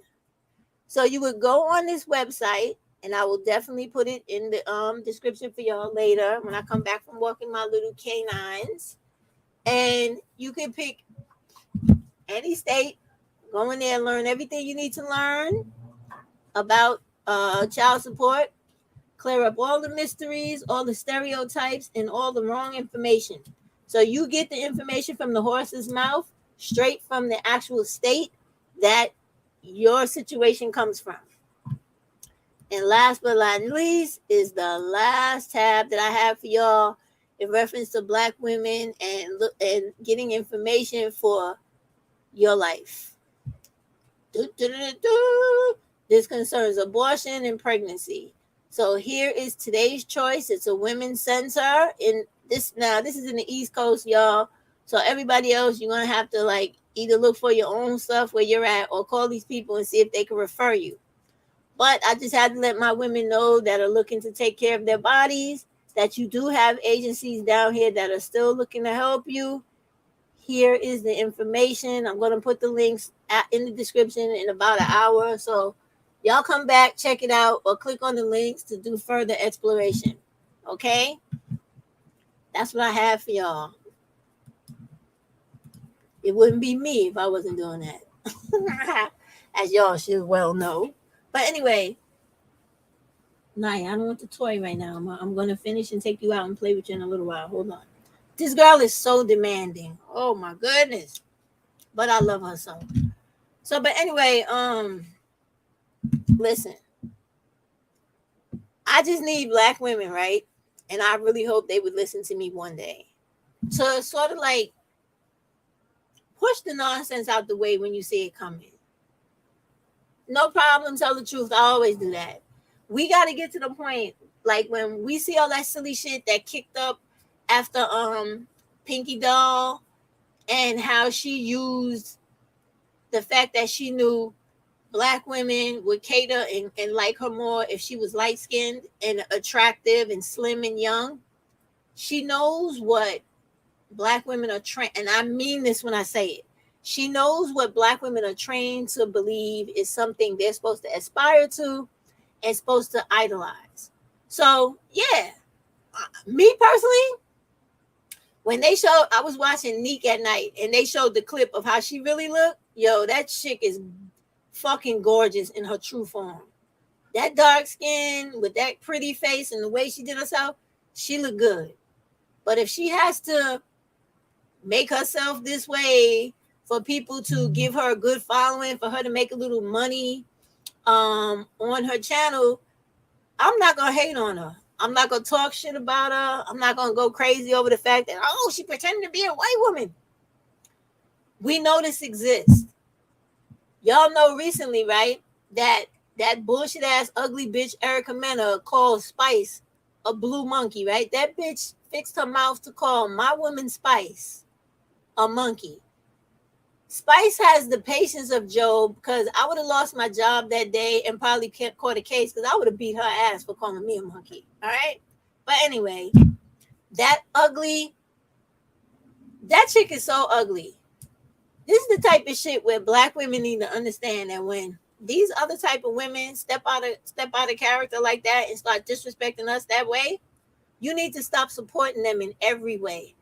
So you would go on this website, and I will definitely put it in the description for y'all later when I come back from walking my little canines. And you can pick any state, go in there and learn everything you need to learn about child support. clear up all the mysteries, all the stereotypes, and all the wrong information. So you get the information from the horse's mouth, straight from the actual state that your situation comes from. And last but not least is the last tab that I have for y'all in reference to Black women and getting information for your life. This concerns abortion and pregnancy. So here is today's choice. It's a women's center in this. Now this is in the East Coast, y'all. So everybody else, you're gonna have to like either look for your own stuff where you're at or call these people and see if they can refer you. But I just had to let my women know that are looking to take care of their bodies that you do have agencies down here that are still looking to help you. Here is the information. I'm going to put the links in the description in about an hour. So y'all come back, check it out, or click on the links to do further exploration. Okay? That's what I have for y'all. It wouldn't be me if I wasn't doing that. As y'all should well know. But anyway, Naya, I don't want the toy right now. I'm going to finish and take you out and play with you in a little while. Hold on. This girl is so demanding. Oh, my goodness. But I love her so. So, but anyway, listen. I just need Black women, right? And I really hope they would listen to me one day. So it's sort of like push the nonsense out the way when you see it coming. No problem, tell the truth. I always do that. We got to get to the point, like when we see all that silly shit that kicked up after Pinky Doll and how she used the fact that she knew Black women would cater and like her more if she was light-skinned and attractive and slim and young. She knows what Black women are trained, and I mean this when I say it. She knows what Black women are trained to believe is something they're supposed to aspire to and supposed to idolize. So, yeah, me personally, when they showed, I was watching Neek at night and they showed the clip of how she really looked. Yo, that chick is fucking gorgeous in her true form. That dark skin with that pretty face and the way she did herself, she looked good. But if she has to make herself this way for people to give her a good following, for her to make a little money on her channel, I'm not going to hate on her. I'm not going to talk shit about her. I'm not going to go crazy over the fact that, oh, she pretended to be a white woman. We know this exists. Y'all know recently, right, that bullshit ass ugly bitch Erica Mena called Spice a blue monkey, right? That bitch fixed her mouth to call my woman Spice a monkey. Spice has the patience of Job, because I would have lost my job that day and probably caught a case because I would have beat her ass for calling me a monkey. All right. But anyway, that chick is so ugly. This is the type of shit where Black women need to understand that when these other type of women step out of character like that and start disrespecting us that way, you need to stop supporting them in every way.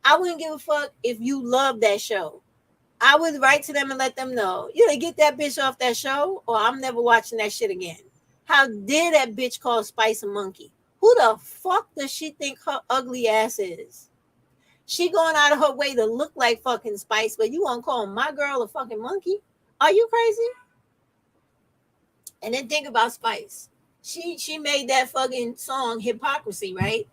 I wouldn't give a fuck if you love that show. I would write to them and let them know, you know, get that bitch off that show or I'm never watching that shit again. How dare that bitch call Spice a monkey? Who the fuck does she think her ugly ass is? She going out of her way to look like fucking Spice, but you want to call my girl a fucking monkey? Are you crazy? And then think about Spice. She made that fucking song Hypocrisy, right?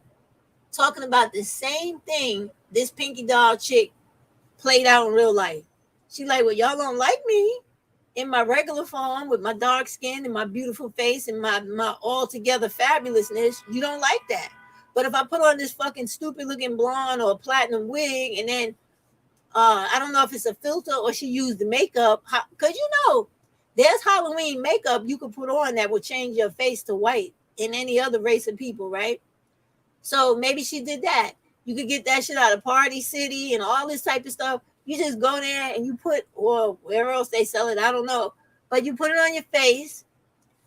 Talking about the same thing this Pinky Doll chick played out in real life. She like, well, y'all don't like me in my regular form with my dark skin and my beautiful face and my altogether fabulousness. You don't like that. But if I put on this fucking stupid looking blonde or platinum wig and then I don't know if it's a filter or she used the makeup, because you know, there's Halloween makeup you could put on that will change your face to white in any other race of people, right? So maybe she did that. You could get that shit out of Party City and all this type of stuff. You just go there and you put, or where else they sell it, I don't know. But you put it on your face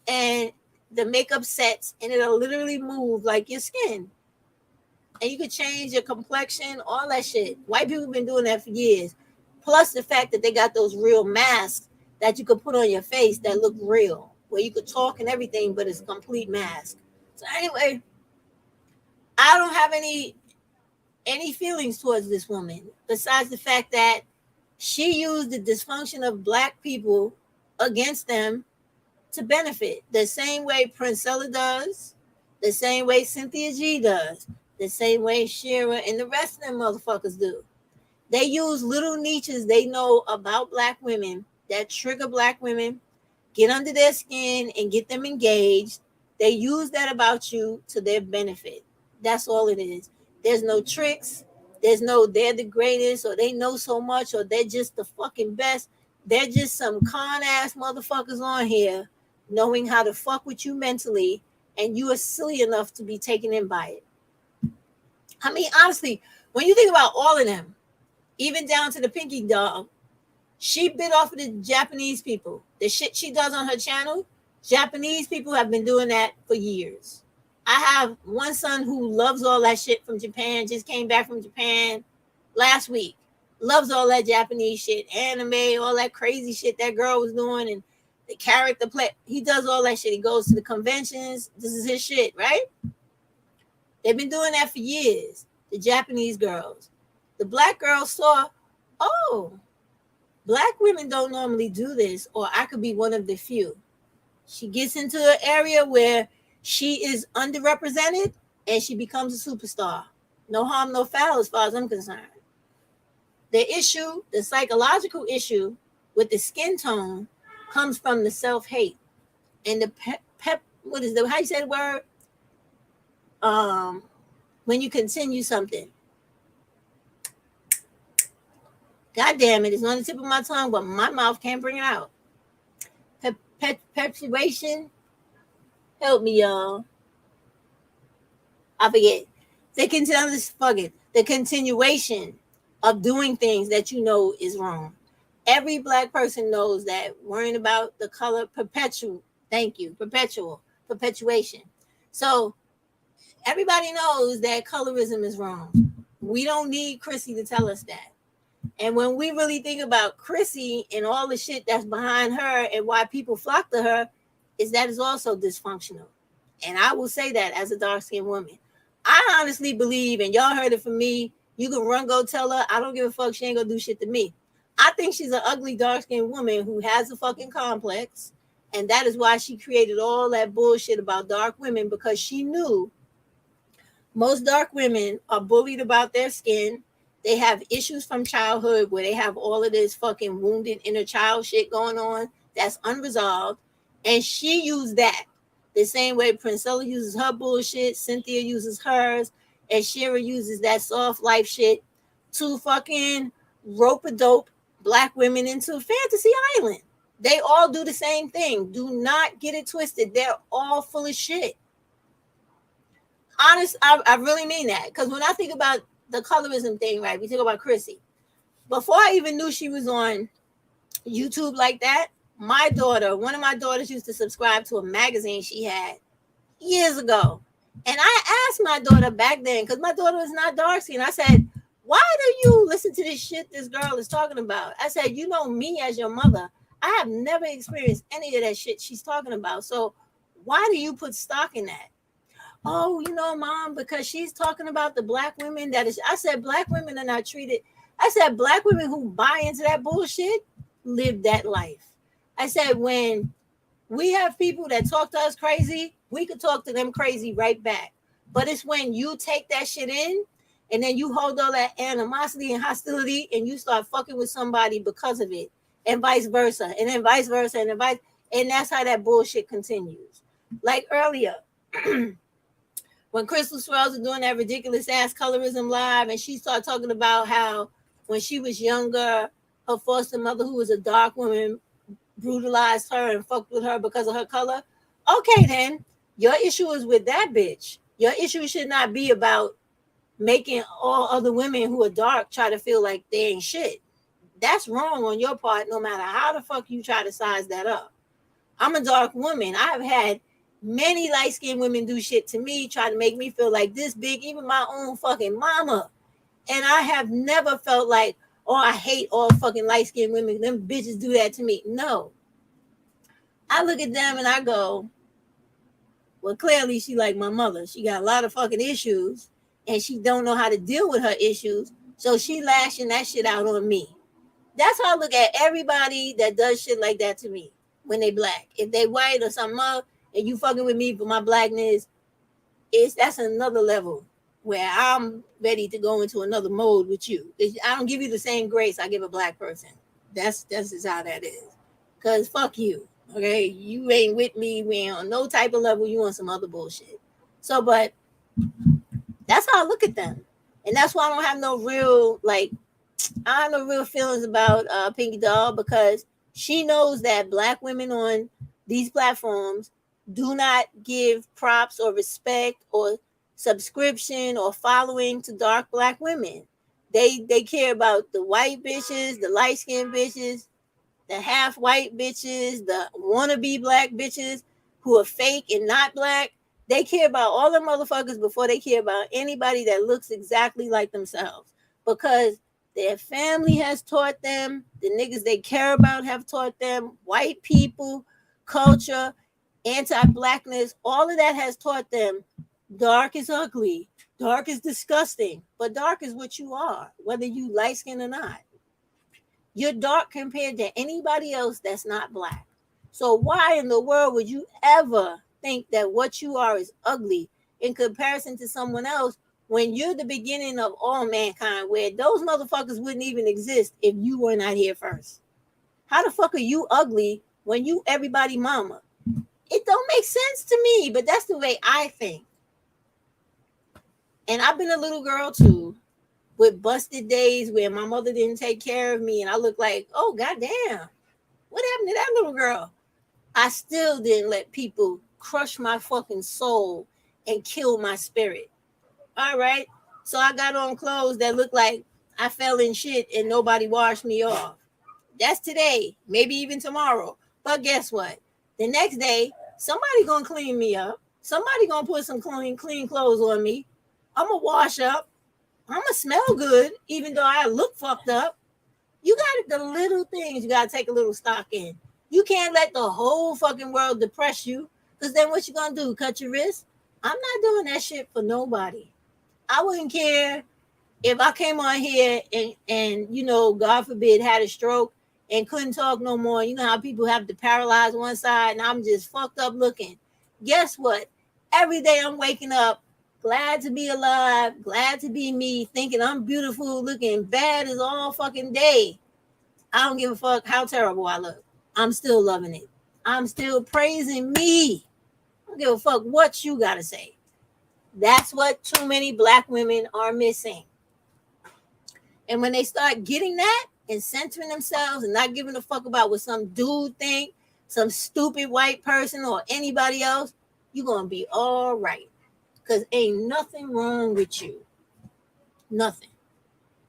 and the makeup sets and it'll literally move like your skin. And you could change your complexion, all that shit. White people have been doing that for years. Plus the fact that they got those real masks that you could put on your face that look real, where you could talk and everything, but it's a complete mask. So anyway, I don't have any feelings towards this woman besides the fact that she used the dysfunction of Black people against them to benefit the same way Princella does, the same way Cynthia G does, the same way Shira and the rest of them motherfuckers do. They use little niches they know about Black women that trigger Black women, get under their skin and get them engaged. They use that about you to their benefit. That's all it is. There's no tricks. There's no they're the greatest or they know so much or they're just the fucking best. They're just some con ass motherfuckers on here knowing how to fuck with you mentally, and you are silly enough to be taken in by it. I mean, honestly, when you think about all of them, even down to the Pinky dog, she bit off of the Japanese people. The shit she does on her channel, Japanese people have been doing that for years. I have one son who loves all that shit from Japan, just came back from Japan last week. Loves all that Japanese shit, anime, all that crazy shit that girl was doing, and the character play. He does all that shit. He goes to the conventions. This is his shit, right? They've been doing that for years. The Japanese girls. The Black girls saw, oh, Black women don't normally do this, or I could be one of the few. She gets into an area where she is underrepresented and she becomes a superstar. No harm, no foul as far as I'm concerned. The issue, the psychological issue with the skin tone comes from the self-hate and the what is the, how you say the word? When you continue something. God damn it, it's on the tip of my tongue, but my mouth can't bring it out. Perpetuation. Help me, y'all. I forget. They can tell this fucking the continuation of doing things that you know is wrong. Every Black person knows that worrying about the color perpetuation. So everybody knows that colorism is wrong. We don't need Chrissy to tell us that. And when we really think about Chrissy and all the shit that's behind her and why people flock to her, is that is also dysfunctional. And I will say that as a dark-skinned woman. I honestly believe, and y'all heard it from me, you can run, go tell her, I don't give a fuck, she ain't gonna do shit to me. I think she's an ugly, dark-skinned woman who has a fucking complex, and that is why she created all that bullshit about dark women, because she knew most dark women are bullied about their skin. They have issues from childhood where they have all of this fucking wounded inner child shit going on that's unresolved, and she used that the same way Princella uses her bullshit, Cynthia uses hers, and Shira uses that soft life shit to fucking rope-a-dope Black women into fantasy island. They all do the same thing. Do not get it twisted. They're all full of shit. Honest, I really mean that. Because when I think about the colorism thing, right, we talk about Chrissy. Before I even knew she was on YouTube like that, my daughter, one of my daughters used to subscribe to a magazine she had years ago. And I asked my daughter back then, because my daughter was not dark skinned, I said, why do you listen to this shit this girl is talking about? I said, you know me as your mother. I have never experienced any of that shit she's talking about. So why do you put stock in that? Oh, you know, Mom, because she's talking about the Black women that is. I said, Black women are not treated. I said, Black women who buy into that bullshit live that life. I said, when we have people that talk to us crazy, we could talk to them crazy right back. But it's when you take that shit in and then you hold all that animosity and hostility and you start fucking with somebody because of it, and vice versa, and then vice versa, and then vice, and that's how that bullshit continues. Like earlier, when Crystal Swells was doing that ridiculous ass colorism live, and she started talking about how when she was younger, her foster mother, who was a dark woman, brutalized her and fucked with her because of her color. Okay, then your issue is with that bitch. Your issue should not be about making all other women who are dark try to feel like they ain't shit. That's wrong on your part, no matter how the fuck you try to size that up. I'm a dark woman. I've had many light-skinned women do shit to me, try to make me feel like this big, even my own fucking mama. And I have never felt like, oh, I hate all fucking light-skinned women. Them bitches do that to me. No. I look at them and I go, Well, clearly she like my mother. She got a lot of fucking issues and she don't know how to deal with her issues. So she lashing that shit out on me. That's how I look at everybody that does shit like that to me when they black. If they white or something up and you fucking with me for my blackness, that's another level where I'm ready to go into another mode with you. I don't give you the same grace I give a black person. That's just how that is. Cause fuck you. Okay, you ain't with me. We ain't on no type of level. You on some other bullshit. So, but that's how I look at them, and that's why I don't have no real I have no real feelings about Pinky Doll, because she knows that black women on these platforms do not give props or respect or subscription or following to dark black women. They care about the white bitches, the light skinned bitches, the half white bitches, the wannabe black bitches who are fake and not black. They care about all the motherfuckers before they care about anybody that looks exactly like themselves, because their family has taught them, the niggas they care about have taught them, white people, culture, anti-blackness, all of that has taught them dark is ugly, dark is disgusting, but dark is what you are, whether you light skin or not. You're dark compared to anybody else that's not black. So why in the world would you ever think that what you are is ugly in comparison to someone else when you're the beginning of all mankind, where those motherfuckers wouldn't even exist if you were not here first? How the fuck are you ugly when you everybody mama? It don't make sense to me, but that's the way I think. And I've been a little girl too, with busted days where my mother didn't take care of me and I look like, oh goddamn, what happened to that little girl? I still didn't let people crush my fucking soul and kill my spirit. All right, so I got on clothes that look like I fell in shit and nobody washed me off. That's today, maybe even tomorrow. But guess what? The next day, somebody gonna clean me up. Somebody gonna put some clean clothes on me. I'm gonna wash up. I'm gonna smell good, even though I look fucked up. You got the little things you gotta take a little stock in. You can't let the whole fucking world depress you, because then what you gonna do? Cut your wrist? I'm not doing that shit for nobody. I wouldn't care if I came on here and you know, God forbid, had a stroke and couldn't talk no more. You know how people have to paralyze one side and I'm just fucked up looking. Guess what? Every day I'm waking up glad to be alive, glad to be me, thinking I'm beautiful, looking bad as all fucking day. I don't give a fuck how terrible I look. I'm still loving it. I'm still praising me. I don't give a fuck what you gotta say. That's what too many black women are missing. And when they start getting that and centering themselves and not giving a fuck about what some dude think, some stupid white person or anybody else, you're gonna be all right. Because ain't nothing wrong with you. Nothing.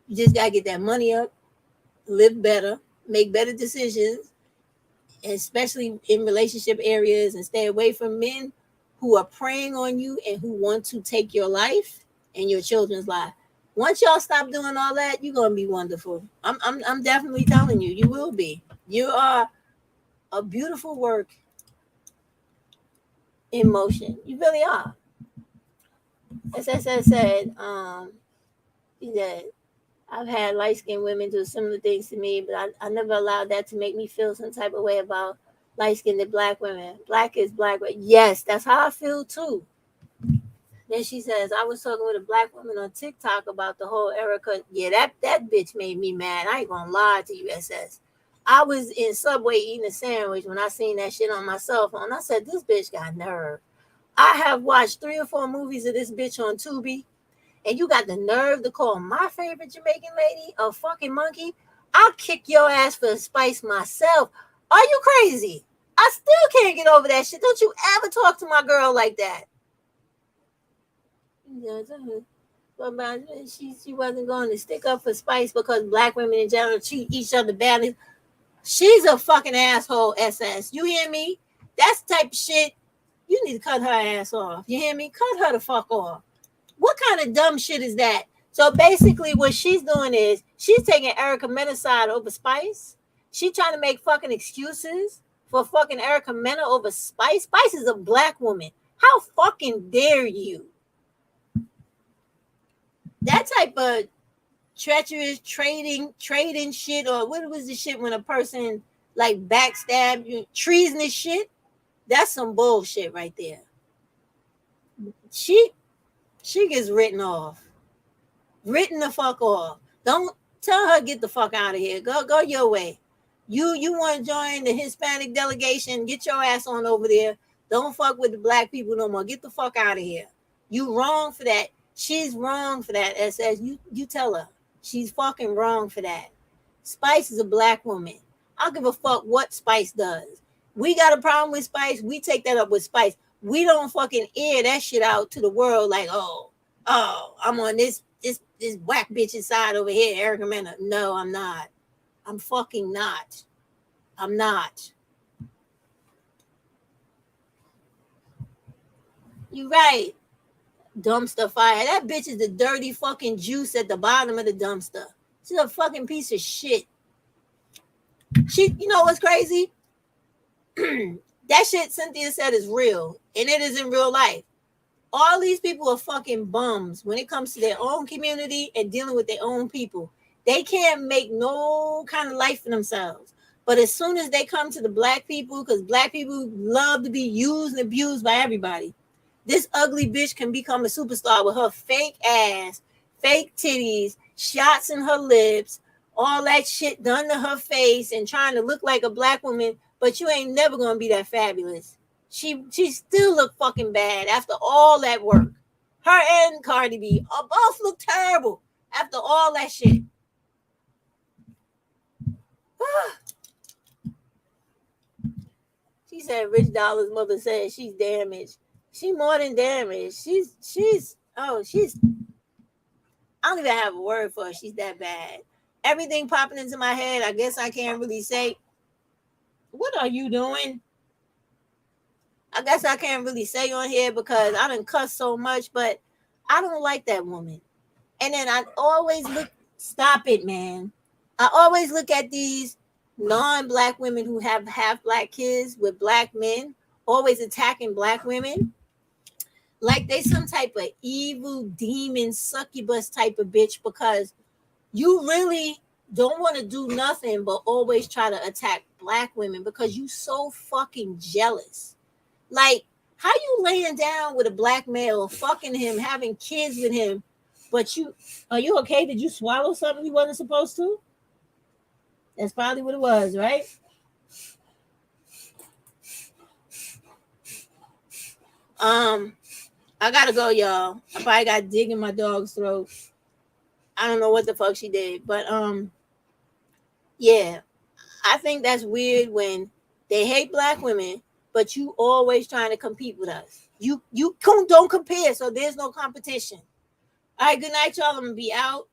You just gotta get that money up, live better, make better decisions, especially in relationship areas, and stay away from men who are preying on you and who want to take your life and your children's life. Once y'all stop doing all that, you're gonna be wonderful. I'm definitely telling you, you will be. You are a beautiful work in motion. You really are. As I said, he said, I've had light-skinned women do similar things to me, but I never allowed that to make me feel some type of way about light-skinned black women. Black is black. But yes, that's how I feel too. Then she says, I was talking with a black woman on TikTok about the whole Erica. Yeah, that bitch made me mad. I ain't gonna lie to you, SS. I was in Subway eating a sandwich when I seen that shit on my cell phone. I said, this bitch got nerve. I have watched 3 or 4 movies of this bitch on Tubi, and you got the nerve to call my favorite Jamaican lady a fucking monkey? I'll kick your ass for Spice myself. Are you crazy? I still can't get over that shit. Don't you ever talk to my girl like that. She wasn't going to stick up for Spice because black women in general treat each other badly. She's a fucking asshole, SS. You hear me? That's the type of shit you need to cut her ass off. You hear me? Cut her the fuck off. What kind of dumb shit is that? So basically what she's doing is she's taking Erica Mena's side over Spice. She's trying to make fucking excuses for fucking Erica Mena over Spice. Spice is a black woman. How fucking dare you? That type of treacherous trading shit, or what was the shit when a person like backstab you, treasonous shit? That's some bullshit right there. She gets written off. Written the fuck off. Don't tell her get the fuck out of here. Go your way. You want to join the Hispanic delegation? Get your ass on over there. Don't fuck with the black people no more. Get the fuck out of here. You wrong for that. She's wrong for that. SS. You tell her she's fucking wrong for that. Spice is a black woman. I don't give a fuck what Spice does. We got a problem with Spice. We take that up with Spice. We don't fucking air that shit out to the world like, oh, I'm on this whack bitch's side over here, Erica Mena. No, I'm not. I'm fucking not. I'm not. You right. Dumpster fire. That bitch is the dirty fucking juice at the bottom of the dumpster. She's a fucking piece of shit. You know what's crazy? That shit Cynthia said is real, and it is in real life. All these people are fucking bums when it comes to their own community and dealing with their own people. They can't make no kind of life for themselves. But as soon as they come to the black people, because black people love to be used and abused by everybody, this ugly bitch can become a superstar with her fake ass, fake titties, shots in her lips, all that shit done to her face, and trying to look like a black woman, but you ain't never gonna be that fabulous. She still look fucking bad after all that work. Her and Cardi B both look terrible after all that shit. She said Rich Dollar's mother said she's damaged. She more than damaged. She's I don't even have a word for her. She's that bad. Everything popping into my head, I guess I can't really say. What are you doing? I guess I can't really say on here because I done cuss so much, but I don't like that woman. And then I always look, stop it, man. I always look at these non-black women who have half black kids with black men, always attacking black women. Like they some type of evil demon succubus type of bitch, because you really don't want to do nothing but always try to attack black women because you so fucking jealous. Like, how you laying down with a black male, fucking him, having kids with him, but are you okay? Did you swallow something you wasn't supposed to? That's probably what it was, right? I gotta go, y'all. I probably got dig in my dog's throat. I don't know what the fuck she did, but yeah, I think that's weird when they hate black women, but you always trying to compete with us. You don't compare, so there's no competition. All right, good night, y'all. I'm gonna be out.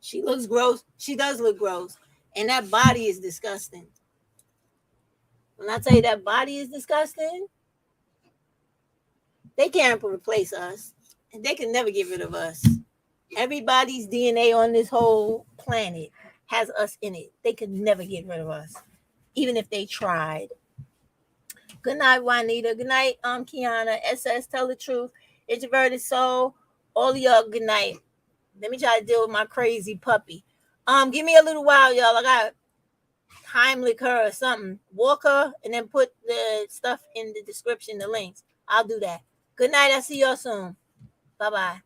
She looks gross. She does look gross, and that body is disgusting. When I tell you that body is disgusting, they can't replace us, and they can never get rid of us. Everybody's DNA on this whole planet has us in it. They could never get rid of us, even if they tried. Good night, Juanita. Good night, Kiana. SS, tell the truth. Introverted soul. All of y'all, good night. Let me try to deal with my crazy puppy. Give me a little while, y'all. I got Heimlich her or something. Walk her and then put the stuff in the description, the links. I'll do that. Good night. I'll see y'all soon. Bye-bye.